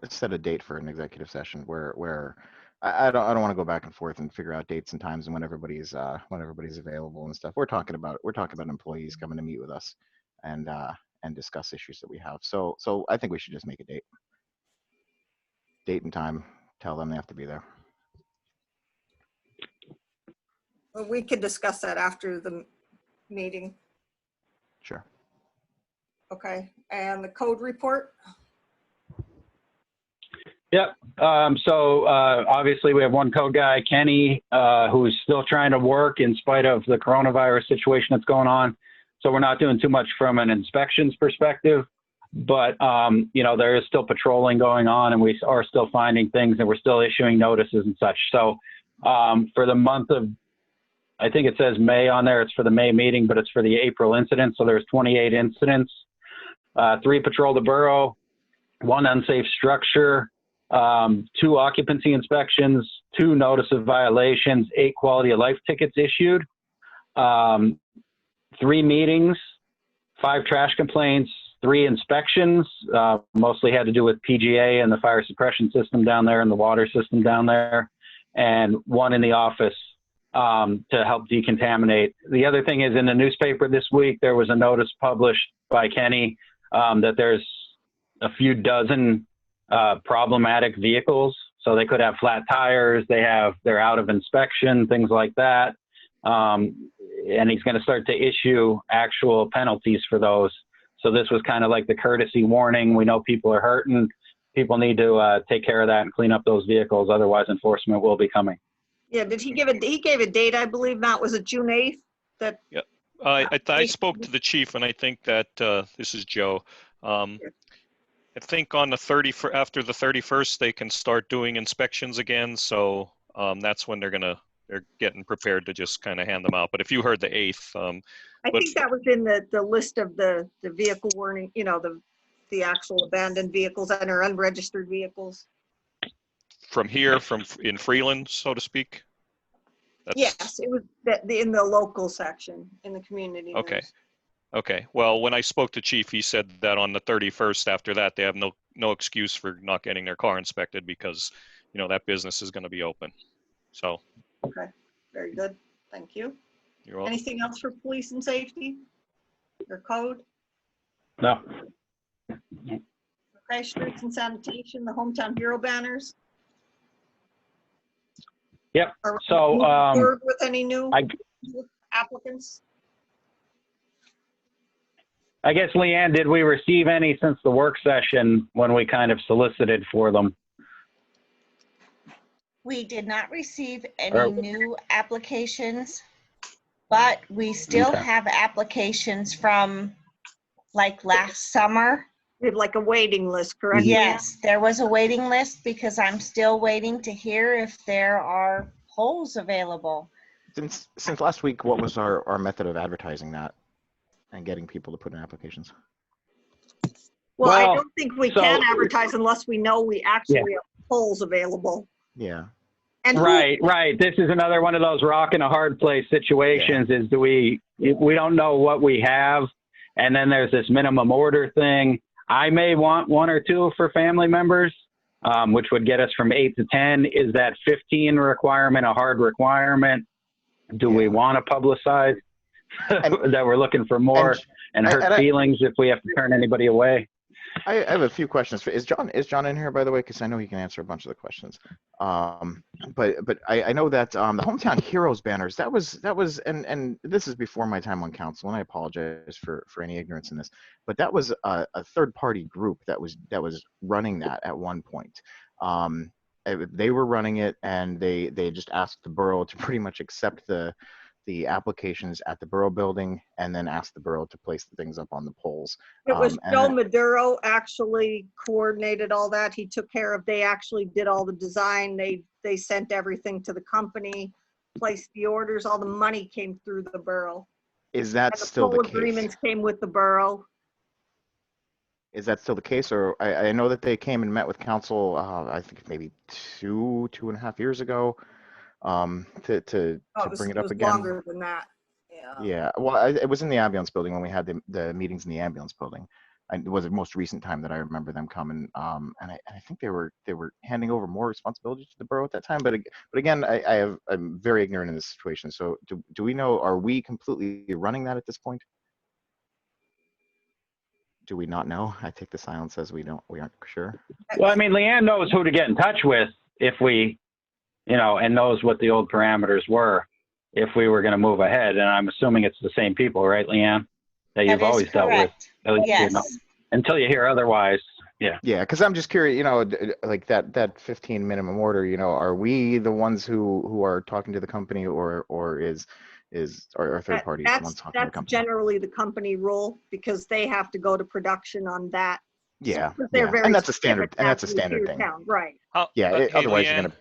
Speaker 5: set a date for an executive session where I don't want to go back and forth and figure out dates and times and when everybody's available and stuff. We're talking about employees coming to meet with us and discuss issues that we have. So I think we should just make a date and time. Tell them they have to be there.
Speaker 2: Well, we could discuss that after the meeting.
Speaker 5: Sure.
Speaker 2: Okay, and the code report?
Speaker 1: Yep. So obviously we have one code guy, Kenny, who's still trying to work in spite of the coronavirus situation that's going on. So we're not doing too much from an inspections perspective, but there is still patrolling going on, and we are still finding things, and we're still issuing notices and such. So for the month of, I think it says May on there, it's for the May meeting, but it's for the April incident. So there's 28 incidents, 3 patrol the borough, 1 unsafe structure, 2 occupancy inspections, 2 notice of violations, 8 quality of life tickets issued, 3 meetings, 5 trash complaints, 3 inspections, mostly had to do with PGA and the fire suppression system down there and the water system down there, and 1 in the office to help decontaminate. The other thing is, in the newspaper this week, there was a notice published by Kenny that there's a few dozen problematic vehicles. So they could have flat tires, they're out of inspection, things like that. And he's going to start to issue actual penalties for those. So this was kind of like the courtesy warning. We know people are hurting. People need to take care of that and clean up those vehicles. Otherwise, enforcement will be coming.
Speaker 2: Yeah, he gave a date, I believe, Matt, was it June 8th? That
Speaker 4: Yeah, I spoke to the chief, and I think that this is Joe. I think on the after the 31st, they can start doing inspections again. So that's when they're getting prepared to just kind of hand them out. But if you heard the 8th,
Speaker 2: I think that was in the list of the vehicle warning, the actual abandoned vehicles and or unregistered vehicles.
Speaker 4: from here, in Freeland, so to speak.
Speaker 2: Yes, it was in the local section in the community.
Speaker 4: Okay.
Speaker 2: News.
Speaker 4: Okay. Well, when I spoke to Chief, he said that on the 31st, after that, they have no excuse for not getting their car inspected because, that business is going to be open. So.
Speaker 2: Okay. Very good. Thank you.
Speaker 4: You're welcome.
Speaker 2: Anything else for police and safety or code?
Speaker 1: No.
Speaker 2: Okay. Streets and sanitation, the hometown hero banners.
Speaker 1: Yep.
Speaker 2: So forward with any new applicants?
Speaker 1: I guess, Leanne, did we receive any since the work session when we kind of solicited for them?
Speaker 3: We did not receive any new applications, but we still have applications from like last summer.
Speaker 2: We have like a waiting list, correct?
Speaker 3: Yes, there was a waiting list because I'm still waiting to hear if there are polls available.
Speaker 5: Since last week, what was our method of advertising that and getting people to put in applications?
Speaker 2: Well, I don't think we can advertise unless we know we actually have polls available.
Speaker 5: Yeah.
Speaker 2: And
Speaker 1: right. This is another one of those rock and a hard place situations. Is we don't know what we have, and then there's this minimum order thing. I may want 1 or 2 for family members, which would get us from 8 to 10. Is that 15 requirement a hard requirement? Do we want to publicize that we're looking for more and hurt feelings if we have to turn anybody away?
Speaker 5: I have a few questions. Is John in here, by the way? Because I know he can answer a bunch of the questions. But I know that the Hometown Heroes banners, that was and this is before my time on council, and I apologize for any ignorance in this, but that was a third-party group that was running that at one point. They were running it, and they just asked the borough to pretty much accept the applications at the borough building and then ask the borough to place the things up on the poles.
Speaker 2: It was Joe Maduro actually coordinated all that. He took care of, they actually did all the design. They sent everything to the company, placed the orders, all the money came through the borough.
Speaker 5: Is that still the case?
Speaker 2: Agreements came with the borough.
Speaker 5: Is that still the case? Or I know that they came and met with council, I think maybe two and a half years ago, to bring it up again.
Speaker 2: Longer than that.
Speaker 5: Yeah, well, it was in the ambulance building when we had the meetings in the ambulance building. It was the most recent time that I remember them coming. And I think they were handing over more responsibility to the borough at that time. But again, I'm very ignorant in this situation. So do we know? Are we completely running that at this point? Do we not know? I take the silence as we aren't sure.
Speaker 1: Well, I mean, Leanne knows who to get in touch with if we, and knows what the old parameters were if we were going to move ahead. And I'm assuming it's the same people, right, Leanne? That you've
Speaker 3: That is
Speaker 1: always dealt with.
Speaker 3: correct.
Speaker 1: At least,
Speaker 3: Yes.
Speaker 1: until you hear otherwise. Yeah.
Speaker 5: Yeah, because I'm just curious, like that 15 minimum order, are we the ones who are talking to the company, or is our third party the ones talking to the
Speaker 2: That's
Speaker 5: company?
Speaker 2: generally the company rule because they have to go to production on that.
Speaker 5: Yeah,
Speaker 2: So they're very
Speaker 5: and that's a standard,
Speaker 2: specific
Speaker 5: and that's a
Speaker 2: as to
Speaker 5: standard
Speaker 2: your
Speaker 5: thing.
Speaker 2: town, right?
Speaker 5: Yeah,
Speaker 4: Hey,
Speaker 5: otherwise you're
Speaker 4: Leanne,
Speaker 5: gonna.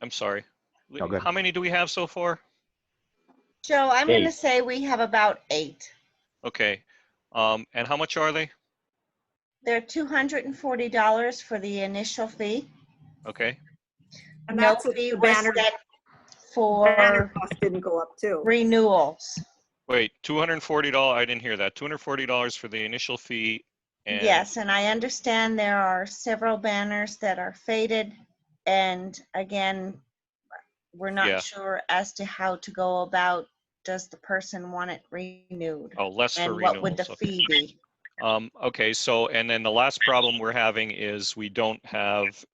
Speaker 4: I'm sorry.
Speaker 5: No, go ahead.
Speaker 4: How many do we have so far?
Speaker 3: Joe, I'm going to
Speaker 1: 8.
Speaker 3: say we have about 8.
Speaker 4: Okay. And how much are they?
Speaker 3: They're $240 for the initial fee.
Speaker 4: Okay.
Speaker 2: And
Speaker 3: No
Speaker 2: that's if
Speaker 3: fee
Speaker 2: the
Speaker 3: was
Speaker 2: banner,
Speaker 3: set
Speaker 2: banner
Speaker 3: for
Speaker 2: cost didn't go up too.
Speaker 3: renewals.
Speaker 4: Wait, $240. I didn't hear that. $240 for the initial fee. And
Speaker 3: Yes, and I understand there are several banners that are faded. And again, we're not
Speaker 4: Yeah.
Speaker 3: sure as to how to go about, does the person want it renewed?
Speaker 4: Oh, less for
Speaker 3: And what would the
Speaker 4: renewals.
Speaker 3: fee be?
Speaker 4: Okay, so and then the last problem we're having is we don't have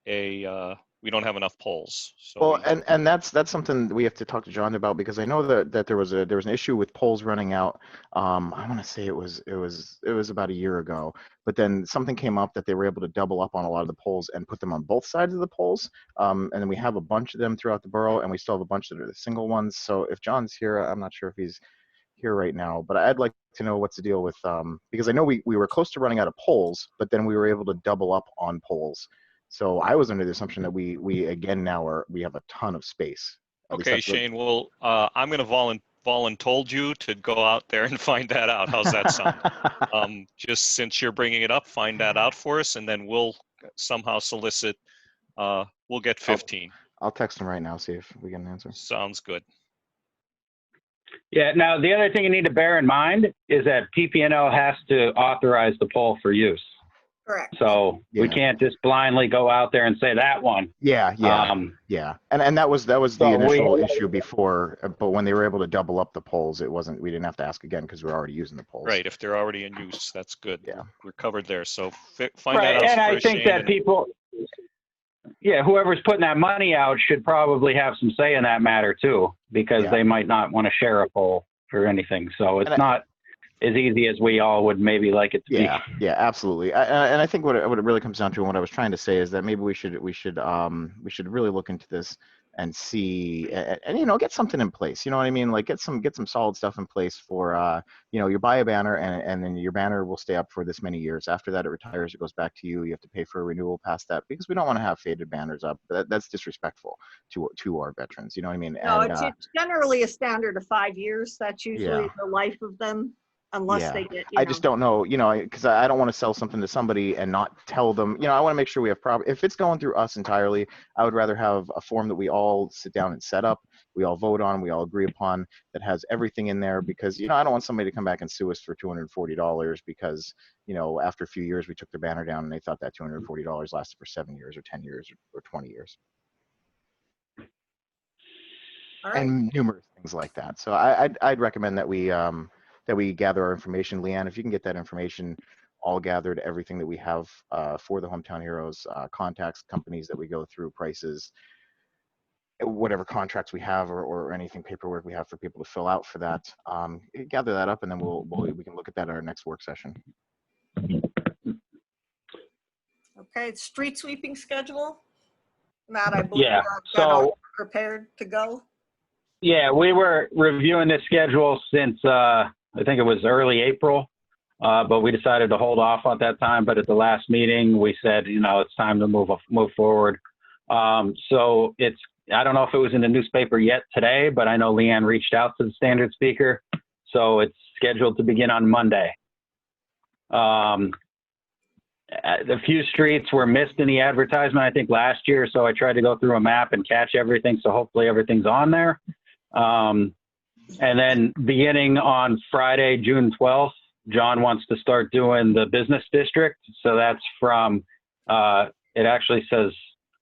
Speaker 4: enough polls. So
Speaker 5: Well, and that's something we have to talk to John about, because I know that there was an issue with polls running out. I want to say it was about a year ago, but then something came up that they were able to double up on a lot of the polls and put them on both sides of the polls. And then we have a bunch of them throughout the borough, and we still have a bunch that are the single ones. So if John's here, I'm not sure if he's here right now, but I'd like to know what's the deal with because I know we were close to running out of polls, but then we were able to double up on polls. So I was under the assumption that we again now we have a ton of space.
Speaker 4: okay, Shane. Well, I'm going to voluntold you to go out there and find that out. How's that sound? Just since you're bringing it up, find that out for us, and then we'll somehow solicit. We'll get 15.
Speaker 5: I'll text him right now, see if we get an answer.
Speaker 4: Sounds good.
Speaker 1: Yeah. Now, the other thing you need to bear in mind is that PPNL has to authorize the poll for use.
Speaker 2: Correct.
Speaker 1: So we
Speaker 5: Yeah.
Speaker 1: can't just blindly go out there and say that one.
Speaker 5: Yeah. Yeah. And that was the
Speaker 1: So
Speaker 5: initial issue before, but when they were able to double up the polls, we didn't have to ask again because we were already using the polls.
Speaker 4: Right. If they're already in use, that's good.
Speaker 5: Yeah.
Speaker 4: We're covered there. So find
Speaker 1: Right.
Speaker 4: that out.
Speaker 1: And I
Speaker 4: first,
Speaker 1: think
Speaker 4: Shane,
Speaker 1: that
Speaker 4: and-
Speaker 1: people, whoever's putting that money out should probably have some say in that matter too, because
Speaker 5: Yeah.
Speaker 1: they might not want to share a poll or anything. So it's not as easy as we all would maybe like it to be.
Speaker 5: Yeah, absolutely. And I think what it really comes down to, and what I was trying to say, is that maybe we should really look into this and see, and get something in place. You know what I mean? Like get some solid stuff in place for you buy a banner, and then your banner will stay up for this many years. After that, it retires. It goes back to you. You have to pay for a renewal past that, because we don't want to have faded banners up. That's disrespectful to our veterans. You know what I mean?
Speaker 2: No,
Speaker 5: And,
Speaker 2: it's generally a standard of 5 years. That's usually the life of them, unless they get,
Speaker 5: I just don't know, because I don't want to sell something to somebody and not tell them, I want to make sure we have if it's going through us entirely, I would rather have a form that we all sit down and set up, we all vote on, we all agree upon, that has everything in there, because, I don't want somebody to come back and sue us for $240 because, after a few years we took their banner down and they thought that $240 lasted for 7 years or 10 years or 20 years.
Speaker 2: All right.
Speaker 5: And numerous things like that. So I'd recommend that we gather our information. Leanne, if you can get that information all gathered, everything that we have for the Hometown Heroes, contacts, companies that we go through, prices, whatever contracts we have, or anything paperwork we have for people to fill out for that, gather that up, and then we can look at that at our next work session.
Speaker 2: Okay, street sweeping schedule. Matt, I believe
Speaker 1: Yeah,
Speaker 2: you're
Speaker 1: so-
Speaker 2: prepared to go.
Speaker 1: Yeah, we were reviewing this schedule since I think it was early April, but we decided to hold off at that time. But at the last meeting, we said, it's time to move forward. So I don't know if it was in the newspaper yet today, but I know Leanne reached out to the standard speaker, so it's scheduled to begin on Monday. A few streets were missed in the advertisement, I think, last year, so I tried to go through a map and catch everything, so hopefully everything's on there. And then beginning on Friday, June 12th, John wants to start doing the business district. So that's from, it actually says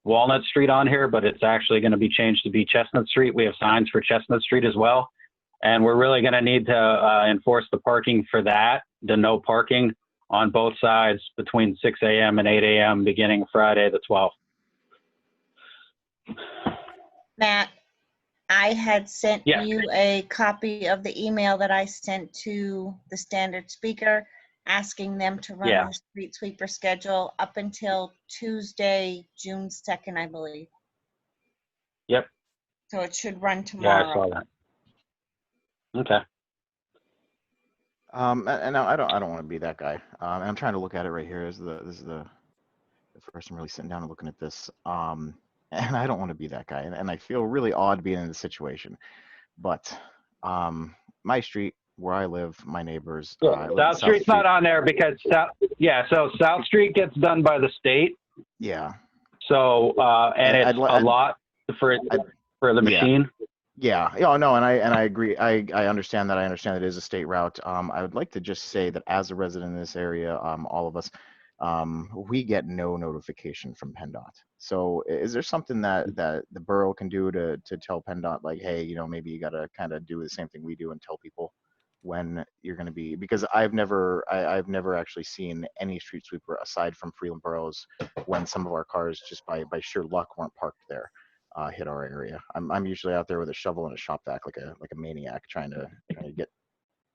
Speaker 1: Walnut Street on here, but it's actually going to be changed to be Chestnut Street. We have signs for Chestnut Street as well. And we're really going to need to enforce the parking for that, the no parking on both sides between 6 a.m. and 8 a.m. beginning Friday the 12th.
Speaker 3: Matt, I had sent
Speaker 1: Yeah.
Speaker 3: you a copy of the email that I sent to the standard speaker, asking them to run
Speaker 1: Yeah.
Speaker 3: the street sweeper schedule up until Tuesday, June 2nd, I believe.
Speaker 1: Yep.
Speaker 3: So it should run
Speaker 1: Yeah,
Speaker 3: tomorrow.
Speaker 1: I saw that. Okay.
Speaker 5: And I don't want to be that guy. And I'm trying to look at it right here. This is the first I'm really sitting down and looking at this. And I don't want to be that guy. And I feel really odd being in the situation. But my street, where I live, my neighbors. I live in
Speaker 1: South Street's not on there because so South Street gets done by the state.
Speaker 5: Yeah.
Speaker 1: So and it's a lot for the machine.
Speaker 5: Yeah. Oh no, and I agree. I understand that. I understand it is a state route. I would like to just say that as a resident in this area, all of us, we get no notification from PennDOT. So is there something that the borough can do to tell PennDOT, like, hey, you know, maybe you got to kind of do the same thing we do and tell people when you're going to be, because I've never actually seen any street sweeper aside from Freeland Boroughs when some of our cars just by sheer luck weren't parked there, hit our area. I'm usually out there with a shovel and a shop vac like a maniac trying to get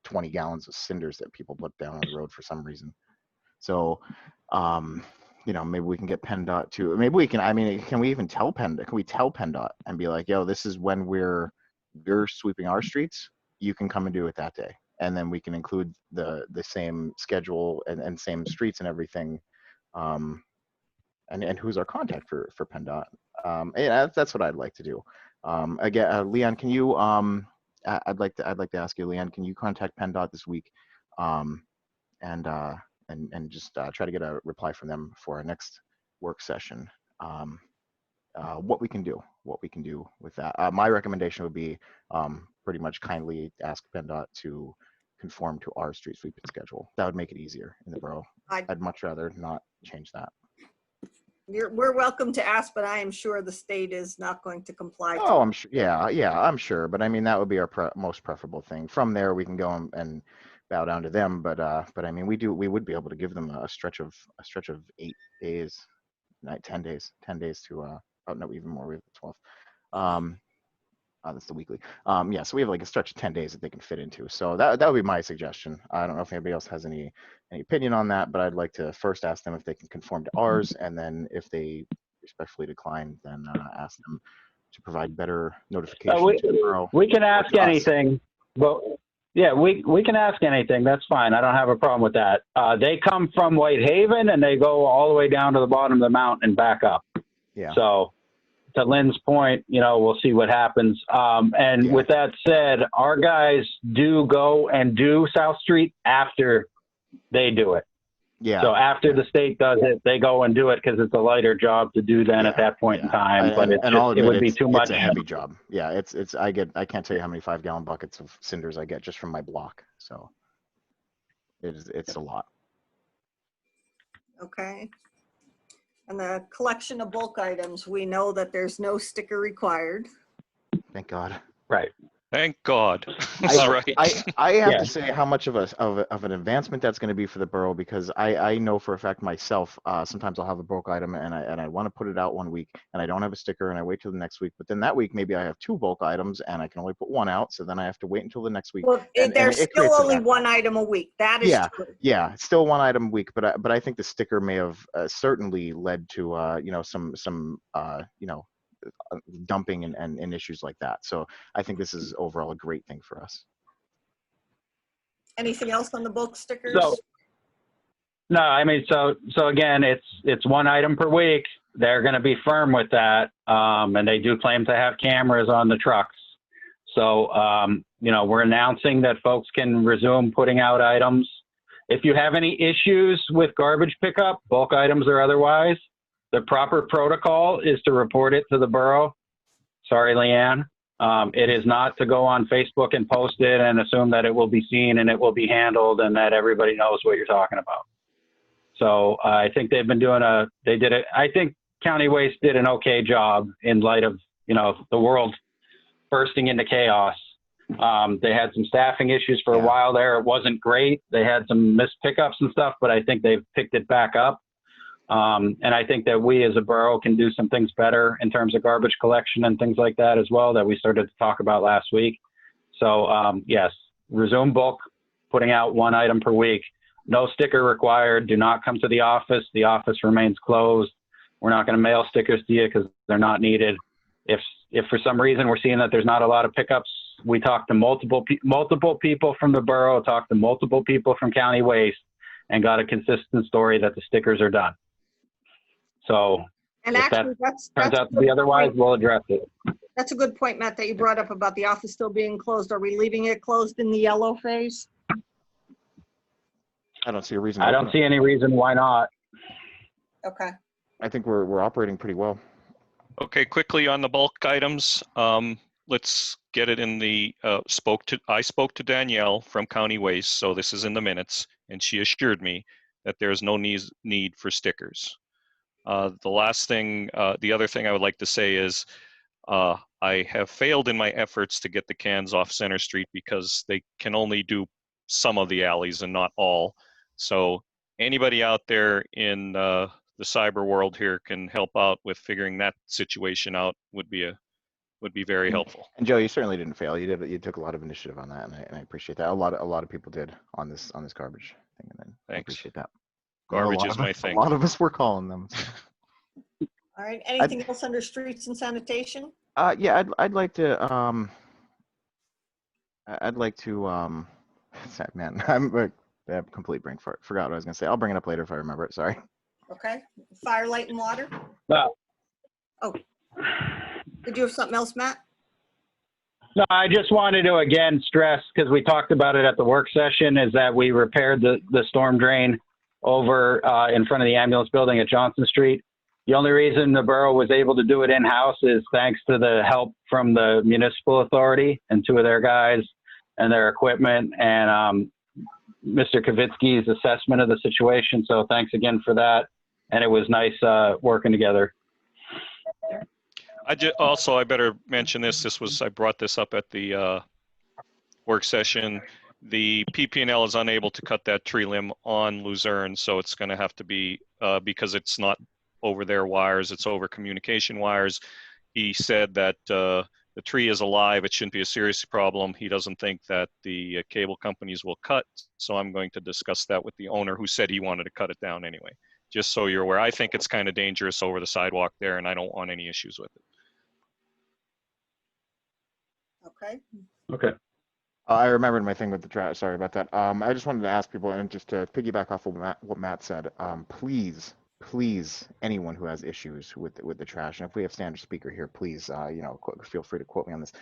Speaker 5: 20 gallons of cinders that people put down on the road for some reason. So, you know, maybe we can get PennDOT to, maybe we can, I mean, can we even tell PennDOT, can we tell PennDOT and be like, yo, this is when we're sweeping our streets, you can come and do it that day. And then we can include the same schedule and same streets and everything. And who's our contact for PennDOT? Yeah, that's what I'd like to do. Again, Leon, can you, I'd like to ask you, Leon, can you contact PennDOT this week? And just try to get a reply from them for our next work session. What we can do with that. My recommendation would be pretty much kindly ask PennDOT to conform to our street sweeping schedule. That would make it easier in the borough. I'd much rather not change that.
Speaker 2: We're welcome to ask, but I am sure the state is not going to comply.
Speaker 5: Oh, I'm sure. Yeah, I'm sure. But I mean, that would be our most preferable thing. From there, we can go and bow down to them. But I mean, we would be able to give them a stretch of 8 days, 10 days to oh no, even more. We have the 12th. That's the weekly. Yeah, so we have like a stretch of 10 days that they can fit into. So that would be my suggestion. I don't know if anybody else has any opinion on that, but I'd like to first ask them if they can conform to ours, and then if they respectfully decline, then ask them to provide better notification to the borough.
Speaker 1: We can ask anything, but yeah, we can ask anything. That's fine. I don't have a problem with that. They come from Whitehaven and they go all the way down to the bottom of the mountain and back up.
Speaker 5: Yeah.
Speaker 1: So to Lynn's point, you know, we'll see what happens. And with that said, our guys do go and do South Street after they do it.
Speaker 5: Yeah.
Speaker 1: So after the state does it, they go and do it because it's a lighter job to do then at that point in time. But it would be too much.
Speaker 5: It's a heavy job. Yeah, I can't tell you how many 5-gallon buckets of cinders I get just from my block. So it's a lot.
Speaker 2: Okay. And the collection of bulk items, we know that there's no sticker required.
Speaker 5: Thank God.
Speaker 1: Right.
Speaker 4: Thank God. That's right.
Speaker 5: I have to say how much of an advancement that's going to be for the borough, because I know for a fact myself, sometimes I'll have a bulk item and I want to put it out one week and I don't have a sticker and I wait till the next week. But then that week, maybe I have 2 bulk items and I can only put 1 out. So then I have to wait until the next week.
Speaker 2: Well, there's still only 1 item a week. That is true.
Speaker 5: Yeah, it's still 1 item a week. But I think the sticker may have certainly led to, you know, some you know, dumping and issues like that. So I think this is overall a great thing for us.
Speaker 2: Anything else on the bulk stickers?
Speaker 1: So, no, I mean, so again, it's 1 item per week. They're going to be firm with that. And they do claim to have cameras on the trucks. So, you know, we're announcing that folks can resume putting out items. If you have any issues with garbage pickup, bulk items or otherwise, the proper protocol is to report it to the borough. Sorry, Leanne. It is not to go on Facebook and post it and assume that it will be seen and it will be handled and that everybody knows what you're talking about. So I think they've been doing I think County Waste did an okay job in light of, the world bursting into chaos. They had some staffing issues for a while there. It wasn't great. They had some missed pickups and stuff, but I think they've picked it back up. And I think that we as a borough can do some things better in terms of garbage collection and things like that as well that we started to talk about last week. So yes, resume bulk, putting out 1 item per week. No sticker required. Do not come to the office. The office remains closed. We're not going to mail stickers to you because they're not needed. If for some reason we're seeing that there's not a lot of pickups, we talked to multiple people from the borough, talked to multiple people from County Waste, and got a consistent story that the stickers are done. So
Speaker 2: And
Speaker 1: if
Speaker 2: actually,
Speaker 1: that
Speaker 2: that's
Speaker 1: turns out
Speaker 2: a
Speaker 1: to be
Speaker 2: good
Speaker 1: otherwise,
Speaker 2: point.
Speaker 1: we'll address it.
Speaker 2: That's a good point, Matt, that you brought up about the office still being closed. Are we leaving it closed in the yellow phase?
Speaker 5: I don't see a reason. to
Speaker 1: I
Speaker 5: open
Speaker 1: don't
Speaker 5: it.
Speaker 1: see any reason why not.
Speaker 2: Okay.
Speaker 5: I think we're operating pretty well.
Speaker 4: Okay, quickly on the bulk items, let's get it in the, I spoke to Danielle from County Waste, so this is in the minutes, and she assured me that there's no need for stickers. The other thing I would like to say is, I have failed in my efforts to get the cans off Center Street because they can only do some of the alleys and not all. So anybody out there in the cyber world here can help out with figuring that situation out would be very helpful.
Speaker 5: And Joe, you certainly didn't fail. You took a lot of initiative on that, and I appreciate that. A lot of people did on this garbage thing, and I
Speaker 4: Thanks.
Speaker 5: appreciate that.
Speaker 4: Garbage is my thing.
Speaker 5: A lot of us were calling them.
Speaker 2: All right. Anything else under streets and sanitation?
Speaker 5: Yeah, I'd like to man, I have complete brain fart. Forgot what I was gonna say. I'll bring it up later if I remember it. Sorry.
Speaker 2: Okay. Fire, light, and water?
Speaker 1: No,
Speaker 2: Oh. Did you have something else, Matt?
Speaker 1: no, I just wanted to again stress, because we talked about it at the work session, is that we repaired the storm drain over in front of the ambulance building at Johnson Street. The only reason the borough was able to do it in-house is thanks to the help from the municipal authority and 2 of their guys and their equipment and Mr. Kavitsky's assessment of the situation. So thanks again for that. And it was nice working together.
Speaker 4: I better mention this. I brought this up at the work session. The PP&L is unable to cut that tree limb on Luzerne, so it's going to have to be, because it's not over their wires, it's over communication wires. He said that the tree is alive. It shouldn't be a serious problem. He doesn't think that the cable companies will cut, so I'm going to discuss that with the owner, who said he wanted to cut it down anyway. Just so you're aware, I think it's kind of dangerous over the sidewalk there, and I don't want any issues with it.
Speaker 2: Okay.
Speaker 1: Okay.
Speaker 5: I remembered my thing with the trash. Sorry about that. I just wanted to ask people, and just to piggyback off of what Matt said, please, anyone who has issues with the trash, and if we have standard speaker here, please, feel free to quote me on this.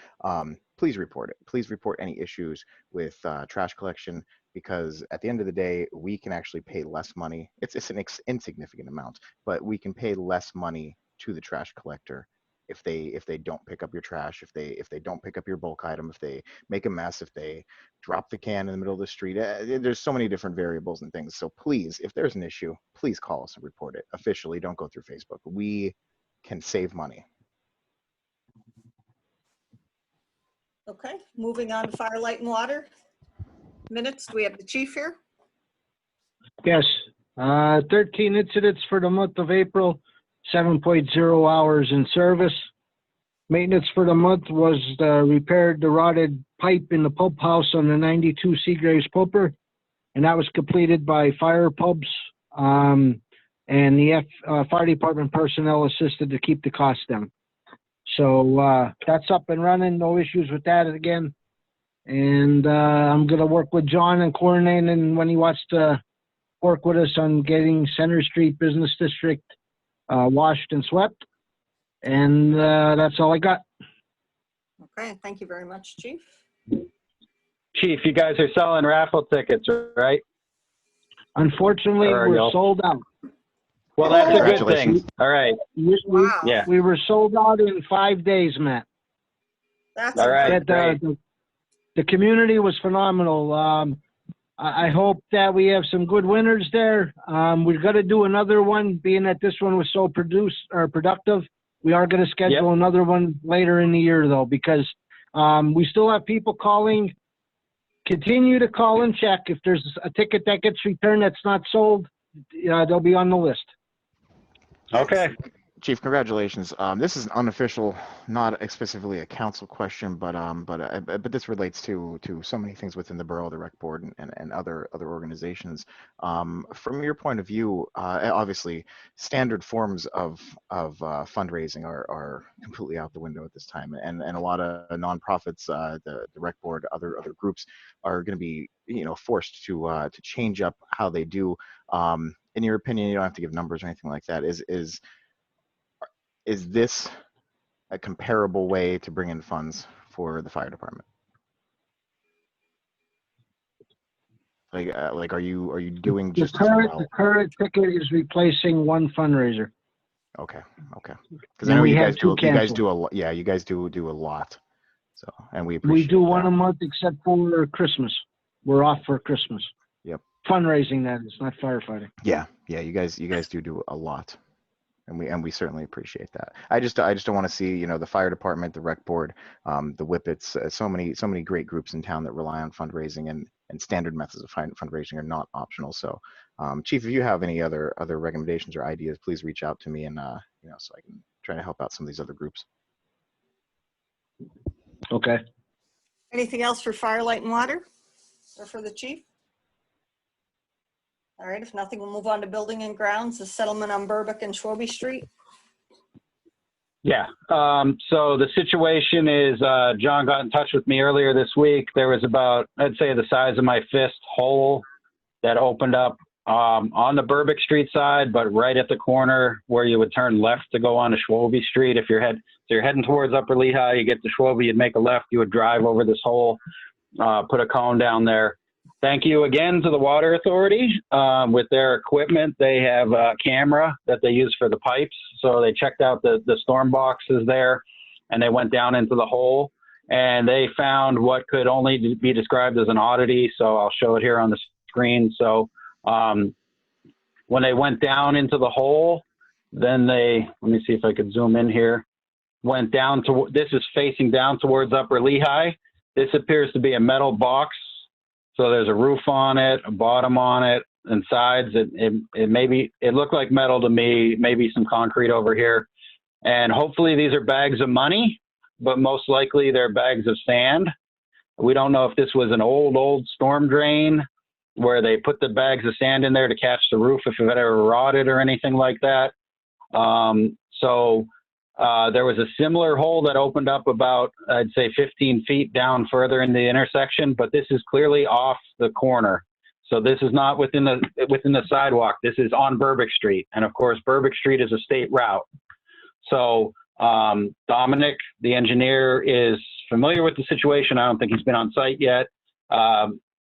Speaker 5: Please report it. Please report any issues with trash collection, because at the end of the day, we can actually pay less money. It's an insignificant amount, but we can pay less money to the trash collector if they don't pick up your trash, if they don't pick up your bulk item, if they make a mess, if they drop the can in the middle of the street. There's so many different variables and things. So please, if there's an issue, please call us and report it officially. Don't go through Facebook. We can save money.
Speaker 2: Okay. Moving on to fire, light, and water. Minutes. Do we have the chief here?
Speaker 9: Yes, 13 incidents for the month of April, 7.0 hours in service. Maintenance for the month was repaired the rotted pipe in the pump house on the 92 Seagraves pumper, and that was completed by fire pumps, and the fire department personnel assisted to keep the cost down. So that's up and running, no issues with that again. And I'm going to work with John and coordinating when he wants to work with us on getting Center Street Business District washed and swept. And that's all I got.
Speaker 2: Okay. Thank you very much, Chief.
Speaker 1: Chief, you guys are selling raffle tickets, right?
Speaker 9: Unfortunately, we're sold out.
Speaker 1: Well, that's a good thing. All right.
Speaker 2: Wow.
Speaker 1: Yeah.
Speaker 9: We were sold out in 5 days, Matt.
Speaker 2: That's
Speaker 1: All right.
Speaker 2: important.
Speaker 1: Great.
Speaker 9: The community was phenomenal. I hope that we have some good winners there. We've got to do another one, being that this one was so productive. We are going to schedule another one later in the year, though, because we still have people calling. Continue to call and check. If there's a ticket that gets returned that's not sold, they'll be on the list.
Speaker 1: Okay.
Speaker 5: Chief, congratulations. This is an unofficial, not specifically a council question, but this relates to so many things within the borough, the rec board, and other organizations. From your point of view, obviously, standard forms of fundraising are completely out the window at this time, and a lot of nonprofits, the rec board, other groups are going to be forced to change up how they do. In your opinion, you don't have to give numbers or anything like that. Is this a comparable way to bring in funds for the fire department? Like, are you doing just as well?
Speaker 9: The current ticket is replacing one fundraiser.
Speaker 5: Okay. Because I know
Speaker 9: we
Speaker 5: you
Speaker 9: have
Speaker 5: guys do.
Speaker 9: two
Speaker 5: You guys
Speaker 9: canceled.
Speaker 5: do a lot. Yeah, you guys do a lot. So, and we
Speaker 9: We
Speaker 5: appreciate.
Speaker 9: do one
Speaker 5: that.
Speaker 9: a month except for Christmas. We're off for Christmas.
Speaker 5: Yep.
Speaker 9: Fundraising, that is, not firefighting.
Speaker 5: Yeah. You guys do a lot. And we certainly appreciate that. I just don't want to see the fire department, the rec board, the Whippets, so many great groups in town that rely on fundraising, and standard methods of fundraising are not optional. So, Chief, if you have any other recommendations or ideas, please reach out to me, and so I can try to help out some of these other groups.
Speaker 9: Okay.
Speaker 2: Anything else for fire, light, and water, or for the chief? All right, if nothing, we'll move on to building and grounds, the settlement on Burbick and Schwobe Street.
Speaker 1: Yeah. So the situation is, John got in touch with me earlier this week. There was about, I'd say, the size of my fist hole that opened up on the Burbick Street side, but right at the corner where you would turn left to go on to Schwobe Street. If you're heading towards Upper Lehigh, you get to Schwobe, you'd make a left, you would drive over this hole, put a cone down there. Thank you again to the Water Authority. With their equipment, they have a camera that they use for the pipes. So they checked out the storm boxes there, and they went down into the hole, and they found what could only be described as an oddity. So I'll show it here on the screen. So when they went down into the hole, then let me see if I could zoom in here, went down to, this is facing down towards Upper Lehigh. This appears to be a metal box. So there's a roof on it, a bottom on it, and sides. It looked like metal to me, maybe some concrete over here. And hopefully these are bags of money, but most likely they're bags of sand. We don't know if this was an old storm drain where they put the bags of sand in there to catch the roof if it had ever rotted or anything like that. There was a similar hole that opened up about, I'd say, 15 feet down further in the intersection, but this is clearly off the corner. So this is not within the sidewalk. This is on Burbick Street. And of course, Burbick Street is a state route. So Dominic, the engineer, is familiar with the situation. I don't think he's been on site yet.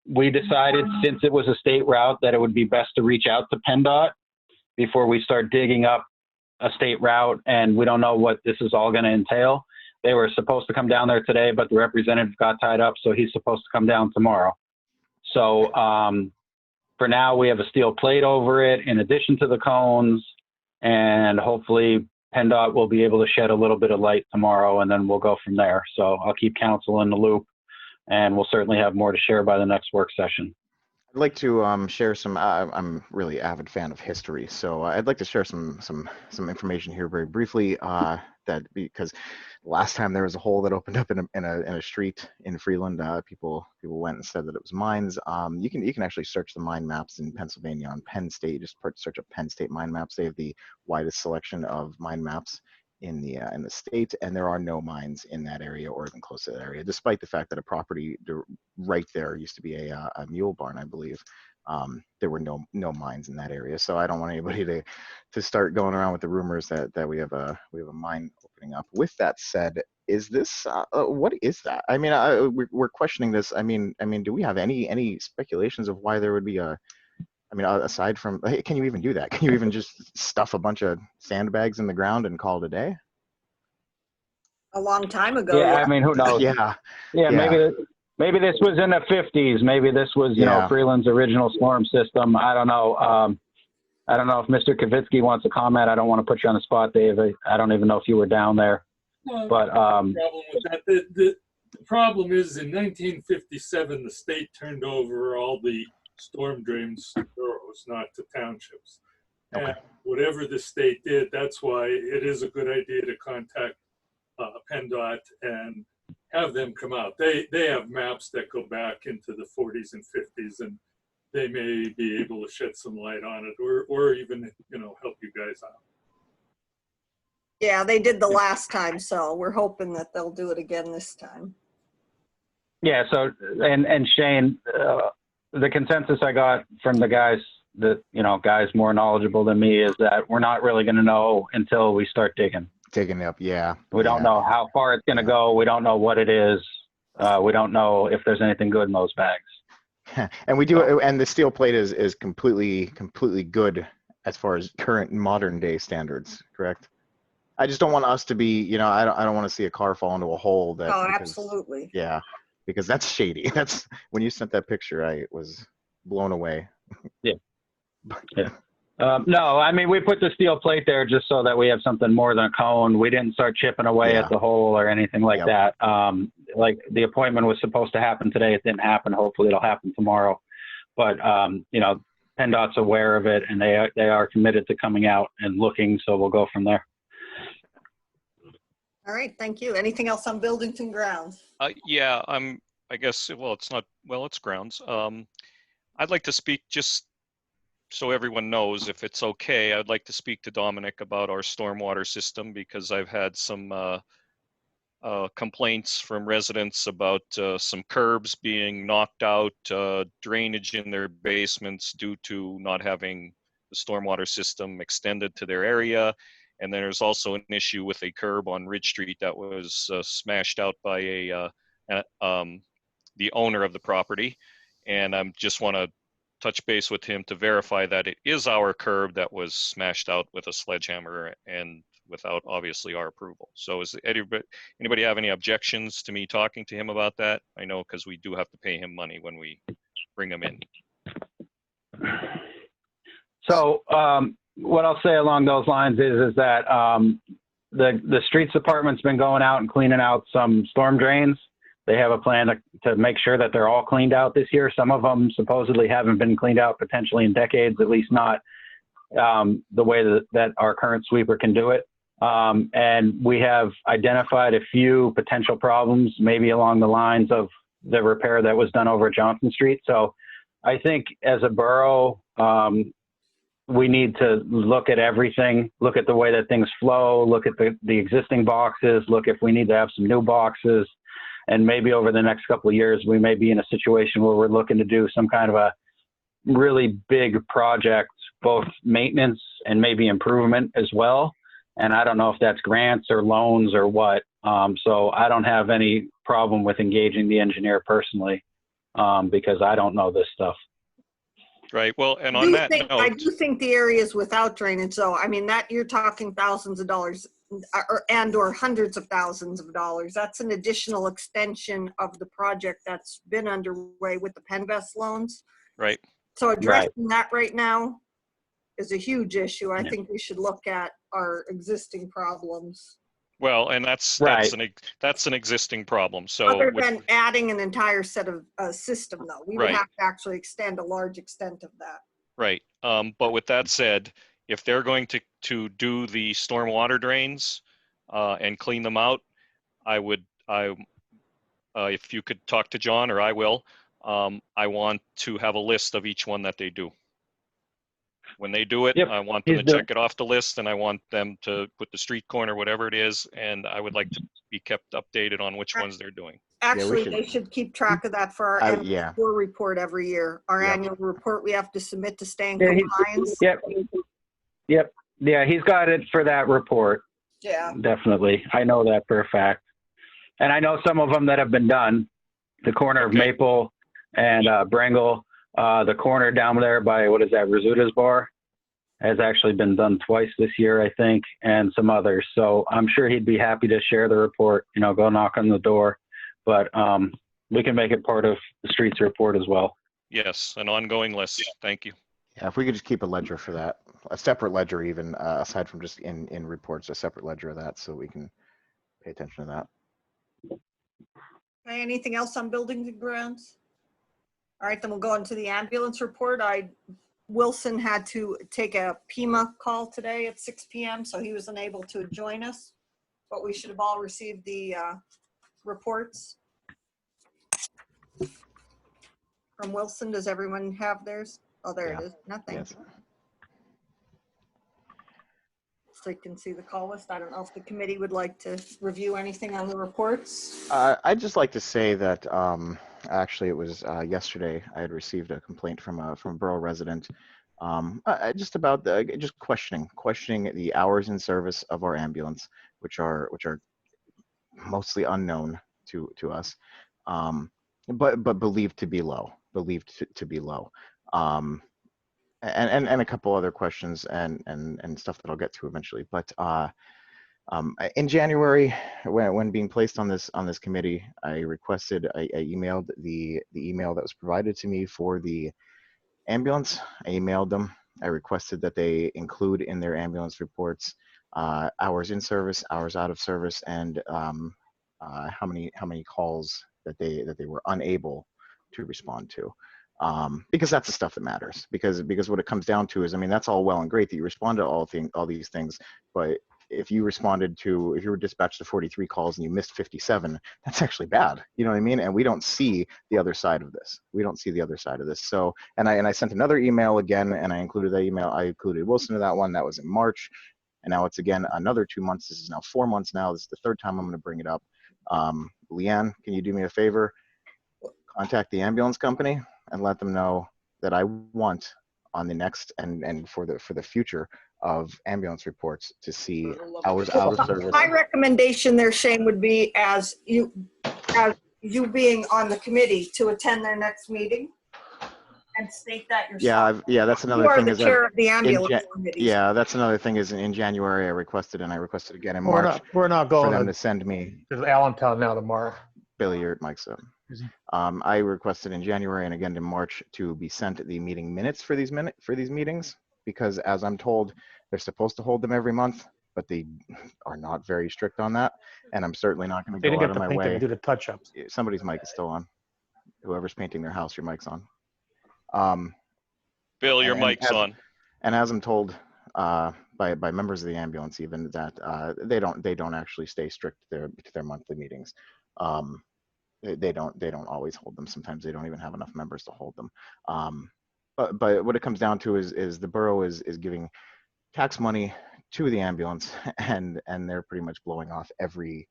Speaker 1: We decided, since it was a state route, that it would be best to reach out to PennDOT before we start digging up a state route, and we don't know what this is all going to entail. They were supposed to come down there today, but the representative got tied up, so he's supposed to come down tomorrow. So for now, we have a steel plate over it in addition to the cones, and hopefully PennDOT will be able to shed a little bit of light tomorrow, and then we'll go from there. So I'll keep council in the loop, and we'll certainly have more to share by the next work session.
Speaker 5: I'd like to share some. I'm really avid fan of history, so I'd like to share some information here very briefly. That because last time there was a hole that opened up in a street in Freeland, people went and said that it was mines. You can actually search the mine maps in Pennsylvania on Penn State. Just search up Penn State mine maps. They have the widest selection of mine maps in the state, and there are no mines in that area or even close to that area, despite the fact that a property right there used to be a mule barn, I believe. There were no mines in that area, so I don't want anybody to start going around with the rumors that we have a mine opening up. With that said, is this what is that? I mean, we're questioning this. I mean, do we have any speculations of why there would be aside from, can you even do that? Can you even just stuff a bunch of sandbags in the ground and call it a day?
Speaker 2: A long time ago.
Speaker 1: Yeah, I mean, who knows?
Speaker 5: Yeah.
Speaker 1: Yeah,
Speaker 5: Yeah.
Speaker 1: maybe this was in the 50s. Maybe this was, you know,
Speaker 5: Yeah.
Speaker 1: Freeland's original storm system. I don't know. I don't know if Mr. Kavitsky wants to comment. I don't want to put you on the spot, Dave. I don't even know if you were down there.
Speaker 8: Well,
Speaker 1: But
Speaker 8: problem with that, the problem is in 1957, the state turned over all the storm drains to boroughs, not to townships.
Speaker 5: Okay.
Speaker 8: And whatever the state did, that's why it is a good idea to contact PennDOT and have them come out. They have maps that go back into the 40s and 50s, and they may be able to shed some light on it, or even, you know, help you guys out.
Speaker 2: Yeah, they did the last time, so we're hoping that they'll do it again this time.
Speaker 1: yeah, so, and Shane, the consensus I got from the guys that, you know, guys more knowledgeable than me is that we're not really going to know until we start digging.
Speaker 5: Taking up. Yeah.
Speaker 1: We don't know how far it's going to go. We don't know what it is. We don't know if there's anything good in those bags.
Speaker 5: And we do, and the steel plate is completely good as far as current modern day standards, correct? I just don't want us to be, you know, I don't want to see a car fall into a hole that.
Speaker 2: Oh,
Speaker 5: because-
Speaker 2: absolutely.
Speaker 5: Yeah, because that's shady. That's when you sent that picture, I was blown away.
Speaker 1: Yeah. Yeah. No, I mean, we put the steel plate there just so that we have something more than a cone. We didn't start chipping away
Speaker 5: Yeah.
Speaker 1: at the hole or anything like
Speaker 5: Yep.
Speaker 1: that. Like the appointment was supposed to happen today. It didn't happen. Hopefully it'll happen tomorrow. But, you know, PennDOT's aware of it and they are committed to coming out and looking. So we'll go from there.
Speaker 2: All right, thank you. Anything else on buildings and grounds?
Speaker 4: Yeah, I guess, well, it's not, well, it's grounds. I'd like to speak just so everyone knows, if it's okay, I'd like to speak to Dominic about our stormwater system because I've had some complaints from residents about some curbs being knocked out, drainage in their basements due to not having the stormwater system extended to their area. And then there's also an issue with a curb on Ridge Street that was smashed out by the owner of the property. And I just want to touch base with him to verify that it is our curb that was smashed out with a sledgehammer and without obviously our approval. So is anybody have any objections to me talking to him about that? I know because we do have to pay him money when we bring him in.
Speaker 1: So what I'll say along those lines is that the streets department's been going out and cleaning out some storm drains. They have a plan to make sure that they're all cleaned out this year. Some of them supposedly haven't been cleaned out potentially in decades, at least not the way that our current sweeper can do it. And we have identified a few potential problems, maybe along the lines of the repair that was done over at Johnson Street. So I think as a borough, we need to look at everything, look at the way that things flow, look at the existing boxes, look if we need to have some new boxes. And maybe over the next couple of years, we may be in a situation where we're looking to do some kind of a really big project, both maintenance and maybe improvement as well. And I don't know if that's grants or loans or what. So I don't have any problem with engaging the engineer personally because I don't know this stuff.
Speaker 4: Right. Well, and on that note,
Speaker 2: I do think the areas without drainage, though, I mean, that you're talking thousands of dollars or hundreds of thousands of dollars. That's an additional extension of the project that's been underway with the Penvest loans.
Speaker 4: right.
Speaker 2: So addressing that right now is a huge issue. I think we should look at our existing problems.
Speaker 4: Well, and that's an existing problem. So
Speaker 2: Other than adding an entire set of system, though, we would have to actually extend a large extent of that.
Speaker 4: Right. But with that said, if they're going to do the stormwater drains and clean them out, if you could talk to John or I will, I want to have a list of each one that they do. When they do it, I want them to check it off the list and I want them to put the street corner, whatever it is. And I would like to be kept updated on which ones they're doing.
Speaker 2: Actually, they should keep track of that for our annual report every year. Our annual report we have to submit to stay in compliance.
Speaker 1: Yep. Yeah, he's got it for that report.
Speaker 2: Yeah.
Speaker 1: Definitely. I know that for a fact. And I know some of them that have been done. The corner of Maple and Brangle, the corner down there by, what is that, Rizzuto's Bar? has actually been done twice this year, I think, and some others. So I'm sure he'd be happy to share the report, go knock on the door. But we can make it part of the streets report as well.
Speaker 4: Yes, an ongoing list. Thank you.
Speaker 5: Yeah, if we could just keep a ledger for that, a separate ledger even, aside from just in reports, a separate ledger of that so we can pay attention to that.
Speaker 2: Okay, anything else on buildings and grounds? All right, then we'll go into the ambulance report. Wilson had to take a PEMA call today at 6 p.m., so he was unable to join us. But we should have all received the reports from Wilson. Does everyone have theirs? Oh, there it is. Nothing.
Speaker 5: Yes.
Speaker 2: So you can see the call list. I don't know if the committee would like to review anything on the reports.
Speaker 5: I'd just like to say that actually it was yesterday I had received a complaint from a borough resident just about just questioning the hours in service of our ambulance, which are mostly unknown to us, but believed to be low, and a couple other questions and stuff that I'll get to eventually. But in January, when being placed on this committee, I requested, I emailed the email that was provided to me for the ambulance. I emailed them. I requested that they include in their ambulance reports hours in service, hours out of service, and how many calls that they were unable to respond to. Because that's the stuff that matters. Because what it comes down to is, I mean, that's all well and great that you respond to all these things, but if you were dispatched to 43 calls and you missed 57, that's actually bad. You know what I mean? And we don't see the other side of this. So, and I sent another email again, and I included that email. I included Wilson to that one. That was in March. And now it's again another 2 months. This is now 4 months now. This is the third time I'm going to bring it up. Leanne, can you do me a favor? Contact the ambulance company and let them know that I want on the next and for the future of ambulance reports to see hours out of service.
Speaker 2: My recommendation there, Shane, would be as you being on the committee to attend their next meeting and state that yourself.
Speaker 5: Yeah, that's another
Speaker 2: you are
Speaker 5: thing.
Speaker 2: The
Speaker 5: is
Speaker 2: chair of the ambulance committee.
Speaker 5: Yeah, that's another thing. Is in January I requested, and I requested again in March.
Speaker 6: We're not going
Speaker 5: for them to send me.
Speaker 6: to Allentown now tomorrow.
Speaker 5: Billy, your mic's up. I requested in January and again in March to be sent the meeting minutes for these meetings, because as I'm told, they're supposed to hold them every month, but they are not very strict on that. And I'm certainly not going to go out of my way.
Speaker 6: They do the touch-ups.
Speaker 5: Somebody's mic is still on. Whoever's painting their house, your mic's on.
Speaker 4: Bill, your mic's on.
Speaker 5: And as I'm told by members of the ambulance, even that they don't actually stay strict to their monthly meetings. They don't always hold them. Sometimes they don't even have enough members to hold them. But what it comes down to is the borough is giving tax money to the ambulance, and they're pretty much blowing off every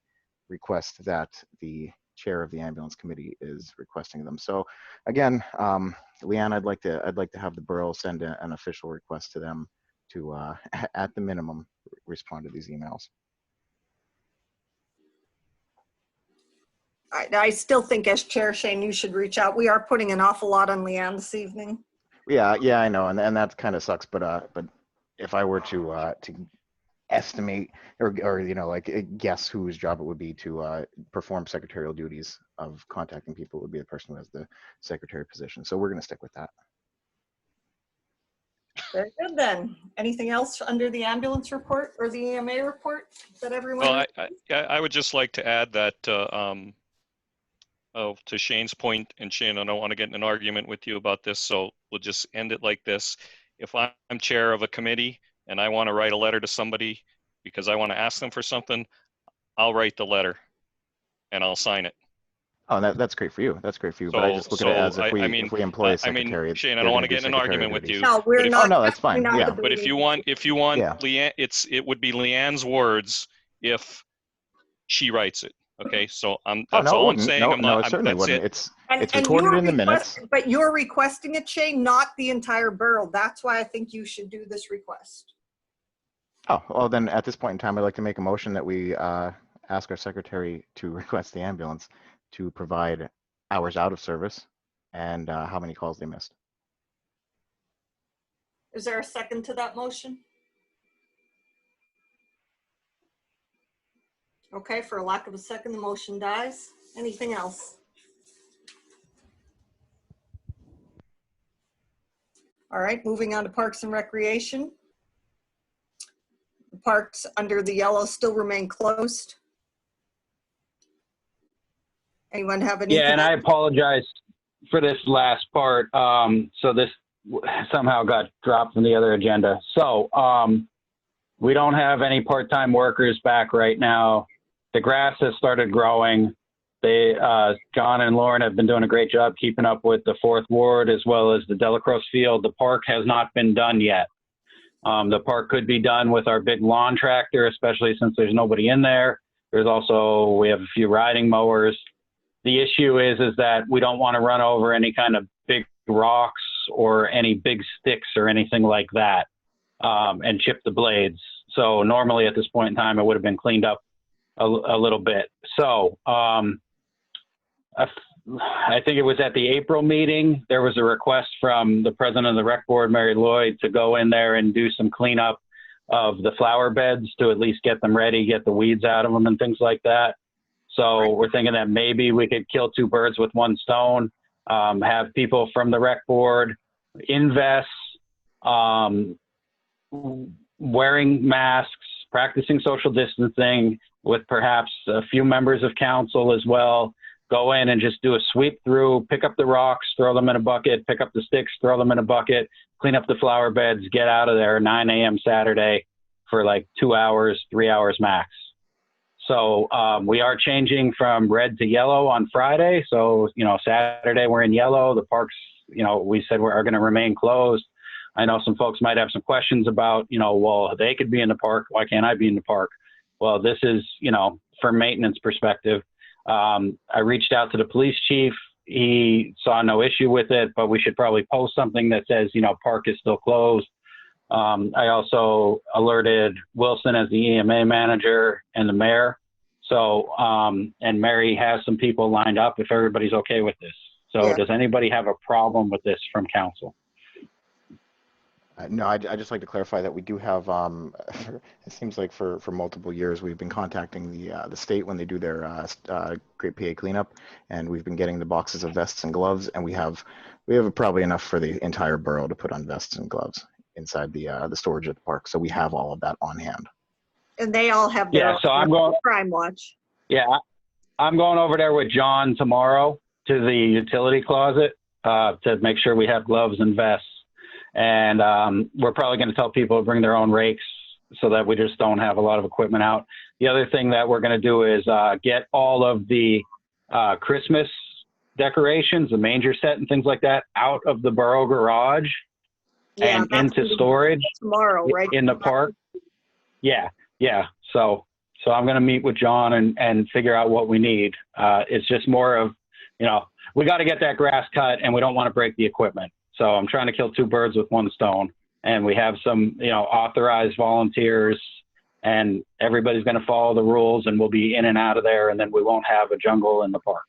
Speaker 5: request that the chair of the ambulance committee is requesting them. So again, Leanne, I'd like to have the borough send an official request to them to at the minimum respond to these emails.
Speaker 2: I still think as chair, Shane, you should reach out. We are putting an awful lot on Leanne this evening.
Speaker 5: Yeah, I know, and that kind of sucks. But if I were to estimate or like guess whose job it would be to perform secretarial duties of contacting people, it would be the person who has the secretary position. So we're going to stick with that.
Speaker 2: Very good then. Anything else under the ambulance report or the EMA report that everyone?
Speaker 4: Well, I would just like to add that to Shane's point, and Shane, I don't want to get in an argument with you about this, so we'll just end it like this. If I'm chair of a committee and I want to write a letter to somebody because I want to ask them for something, I'll write the letter and I'll sign it.
Speaker 5: Oh, that's great for you. That's great for you. But I just look at it as if we employ a secretary.
Speaker 4: Shane, I don't want to get in an argument with you.
Speaker 2: No, we're not.
Speaker 5: Oh, no, that's fine. Yeah.
Speaker 4: But if you want,
Speaker 5: Yeah.
Speaker 4: Leanne, it would be Leanne's words if she writes it. Okay, so that's all I'm saying.
Speaker 5: No, it certainly wouldn't. It's
Speaker 2: and
Speaker 5: recorded in the minutes.
Speaker 2: But you're requesting it, Shane, not the entire borough. That's why I think you should do this request.
Speaker 5: Oh, well, then at this point in time, I'd like to make a motion that we ask our secretary to request the ambulance to provide hours out of service and how many calls they missed.
Speaker 2: Is there a second to that motion? Okay, for lack of a second, the motion dies. Anything else? All right, moving on to Parks and Recreation. The parks under the yellow still remain closed. Anyone have anything?
Speaker 1: Yeah, and I apologize for this last part. So this somehow got dropped from the other agenda. So we don't have any part-time workers back right now. The grass has started growing. John and Lauren have been doing a great job keeping up with the Fourth Ward as well as the Delacrosse Field. The park has not been done yet. The park could be done with our big lawn tractor, especially since there's nobody in there. We have a few riding mowers. The issue is that we don't want to run over any kind of big rocks or any big sticks or anything like that and chip the blades. So normally at this point in time, it would have been cleaned up a little bit. So I think it was at the April meeting, there was a request from the president of the rec board, Mary Lloyd, to go in there and do some cleanup of the flower beds to at least get them ready, get the weeds out of them and things like that. So we're thinking that maybe we could kill two birds with one stone, have people from the rec board invest, wearing masks, practicing social distancing with perhaps a few members of council as well, go in and just do a sweep through, pick up the rocks, throw them in a bucket, pick up the sticks, throw them in a bucket, clean up the flower beds, get out of there 9 a.m. Saturday for like 2 hours, 3 hours max. So we are changing from red to yellow on Friday. So, Saturday we're in yellow. The parks, we said are going to remain closed. I know some folks might have some questions about, well, they could be in the park. Why can't I be in the park? Well, this is, from maintenance perspective. I reached out to the police chief. He saw no issue with it, but we should probably post something that says, park is still closed. I also alerted Wilson as the EMA manager and the mayor. So, and Mary has some people lined up if everybody's okay with this. So
Speaker 2: Yeah.
Speaker 1: Does anybody have a problem with this from council?
Speaker 5: No, I'd just like to clarify that we do have, it seems like for multiple years, we've been contacting the state when they do their Great PA cleanup, and we've been getting the boxes of vests and gloves, and we have probably enough for the entire borough to put on vests and gloves inside the storage at the park. So we have all of that on hand.
Speaker 2: And they all have their
Speaker 1: Yeah, so I'm going,
Speaker 2: crime watch.
Speaker 1: yeah, I'm going over there with John tomorrow to the utility closet to make sure we have gloves and vests. And we're probably going to tell people to bring their own rakes so that we just don't have a lot of equipment out. The other thing that we're going to do is get all of the Christmas decorations, the manger set and things like that out of the borough garage and
Speaker 2: that's
Speaker 1: into storage
Speaker 2: tomorrow, right?
Speaker 1: in the park. Yeah. So I'm going to meet with John and figure out what we need. It's just more of, we got to get that grass cut and we don't want to break the equipment. So I'm trying to kill two birds with one stone. And we have some, authorized volunteers, and everybody's going to follow the rules, and we'll be in and out of there, and then we won't have a jungle in the park.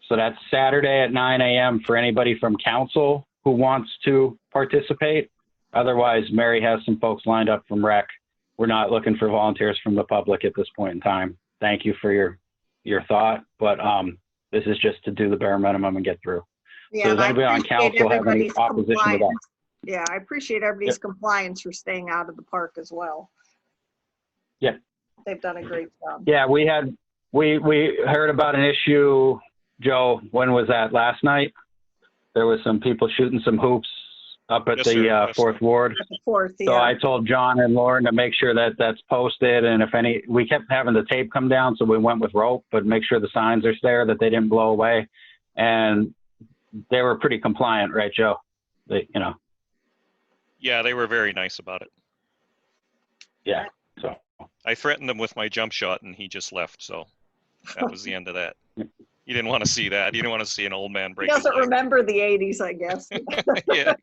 Speaker 1: So that's Saturday at 9 a.m. for anybody from council who wants to participate. Otherwise, Mary has some folks lined up from rec. We're not looking for volunteers from the public at this point in time. Thank you for your thought, but this is just to do the bare minimum and get through.
Speaker 2: Yeah,
Speaker 1: So does
Speaker 2: and I
Speaker 1: anybody on
Speaker 2: appreciate
Speaker 1: council have any
Speaker 2: everybody's
Speaker 1: opposition to that?
Speaker 2: compliance. Yeah, I appreciate everybody's compliance for staying out of the park as well.
Speaker 1: Yeah.
Speaker 2: They've done a great job.
Speaker 1: Yeah, we heard about an issue, Joe, when was that, last night? There was some people shooting some hoops up at
Speaker 4: Yes,
Speaker 1: the
Speaker 4: sir. Yes,
Speaker 1: Fourth
Speaker 4: sir.
Speaker 1: Ward.
Speaker 2: At the fourth,
Speaker 1: So
Speaker 2: yeah.
Speaker 1: I told John and Lauren to make sure that that's posted, and we kept having the tape come down, so we went with rope, but make sure the signs are there, that they didn't blow away. And they were pretty compliant, right, Joe?
Speaker 4: Yeah, they were very nice about it.
Speaker 1: Yeah, so.
Speaker 4: I threatened him with my jump shot and he just left. So that was the end of that. You didn't want to see that. You didn't want to see an old man
Speaker 2: He
Speaker 4: break his
Speaker 2: doesn't
Speaker 4: leg.
Speaker 2: remember the 80s, I guess.
Speaker 4: Yeah.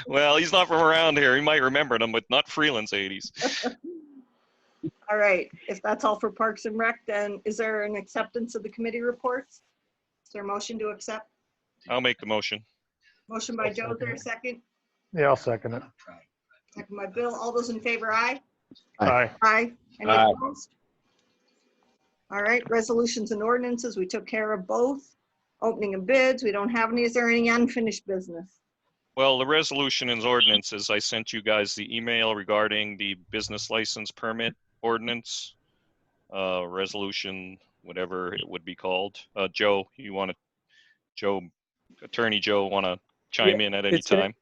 Speaker 4: Well, he's not from around here. He might remember them, but not Freeland's 80s.
Speaker 2: All right, if that's all for Parks and Rec, then is there an acceptance of the committee reports? Is there a motion to accept?
Speaker 4: I'll make the motion.
Speaker 2: Motion by Joe, is there a second?
Speaker 6: Yeah, I'll second it.
Speaker 2: Second by Bill. All those in favor, aye?
Speaker 6: Aye.
Speaker 2: Aye. Any
Speaker 1: Aye.
Speaker 2: opposed? All right, resolutions and ordinances, we took care of both. Opening of bids, we don't have any. Is there any unfinished business?
Speaker 4: Well, the resolution and ordinances, I sent you guys the email regarding the business license permit ordinance, resolution, whatever it would be called. Joe, Attorney Joe, want to chime in at any
Speaker 10: it's gonna-
Speaker 4: time?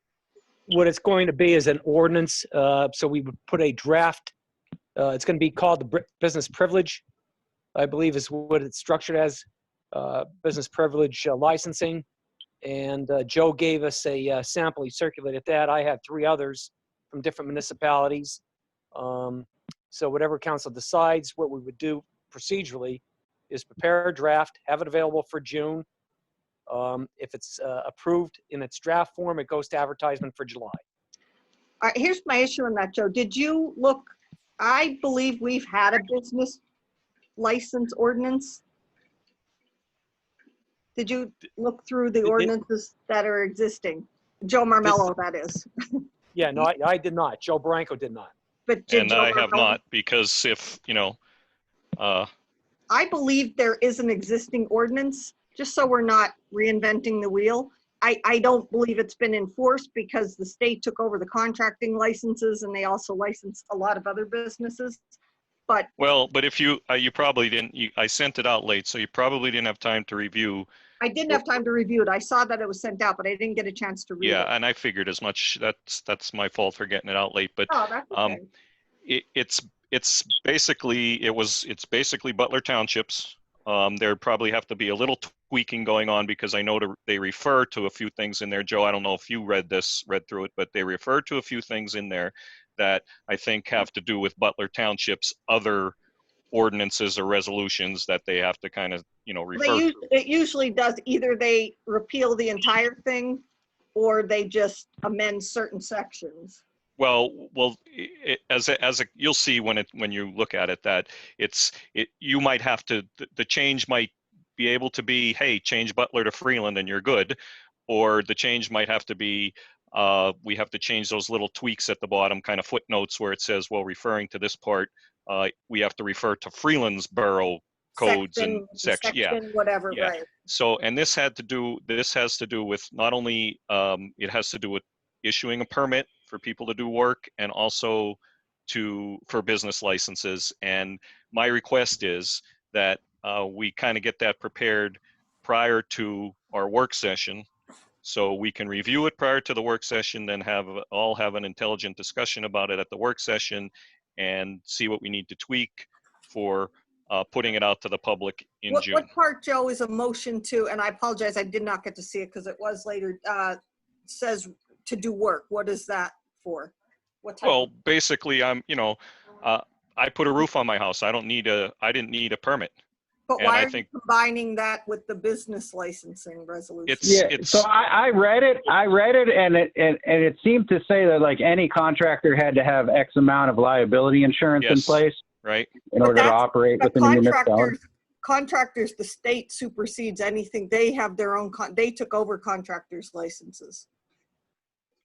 Speaker 10: What it's going to be is an ordinance, so we would put a draft, it's going to be called the business privilege, I believe is what it's structured as, business privilege licensing. And Joe gave us a sample, he circulated that. I have 3 others from different municipalities. So whatever council decides, what we would do procedurally is prepare a draft, have it available for June. If it's approved in its draft form, it goes to advertisement for July.
Speaker 2: All right, here's my issue on that, Joe. Did you look, I believe we've had a business license ordinance. Did you look through the ordinances that are existing? Joe Marmello, that is.
Speaker 10: Yeah, no, I did not. Joe Branco did not.
Speaker 2: But did
Speaker 4: And
Speaker 2: Joe
Speaker 4: I have
Speaker 2: Marmello-
Speaker 4: not, because if,
Speaker 2: I believe there is an existing ordinance, just so we're not reinventing the wheel. I don't believe it's been enforced because the state took over the contracting licenses and they also licensed a lot of other businesses. But
Speaker 4: well, but if you probably didn't, I sent it out late, so you probably didn't have time to review.
Speaker 2: I didn't have time to review it. I saw that it was sent out, but I didn't get a chance to read
Speaker 4: Yeah,
Speaker 2: it.
Speaker 4: and I figured as much. That's my fault for getting it out late. But
Speaker 2: Oh, that's okay.
Speaker 4: it's basically Butler Townships. There probably have to be a little tweaking going on because I know they refer to a few things in there. Joe, I don't know if you read through it, but they refer to a few things in there that I think have to do with Butler Township's other ordinances or resolutions that they have to kind of, refer to.
Speaker 2: It usually does, either they repeal the entire thing or they just amend certain sections.
Speaker 4: Well, you'll see when you look at it that you might have to, the change might be able to be, hey, change Butler to Freeland and you're good, or the change might have to be, we have to change those little tweaks at the bottom, kind of footnotes where it says, well, referring to this part, we have to refer to Freeland's borough codes and sections. Yeah.
Speaker 2: Whatever,
Speaker 4: Yeah.
Speaker 2: right.
Speaker 4: So, and this has to do with not only, it has to do with issuing a permit for people to do work and also for business licenses. And my request is that we kind of get that prepared prior to our work session, so we can review it prior to the work session, then have an intelligent discussion about it at the work session and see what we need to tweak for putting it out to the public in June.
Speaker 2: What part, Joe, is a motion to, and I apologize, I did not get to see it because it was later, says to do work. What is that for? What type?
Speaker 4: Well, basically, I put a roof on my house. I didn't need a permit.
Speaker 2: But
Speaker 4: and
Speaker 2: why
Speaker 4: I
Speaker 2: are
Speaker 4: think
Speaker 2: you combining that with the business licensing resolution?
Speaker 1: So I read it, and it seemed to say that like any contractor had to have X amount of liability insurance in
Speaker 4: Yes.
Speaker 1: place
Speaker 4: Right.
Speaker 1: in order to operate
Speaker 2: But
Speaker 1: within the municipality.
Speaker 2: contractors, the state supersedes anything. They have their own, they took over contractors' licenses.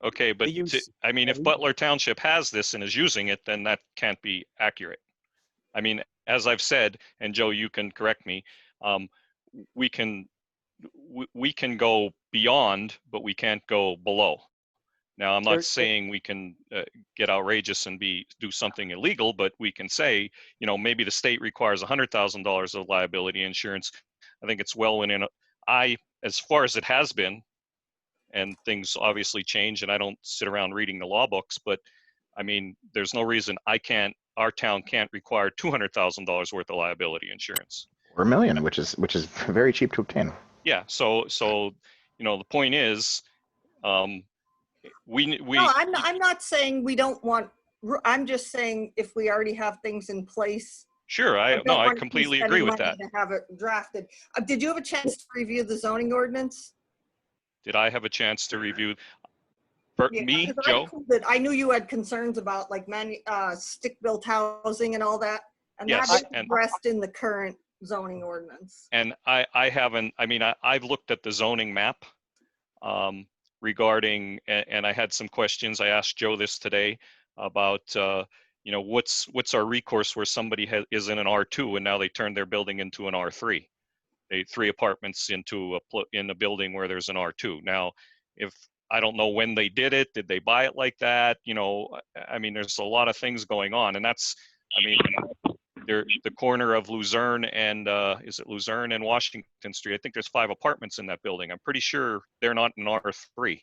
Speaker 4: Okay, but if Butler Township has this and is using it, then that can't be accurate. I mean, as I've said, and Joe, you can correct me, we can go beyond, but we can't go below. Now, I'm not saying we can get outrageous and do something illegal, but we can say, maybe the state requires $100,000 of liability insurance. I think it's well within, as far as it has been, and things obviously change, and I don't sit around reading the law books, but I mean, there's no reason our town can't require $200,000 worth of liability insurance.
Speaker 5: Or $1 million, which is very cheap to obtain.
Speaker 4: Yeah. So the point is,
Speaker 2: No, I'm not saying we don't want, I'm just saying if we already have things in place.
Speaker 4: Sure, I completely agree with that.
Speaker 2: To have it drafted. Did you have a chance to review the zoning ordinance?
Speaker 4: Did I have a chance to review? Me, Joe?
Speaker 2: I knew you had concerns about like stick-built housing and all that, and
Speaker 4: Yes,
Speaker 2: that is addressed in the current zoning ordinance.
Speaker 4: And I haven't. I mean, I've looked at the zoning map, regarding, and I had some questions. I asked Joe this today about, you know, what's our recourse where somebody is in an R2 and now they turn their building into an R3. They 3 apartments in a building where there's an R2. Now, if I don't know when they did it, did they buy it like that? You know, I mean, there's a lot of things going on, and that's, I mean, they're the corner of Luzerne and is it Luzerne and Washington Street? I think there's 5 apartments in that building. I'm pretty sure they're not in R3.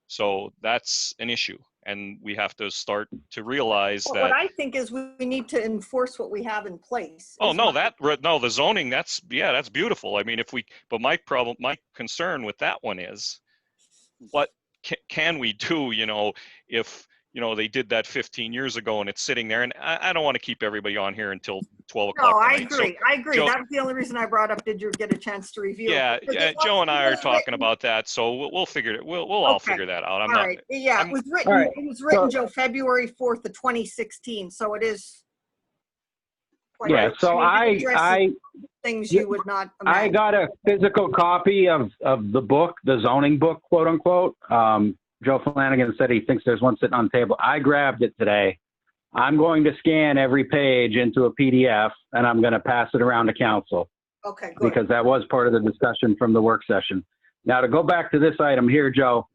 Speaker 4: So that's an issue, and we have to start to realize
Speaker 2: Well,
Speaker 4: that.
Speaker 2: what I think is we need to enforce what we have in place.
Speaker 4: Oh,
Speaker 2: is
Speaker 4: no,
Speaker 2: my-
Speaker 4: no, the zoning, that's beautiful. I mean, but my concern with that one is, what can we do, you know, if, you know, they did that 15 years ago and it's sitting there, and I don't want to keep everybody on here until 12
Speaker 2: No,
Speaker 4: o'clock
Speaker 2: I
Speaker 4: tonight.
Speaker 2: agree. I agree.
Speaker 4: Joe-
Speaker 2: That's the only reason I brought up, did you get a chance to review it?
Speaker 4: Yeah,
Speaker 2: Because it
Speaker 4: Joe and I are
Speaker 2: was
Speaker 4: talking
Speaker 2: written-
Speaker 4: about that, so we'll figure it, we'll all
Speaker 2: Okay.
Speaker 4: figure that out.
Speaker 2: All right, yeah,
Speaker 4: I'm-
Speaker 2: it was written,
Speaker 9: all right.
Speaker 2: Joe, February 4th of 2016, so it is. quite
Speaker 9: Yeah,
Speaker 2: right.
Speaker 9: so
Speaker 2: I mean, it addresses
Speaker 9: I
Speaker 2: things you would not
Speaker 9: I
Speaker 2: imagine.
Speaker 9: got a physical copy of the book, the zoning book, quote unquote. Joe Flanagan said he thinks there's one sitting on the table. I grabbed it today. I'm going to scan every page into a PDF and I'm going to pass it around to council
Speaker 2: Okay, good.
Speaker 9: because that was part of the discussion from the work session. Now to go back to this item here, Joe,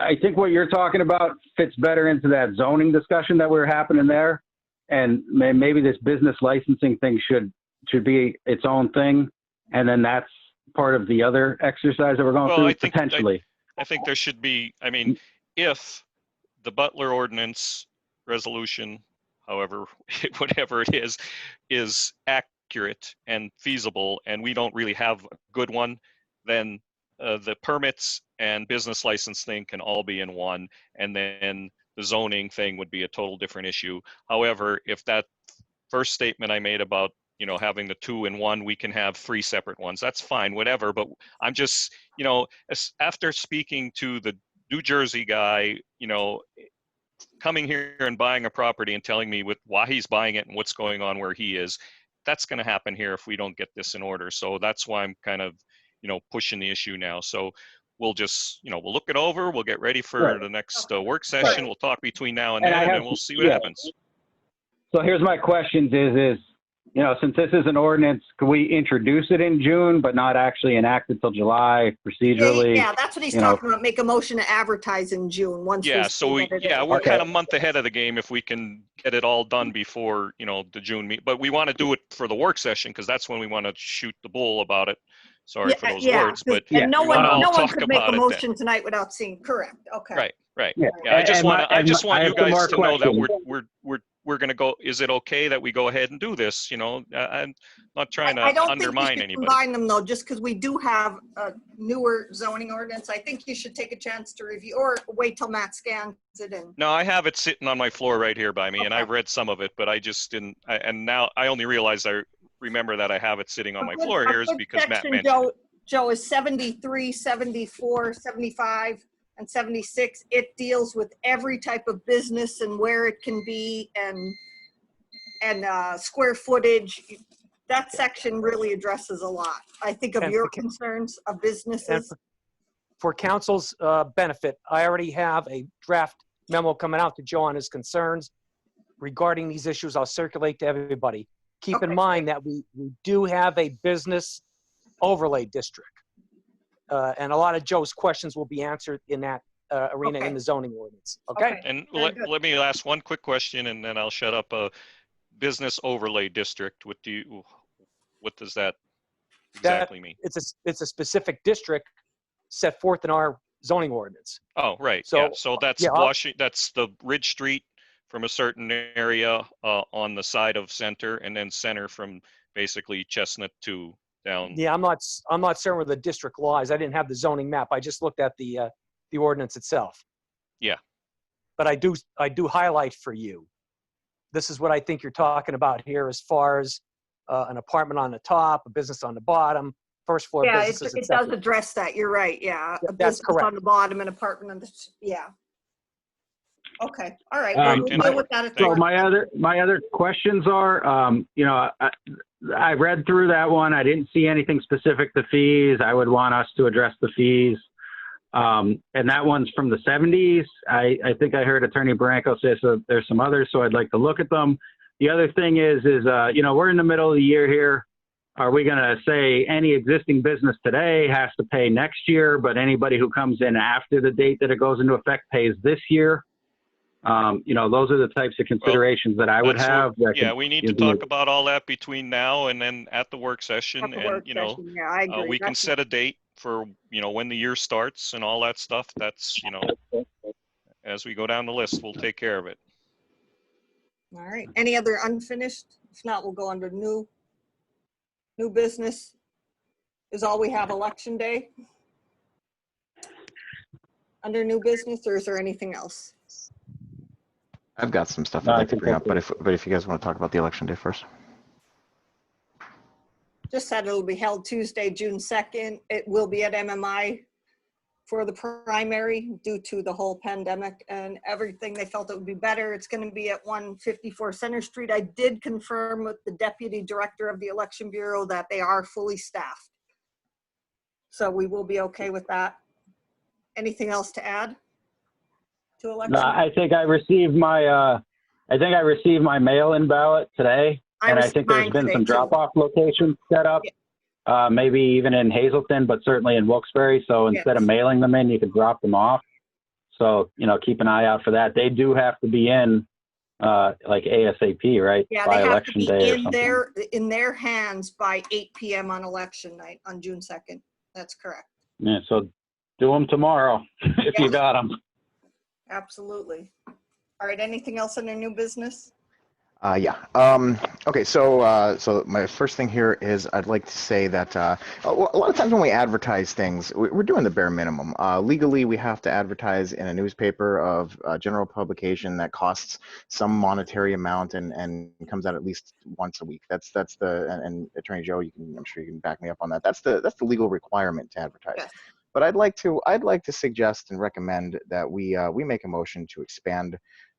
Speaker 9: I think what you're talking about fits better into that zoning discussion that we're happening there. And maybe this business licensing thing should be its own thing. And then that's part of the other exercise that we're going
Speaker 4: Well,
Speaker 9: through,
Speaker 4: I think-
Speaker 9: potentially.
Speaker 4: I think there should be, I mean, if the Butler ordinance resolution, however, whatever it is accurate and feasible, and we don't really have a good one, then the permits and business license thing can all be in one, and then the zoning thing would be a total different issue. However, if that first statement I made about, you know, having the 2 in 1, we can have 3 separate ones. That's fine, whatever. But I'm just, you know, after speaking to the New Jersey guy, you know, coming here and buying a property and telling me why he's buying it and what's going on where he is, that's going to happen here if we don't get this in order. So that's why I'm kind of, you know, pushing the issue now. So we'll just, you know, we'll look it over. We'll get ready for
Speaker 9: Right.
Speaker 4: the next work session. We'll talk between now and
Speaker 9: And
Speaker 4: then,
Speaker 9: I
Speaker 4: and
Speaker 9: have-
Speaker 4: then we'll see what
Speaker 9: yeah.
Speaker 4: happens.
Speaker 9: So here's my questions is, you know, since this is an ordinance, can we introduce it in June, but not actually enact it till July procedurally?
Speaker 2: Yeah, that's what he's
Speaker 9: you know.
Speaker 2: talking about, make a motion to advertise in June, once we.
Speaker 4: Yeah,
Speaker 2: see
Speaker 4: so
Speaker 2: that it is.
Speaker 4: we're
Speaker 9: Okay.
Speaker 4: kind of a month ahead of the game if we can get it all done before, you know, the June meet. But we want to do it for the work session because that's when we want to shoot the bull about it. Sorry for those
Speaker 2: Yeah,
Speaker 4: words, but
Speaker 9: Yeah.
Speaker 2: And no
Speaker 4: we
Speaker 2: one,
Speaker 4: wanna all
Speaker 2: no one
Speaker 4: talk
Speaker 2: could make
Speaker 4: about
Speaker 2: a
Speaker 4: it then.
Speaker 2: motion tonight without seeing, correct, okay.
Speaker 4: Right.
Speaker 9: Yeah.
Speaker 4: Yeah, I just
Speaker 9: And
Speaker 4: want
Speaker 9: I
Speaker 4: you
Speaker 9: have some
Speaker 4: guys
Speaker 9: more
Speaker 4: to know that
Speaker 9: questions.
Speaker 4: we're going to go. Is it okay that we go ahead and do this? You know, I'm not trying to
Speaker 2: I don't think we
Speaker 4: undermine
Speaker 2: should
Speaker 4: anybody.
Speaker 2: combine them though, just because we do have a newer zoning ordinance. I think you should take a chance to review, or wait till Matt scans it in.
Speaker 4: No, I have it sitting on my floor right here by me, and
Speaker 2: Okay.
Speaker 4: I've read some of it, but I just didn't. And now I only realized I remember that I have it sitting on my floor here is because Matt mentioned it.
Speaker 2: Joe, is 73, 74, 75, and 76. It deals with every type of business and where it can be and square footage. That section really addresses a lot, I think, of
Speaker 10: And
Speaker 2: your
Speaker 10: for-
Speaker 2: concerns of
Speaker 10: And
Speaker 2: businesses.
Speaker 10: for council's benefit, I already have a draft memo coming out to Joe on his concerns regarding these issues. I'll circulate to everybody. Keep in
Speaker 2: Okay.
Speaker 10: mind that we do have a business overlay district. And a lot of Joe's questions will be answered in that arena
Speaker 2: Okay.
Speaker 10: in the zoning ordinance. Okay?
Speaker 4: And
Speaker 2: Very good.
Speaker 4: let me ask one quick question, and then I'll shut up. Business overlay district. What does that exactly mean?
Speaker 10: It's a specific district set forth in our zoning ordinance.
Speaker 4: Oh, right.
Speaker 10: So,
Speaker 4: Yeah. So that's
Speaker 10: yeah, I'll-
Speaker 4: That's the Ridge Street from a certain area on the side of Center, and then Center from basically Chestnut to down.
Speaker 10: Yeah, I'm not certain where the district lies. I didn't have the zoning map. I just looked at the ordinance itself.
Speaker 4: Yeah.
Speaker 10: But I do highlight for you. This is what I think you're talking about here as far as an apartment on the top, a business on the bottom, first floor
Speaker 2: Yeah,
Speaker 10: businesses,
Speaker 2: it
Speaker 10: et cetera.
Speaker 2: does address that. You're right, yeah. A
Speaker 10: That's
Speaker 2: business
Speaker 10: correct.
Speaker 2: on the bottom, an apartment on the, yeah. Okay, all right.
Speaker 9: Um,
Speaker 2: Well, we'll deal with that at the
Speaker 9: So
Speaker 2: work.
Speaker 9: my other questions are, you know, I read through that one. I didn't see anything specific to fees. I would want us to address the fees.
Speaker 1: And that one's from the 70s. I think I heard Attorney Branco say so there's some others, so I'd like to look at them. The other thing is we're in the middle of the year here. Are we going to say any existing business today has to pay next year, but anybody who comes in after the date that it goes into effect pays this year? Those are the types of considerations that I would
Speaker 4: That's
Speaker 1: have.
Speaker 4: we need to talk about all that between now and then at the work session.
Speaker 2: At the work session, yeah, I agree.
Speaker 4: We can set a date for, when the year starts and all that stuff. That's, as we go down the list, we'll take care of it.
Speaker 2: All right. Any other unfinished? If not, we'll go under new business. Is all we have election day? Under new business, or is there anything else?
Speaker 5: I've got some stuff I'd like to bring up, but if you guys want to talk about the election day first.
Speaker 2: Just said it'll be held Tuesday, June 2nd. It will be at MMI for the primary due to the whole pandemic and everything. They felt it would be better. It's going to be at 154 Center Street. I did confirm with the Deputy Director of the Election Bureau that they are fully staffed. So we will be okay with that. Anything else to add to election?
Speaker 1: No, I think I received my mail-in ballot today, and I think there's been some drop-off locations set up, maybe even in Hazleton, but certainly in Wilkes-Barre. So instead of mailing them in, you could drop them off. So keep an eye out for that. They do have to be in like ASAP, right?
Speaker 2: Yeah,
Speaker 1: by
Speaker 2: they have
Speaker 1: election
Speaker 2: to be
Speaker 1: day
Speaker 2: in their hands by 8 p.m. on election night on June 2nd. That's correct.
Speaker 1: Yeah, so do them tomorrow if you got them.
Speaker 2: Absolutely. All right. Anything else under new business?
Speaker 5: Okay. So my first thing here is I'd like to say that a lot of times when we advertise things, we're doing the bare minimum. Legally, we have to advertise in a newspaper of general publication that costs some monetary amount and comes out at least once a week. That's and Attorney Joe, I'm sure you can back me up on that. That's the legal requirement to advertise.
Speaker 2: Yes.
Speaker 5: But I'd like to suggest and recommend that we make a motion to expand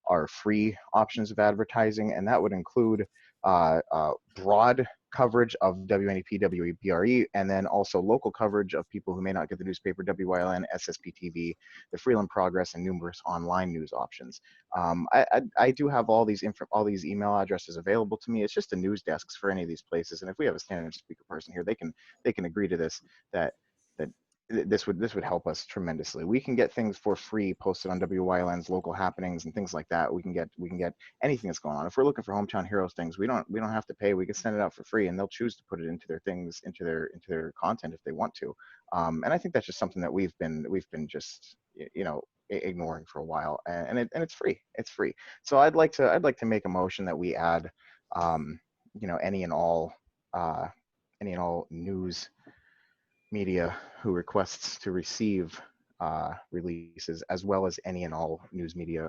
Speaker 5: our free options of advertising, and that would include broad coverage of WNEP, WEBRE, and then also local coverage of people who may not get the newspaper, WYLN, SSPTV, the Freeland Progress, and numerous online news options. I do have all these email addresses available to me. It's just the news desks for any of these places, and if we have a standard speaker person here, they can agree to this, that this would help us tremendously. We can get things for free posted on WYLN's local happenings and things like that. We can get anything that's going on. If we're looking for Hometown Heroes things, we don't have to pay. We can send it out for free, and they'll choose to put it into their things, into their content if they want to. And I think that's just something that we've been just ignoring for a while, and it's free. It's free. So I'd like to make a motion that we add any and all news media who requests to receive releases, as well as any and all news media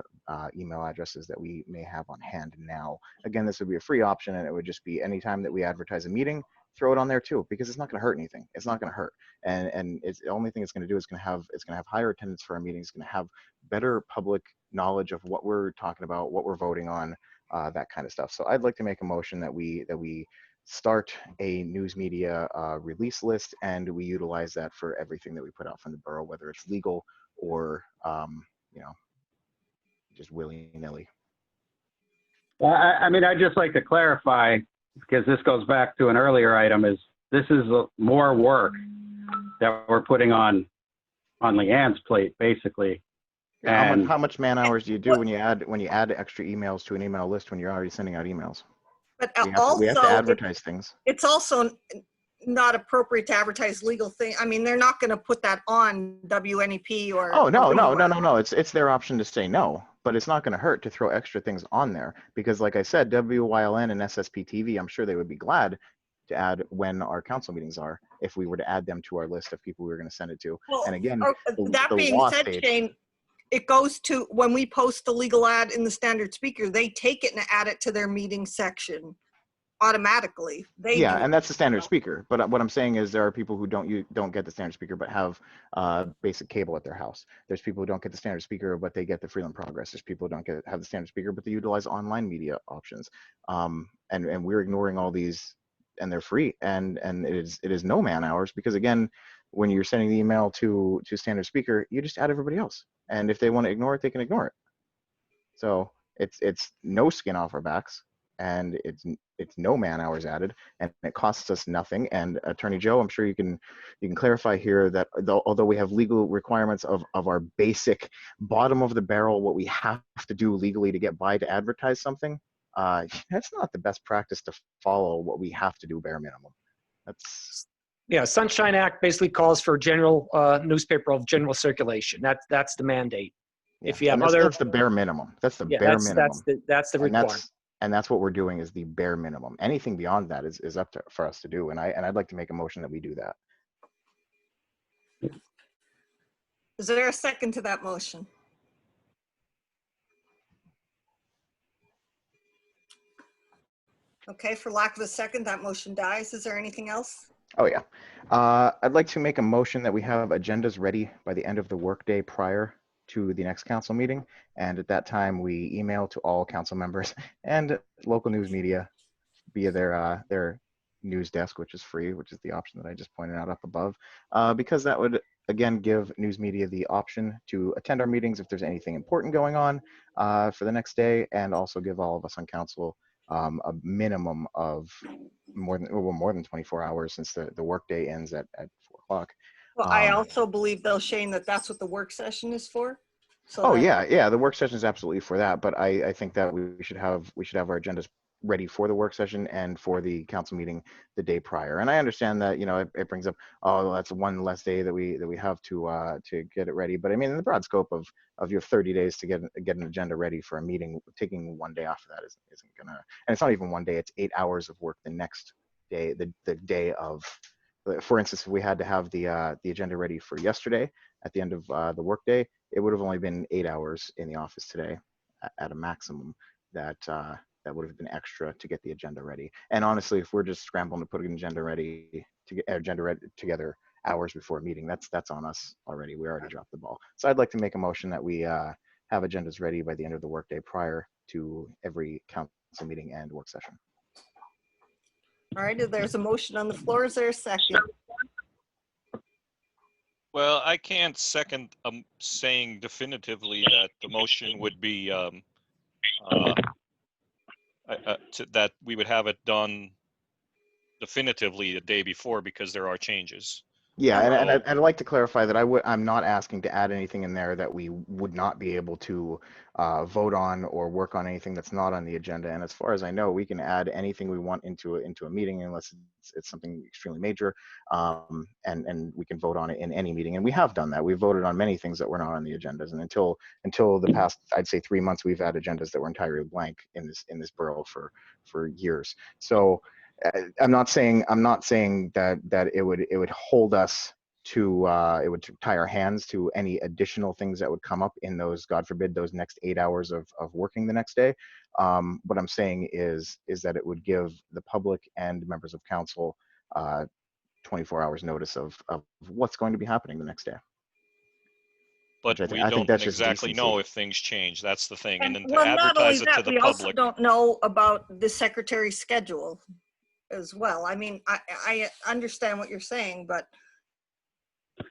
Speaker 5: email addresses that we may have on hand now. Again, this would be a free option, and it would just be anytime that we advertise a meeting, throw it on there too, because it's not going to hurt anything. It's not going to hurt, and it's the only thing it's going to do is going to have higher attendance for our meetings. It's going to have better public knowledge of what we're talking about, what we're voting on, that kind of stuff. So I'd like to make a motion that we start a news media release list, and we utilize that for everything that we put out from the borough, whether it's legal or just willy-nilly.
Speaker 1: Well, I'd just like to clarify, because this goes back to an earlier item, is this is more work that we're putting on Leanne's plate, basically. And
Speaker 5: how much man hours do you do when you add extra emails to an email list when you're already sending out emails?
Speaker 2: But
Speaker 5: we have to advertise things.
Speaker 2: It's also not appropriate to advertise legal things. I mean, they're not going to put that on WNEP or.
Speaker 5: Oh, no. It's their option to say no, but it's not going to hurt to throw extra things on there, because like I said, WYLN and SSPTV, I'm sure they would be glad to add when our council meetings are, if we were to add them to our list of people we were going to send it to.
Speaker 2: Well,
Speaker 5: and again,
Speaker 2: that being said, Shane, it goes to, when we post the legal ad in the Standard Speaker, they take it and add it to their meeting section automatically.
Speaker 5: And that's the Standard Speaker. But what I'm saying is there are people who don't get the Standard Speaker but have basic cable at their house. There's people who don't get the Standard Speaker but they get the Freeland Progress. There's people who don't have the Standard Speaker but they utilize online media options. And we're ignoring all these, and they're free, and it is no man hours, because again, when you're sending the email to standard speaker, you just add everybody else. And if they want to ignore it, they can ignore it. So it's no skin off our backs, and it's no man hours added, and it costs us nothing. And Attorney Joe, I'm sure you can clarify here that although we have legal requirements of our basic bottom of the barrel, what we have to do legally to get by to advertise something, that's not the best practice to follow what we have to do bare minimum. That's
Speaker 10: Yeah, Sunshine Act basically calls for general newspaper of general circulation. That's the mandate. If you have
Speaker 5: that's the bare minimum. That's the bare minimum.
Speaker 10: That's the requirement.
Speaker 5: And that's what we're doing is the bare minimum. Anything beyond that is up for us to do. And I'd like to make a motion that we do that.
Speaker 2: Is there a second to that motion? Okay, for lack of a second, that motion dies. Is there anything else?
Speaker 5: Oh yeah. I'd like to make a motion that we have agendas ready by the end of the workday prior to the next council meeting. And at that time, we email to all council members and local news media via their news desk, which is free, which is the option that I just pointed out up above, because that would, again, give news media the option to attend our meetings if there's anything important going on for the next day, and also give all of us on council a minimum of more than 24 hours, since the workday ends at 4 o'clock.
Speaker 2: Well, I also believe, though, Shane, that that's what the work session is for. So
Speaker 5: Oh yeah, the work session is absolutely for that, but I think that we should have our agendas ready for the work session and for the council meeting the day prior. And I understand that, you know, it brings up, oh, that's one less day that we have to get it ready. But I mean, in the broad scope of you have 30 days to get an agenda ready for a meeting, taking one day off of that isn't gonna, and it's not even one day, it's 8 hours of work the next day, the day of. For instance, if we had to have the agenda ready for yesterday at the end of the workday, it would have only been 8 hours in the office today at a maximum. That would have been extra to get the agenda ready. And honestly, if we're just scrambling to put an agenda ready to get agenda ready together hours before a meeting, that's on us already. We already dropped the ball. So I'd like to make a motion that we have agendas ready by the end of the workday prior to every council meeting and work session.
Speaker 2: All right, there's a motion on the floor. Is there a second?
Speaker 4: Well, I can't second saying definitively that the motion would be that we would have it done definitively the day before, because there are changes.
Speaker 5: Yeah, and I'd like to clarify that I'm not asking to add anything in there that we would not be able to vote on or work on anything that's not on the agenda. And as far as I know, we can add anything we want into a meeting unless it's something extremely major, and we can vote on it in any meeting. And we have done that. We've voted on many things that were not on the agendas. And until the past, I'd say 3 months, we've had agendas that were entirely blank in this borough for years. So. I'm not saying that it would hold us to it would tie our hands to any additional things that would come up in those, God forbid, those next 8 hours of working the next day. What I'm saying is that it would give the public and members of council 24 hours notice of what's going to be happening the next day.
Speaker 4: But we don't exactly know if things change. That's the thing. And then to advertise it to the public. We also
Speaker 2: don't know about the secretary's schedule as well. I mean, I understand what you're saying, but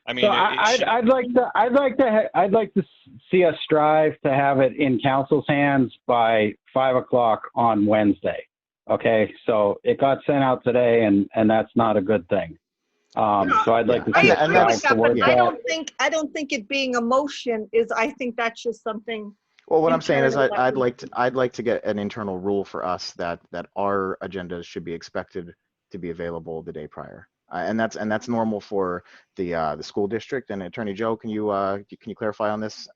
Speaker 1: I mean, so I'd like to see us strive to have it in council's hands by 5 o'clock on Wednesday. Okay, so it got sent out today, and that's not a good thing. So I'd like to see us strive towards that.
Speaker 2: I don't think it being a motion is. I think that's just something.
Speaker 5: Well, what I'm saying is I'd like to get an internal rule for us that our agendas should be expected to be available the day prior, and that's normal for the school district. And Attorney Joe, can you clarify on this?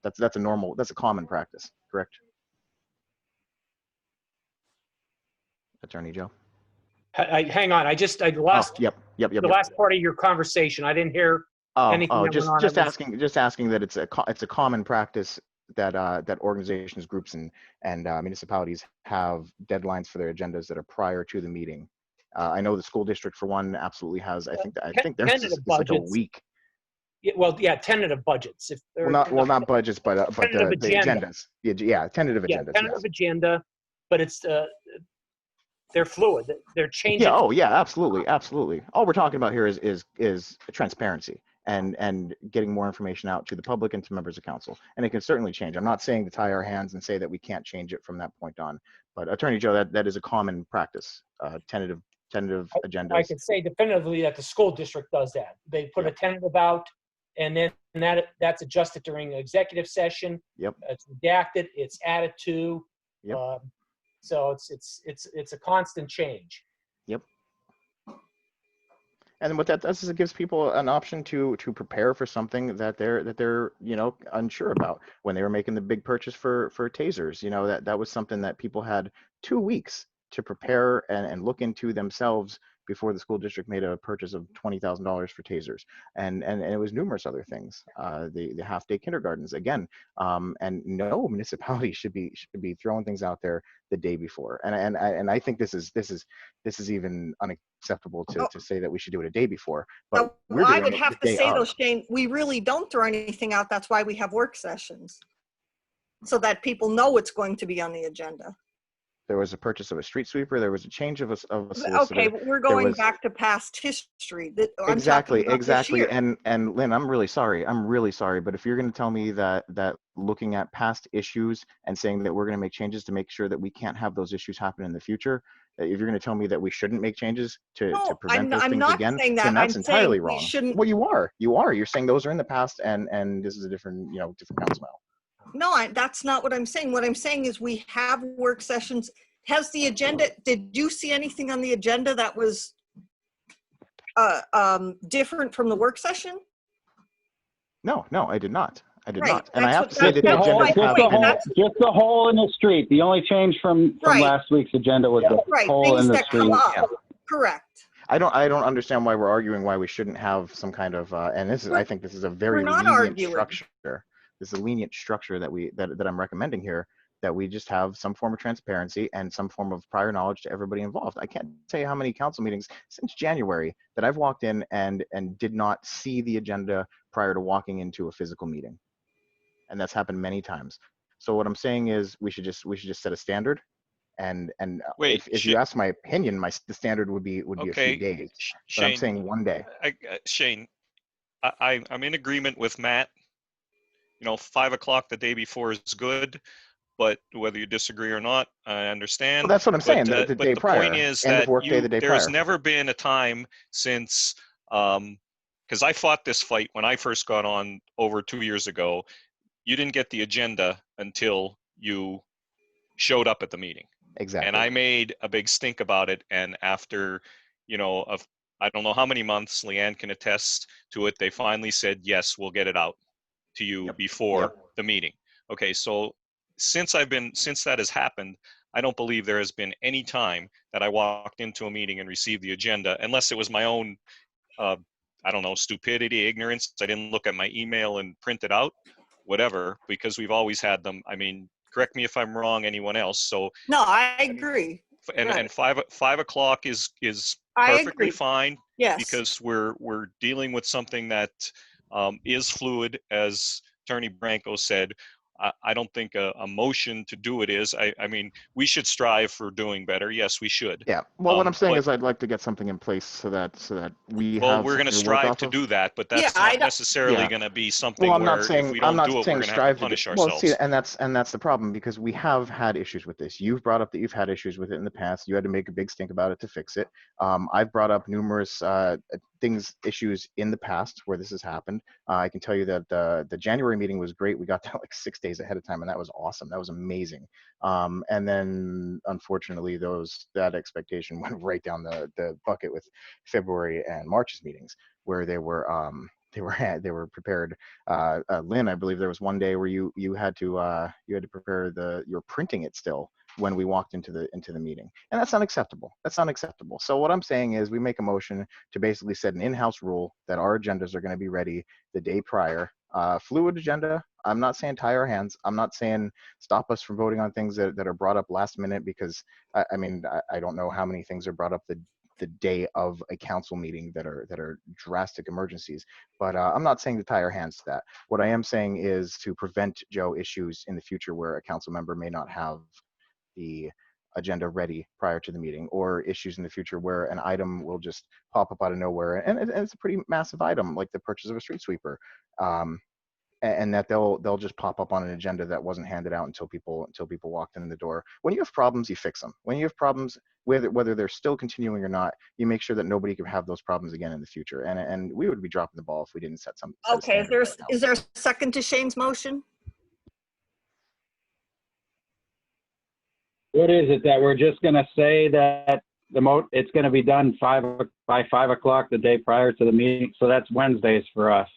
Speaker 5: That's a common practice, correct? Attorney Joe.
Speaker 10: Hang on, I lost.
Speaker 5: Yep.
Speaker 10: The last part of your conversation, I didn't hear anything.
Speaker 5: Just asking that it's a common practice that organizations, groups, and municipalities have deadlines for their agendas that are prior to the meeting. I know the school district, for one, absolutely has. I think there's like a week.
Speaker 10: Yeah, well, yeah, tentative budgets. If
Speaker 5: not budgets, but the agendas. Yeah, tentative agendas.
Speaker 10: Tentative agenda, but it's they're fluid. They're changing.
Speaker 5: Yeah. Oh, yeah. Absolutely. Absolutely. All we're talking about here is transparency and getting more information out to the public and to members of council. And it can certainly change. I'm not saying to tie our hands and say that we can't change it from that point on. But Attorney Joe, that is a common practice. Tentative agendas.
Speaker 10: I can say definitively that the school district does that. They put a tentative out, and then that's adjusted during an executive session.
Speaker 5: Yep.
Speaker 10: It's redacted. It's added to.
Speaker 5: Yep.
Speaker 10: So it's a constant change.
Speaker 5: Yep. And what that does is it gives people an option to prepare for something that they're unsure about. When they were making the big purchase for tasers, that was something that people had 2 weeks to prepare and look into themselves before the school district made a purchase of $20,000 for tasers, and it was numerous other things. The half-day kindergartens again, and no municipality should be throwing things out there the day before. And I think this is even unacceptable to say that we should do it a day before. But we're doing
Speaker 2: I would
Speaker 5: it
Speaker 2: have
Speaker 5: the
Speaker 2: to
Speaker 5: day
Speaker 2: say
Speaker 5: of.
Speaker 2: though, Shane, we really don't throw anything out. That's why we have work sessions, so that people know it's going to be on the agenda.
Speaker 5: There was a purchase of a street sweeper. There was a change of a solicitor.
Speaker 2: Okay, we're going back to past history.
Speaker 5: Exactly.
Speaker 2: And
Speaker 5: And Lynn, I'm really sorry. But if you're going to tell me that looking at past issues and saying that we're going to make changes to make sure that we can't have those issues happen in the future, if you're going to tell me that we shouldn't make changes to prevent those things again, then that's entirely wrong. Well, you are. You're saying those are in the past, and this is a different council now.
Speaker 2: No, that's not what I'm saying. What I'm saying is we have work sessions. Has the agenda, did you see anything on the agenda that was different from the work session?
Speaker 5: No, I did not.
Speaker 2: Right.
Speaker 5: Not. And I have to say
Speaker 1: Just
Speaker 5: that the agenda
Speaker 1: just the hole in the street. The only change from last week's agenda was the hole in the street.
Speaker 2: Correct.
Speaker 5: I don't understand why we're arguing why we shouldn't have some kind of and this is I think this is a very lenient structure. This is a lenient structure that I'm recommending here, that we just have some form of transparency and some form of prior knowledge to everybody involved. I can't tell you how many council meetings since January that I've walked in and did not see the agenda prior to walking into a physical meeting. And that's happened many times. So what I'm saying is we should just set a standard. And
Speaker 4: Wait,
Speaker 5: if you ask my opinion, the standard would be a few days. But I'm saying one day.
Speaker 4: Shane, I'm in agreement with Matt. 5 o'clock the day before is good, but whether you disagree or not, I understand.
Speaker 5: Well, that's what I'm saying. The day prior.
Speaker 4: Point is
Speaker 5: end
Speaker 4: that
Speaker 5: of work day, the day
Speaker 4: there's
Speaker 5: prior.
Speaker 4: never been a time since, because I fought this fight when I first got on over 2 years ago. You didn't get the agenda until you showed up at the meeting.
Speaker 5: Exactly.
Speaker 4: And I made a big stink about it. And after, I don't know how many months, Leanne can attest to it, they finally said, yes, we'll get it out to you before the meeting. Okay, so since that has happened, I don't believe there has been any time that I walked into a meeting and received the agenda, unless it was my own, stupidity, ignorance. I didn't look at my email and print it out, whatever, because we've always had them. I mean, correct me if I'm wrong, anyone else. So
Speaker 2: no, I agree.
Speaker 4: And 5 o'clock is perfectly fine.
Speaker 2: Yes.
Speaker 4: Because we're dealing with something that is fluid, as Attorney Branco said. I don't think a motion to do it is. I mean, we should strive for doing better. Yes, we should.
Speaker 5: Yeah. Well, what I'm saying is I'd like to get something in place so that we have.
Speaker 4: Well, we're going to strive to do that, but that's not necessarily going to be something where if we don't do it, we're going to have to punish ourselves.
Speaker 5: Well, see, and that's the problem, because we have had issues with this. You've brought up that you've had issues with it in the past. You had to make a big stink about it to fix it. I've brought up numerous issues in the past where this has happened. I can tell you that the January meeting was great. We got there like 6 days ahead of time, and that was awesome. That was amazing. And then unfortunately, that expectation went right down the bucket with February and March's meetings, where they were prepared. Lynn, I believe there was one day where you had to prepare you're printing it still when we walked into the meeting, and that's unacceptable. So what I'm saying is we make a motion to basically set an in-house rule that our agendas are going to be ready the day prior. Fluid agenda. I'm not saying tie our hands. I'm not saying stop us from voting on things that are brought up last minute, because I don't know how many things are brought up the day of a council meeting that are drastic emergencies. But I'm not saying to tie our hands to that. What I am saying is to prevent, Joe, issues in the future where a council member may not have the agenda ready prior to the meeting, or issues in the future where an item will just pop up out of nowhere, and it's a pretty massive item, like the purchase of a street sweeper, and that they'll just pop up on an agenda that wasn't handed out until people walked in the door. When you have problems, you fix them. When you have problems, whether they're still continuing or not, you make sure that nobody can have those problems again in the future. And we would be dropping the ball if we didn't set a
Speaker 2: Okay,
Speaker 5: standard right now.
Speaker 2: is there a second to Shane's motion?
Speaker 1: What is it that we're just gonna say that it's gonna be done by 5 o'clock the day prior to the meeting? So that's Wednesdays for us.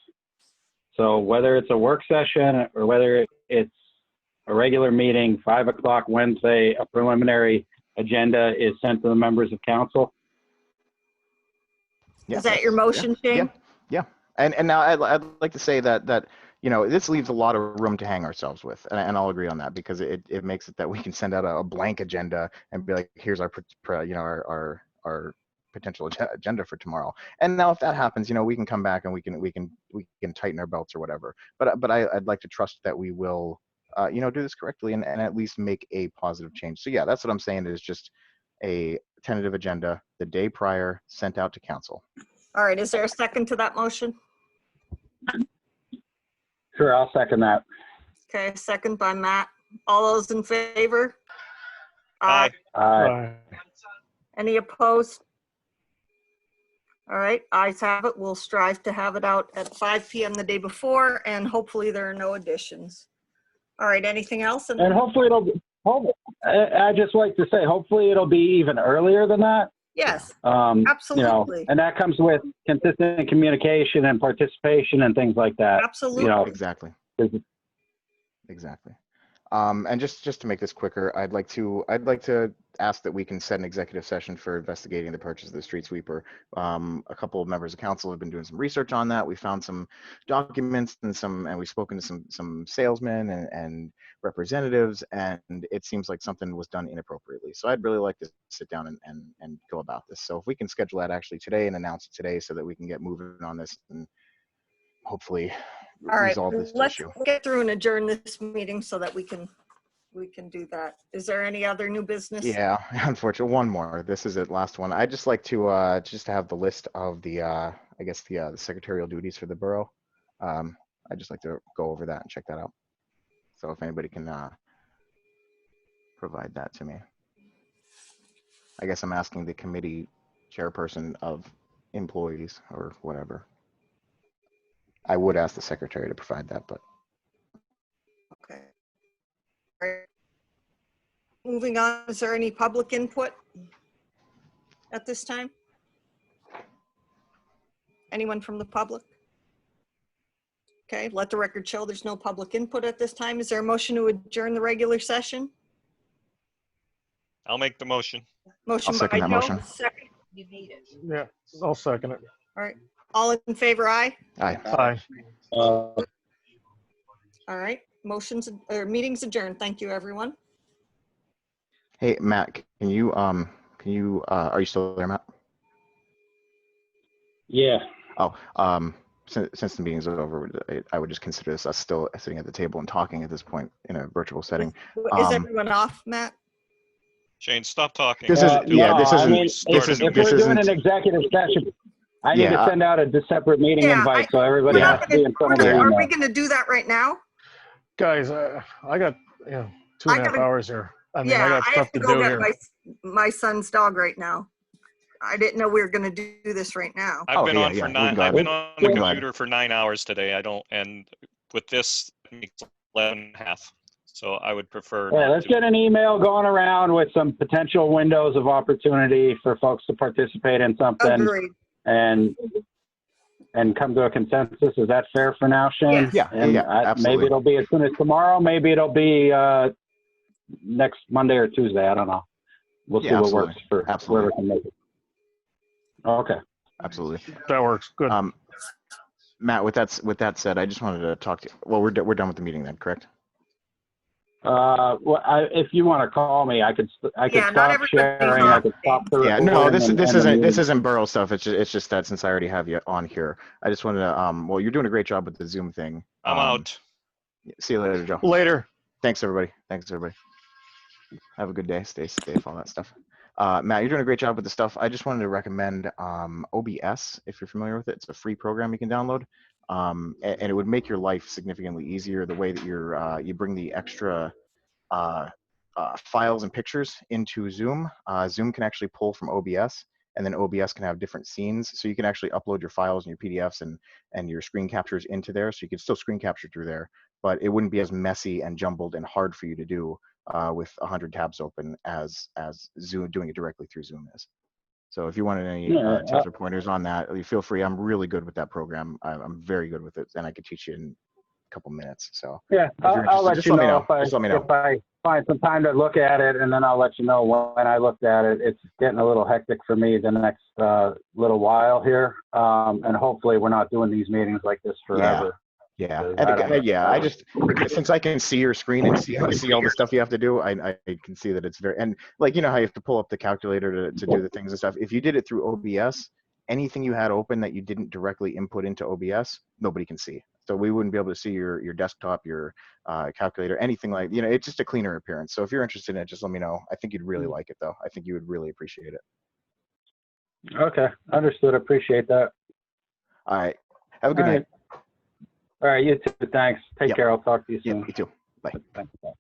Speaker 1: So whether it's a work session or whether it's a regular meeting, 5 o'clock Wednesday, a preliminary agenda is sent to the members of council.
Speaker 5: Yeah,
Speaker 2: Is that your motion, Shane?
Speaker 5: Yeah. And now I'd like to say that this leaves a lot of room to hang ourselves with, and I'll agree on that, because it makes it that we can send out a blank agenda and be like, here's our potential agenda for tomorrow. And now if that happens, we can come back and we can tighten our belts or whatever. But I'd like to trust that we will do this correctly and at least make a positive change. So yeah, that's what I'm saying, is just a tentative agenda the day prior, sent out to council.
Speaker 2: All right, is there a second to that motion?
Speaker 1: Sure, I'll second that.
Speaker 2: Okay, second by Matt. All those in favor?
Speaker 4: Aye.
Speaker 6: Aye.
Speaker 2: Any opposed? All right, ayes have it. We'll strive to have it out at 5 p.m. the day before, and hopefully there are no additions. All right, anything else?
Speaker 1: And hopefully I just like to say, hopefully it'll be even earlier than that.
Speaker 2: Yes,
Speaker 1: Absolutely.
Speaker 2: absolutely.
Speaker 1: And that comes with consistent communication and participation and things like that.
Speaker 2: Absolutely.
Speaker 5: Exactly. And just to make this quicker, I'd like to ask that we can set an executive session for investigating the purchase of the street sweeper. A couple of members of council have been doing some research on that. We found some documents and we've spoken to some salesmen and representatives, and it seems like something was done inappropriately. So I'd really like to sit down and go about this. So if we can schedule that actually today and announce it today, so that we can get moving on this and hopefully
Speaker 2: All right,
Speaker 5: resolve this
Speaker 2: let's
Speaker 5: issue.
Speaker 2: get through and adjourn this meeting so that we can do that. Is there any other new business?
Speaker 5: Yeah, unfortunately, one more. This is it, last one. I'd just like to just have the list of the the secretarial duties for the borough. I'd just like to go over that and check that out. So if anybody can provide that to me. I guess I'm asking the committee chairperson of employees or whatever. I would ask the secretary to provide that, but.
Speaker 2: Okay. All right. Moving on, is there any public input at this time? Anyone from the public? Okay, let the record show there's no public input at this time. Is there a motion to adjourn the regular session?
Speaker 4: I'll make the motion.
Speaker 2: Motion
Speaker 5: I'll
Speaker 2: by
Speaker 5: second that
Speaker 2: Joe,
Speaker 5: motion.
Speaker 2: second. You need it.
Speaker 6: Yeah, I'll second it.
Speaker 2: All right, all in favor, aye?
Speaker 5: Aye.
Speaker 6: Aye.
Speaker 2: All right, meeting's adjourned. Thank you, everyone.
Speaker 5: Hey, Matt, are you still there, Matt?
Speaker 1: Yeah.
Speaker 5: Oh, since the meeting's over, I would just consider us still sitting at the table and talking at this point in a virtual setting.
Speaker 2: Is everyone off, Matt?
Speaker 4: Shane, stop talking.
Speaker 5: This is
Speaker 1: if we're doing an executive session, I need to send out a separate meeting invite so everybody has to be in front of their
Speaker 2: Are
Speaker 1: email.
Speaker 2: we going to do that right now?
Speaker 6: Guys, I got 2.5 hours here. I mean, I got
Speaker 2: have
Speaker 6: stuff
Speaker 2: to
Speaker 6: to
Speaker 2: go
Speaker 6: do
Speaker 2: get
Speaker 6: here.
Speaker 2: my son's dog right now. I didn't know we were going to do this right now.
Speaker 4: I've been on the
Speaker 5: Go
Speaker 4: computer for 9 hours today. And with this, it makes 11.5. So I would prefer.
Speaker 1: Yeah, let's get an email going around with some potential windows of opportunity for folks to participate in something.
Speaker 2: Agreed.
Speaker 1: And come to a consensus. Is that fair for now, Shane?
Speaker 2: Yes.
Speaker 5: Yeah, absolutely.
Speaker 1: Maybe it'll be as soon as tomorrow. Maybe it'll be next Monday or Tuesday. I don't know. We'll see what works for whoever can make it. Okay.
Speaker 5: Absolutely.
Speaker 6: That works. Good.
Speaker 5: Matt, with that said, I just wanted to talk to you. Well, we're done with the meeting then, correct?
Speaker 1: Well, if you want to call me, I could stop sharing. I could stop the
Speaker 5: recording. Yeah, no, this
Speaker 1: isn't
Speaker 5: isn't borough stuff. It's just that since I already have you on here, I just wanted to. Well, you're doing a great job with the Zoom thing.
Speaker 4: I'm out.
Speaker 5: See you later, Joe.
Speaker 6: Later.
Speaker 5: Thanks, everybody. Have a good day. Stay safe, all that stuff. Matt, you're doing a great job with the stuff. I just wanted to recommend OBS, if you're familiar with it. It's a free program you can download, and it would make your life significantly easier. The way that you bring the extra files and pictures into Zoom. Zoom can actually pull from OBS, and then OBS can have different scenes. So you can actually upload your files and your PDFs and your screen captures into there. So you can still screen capture through there, but it wouldn't be as messy and jumbled and hard for you to do with 100 tabs open as Zoom, doing it directly through Zoom is. So if you wanted any tips or pointers on that, you feel free. I'm really good with that program. I'm very good with it, and I could teach you in a couple minutes. So
Speaker 1: Yeah, I'll let you know
Speaker 5: Just let me know.
Speaker 1: if I find some time to look at it, and then I'll let you know when I looked at it. It's getting a little hectic for me the next little while here, and hopefully we're not doing these meetings like this forever.
Speaker 5: Yeah, I just, since I can see your screen and see all the stuff you have to do, I can see that it's very, and like, you know how you have to pull up the calculator to do the things and stuff. If you did it through OBS, anything you had open that you didn't directly input into OBS, nobody can see. So we wouldn't be able to see your desktop, your calculator, anything like, you know, it's just a cleaner appearance. So if you're interested in it, just let me know. I think you'd really like it though. I think you would really appreciate it.
Speaker 1: Okay, understood. Appreciate that.
Speaker 5: All right. Have a good night.
Speaker 1: All right, you too. Thanks. Take care. I'll talk to you soon.
Speaker 5: You too. Bye.
Speaker 1: Thanks. Bye.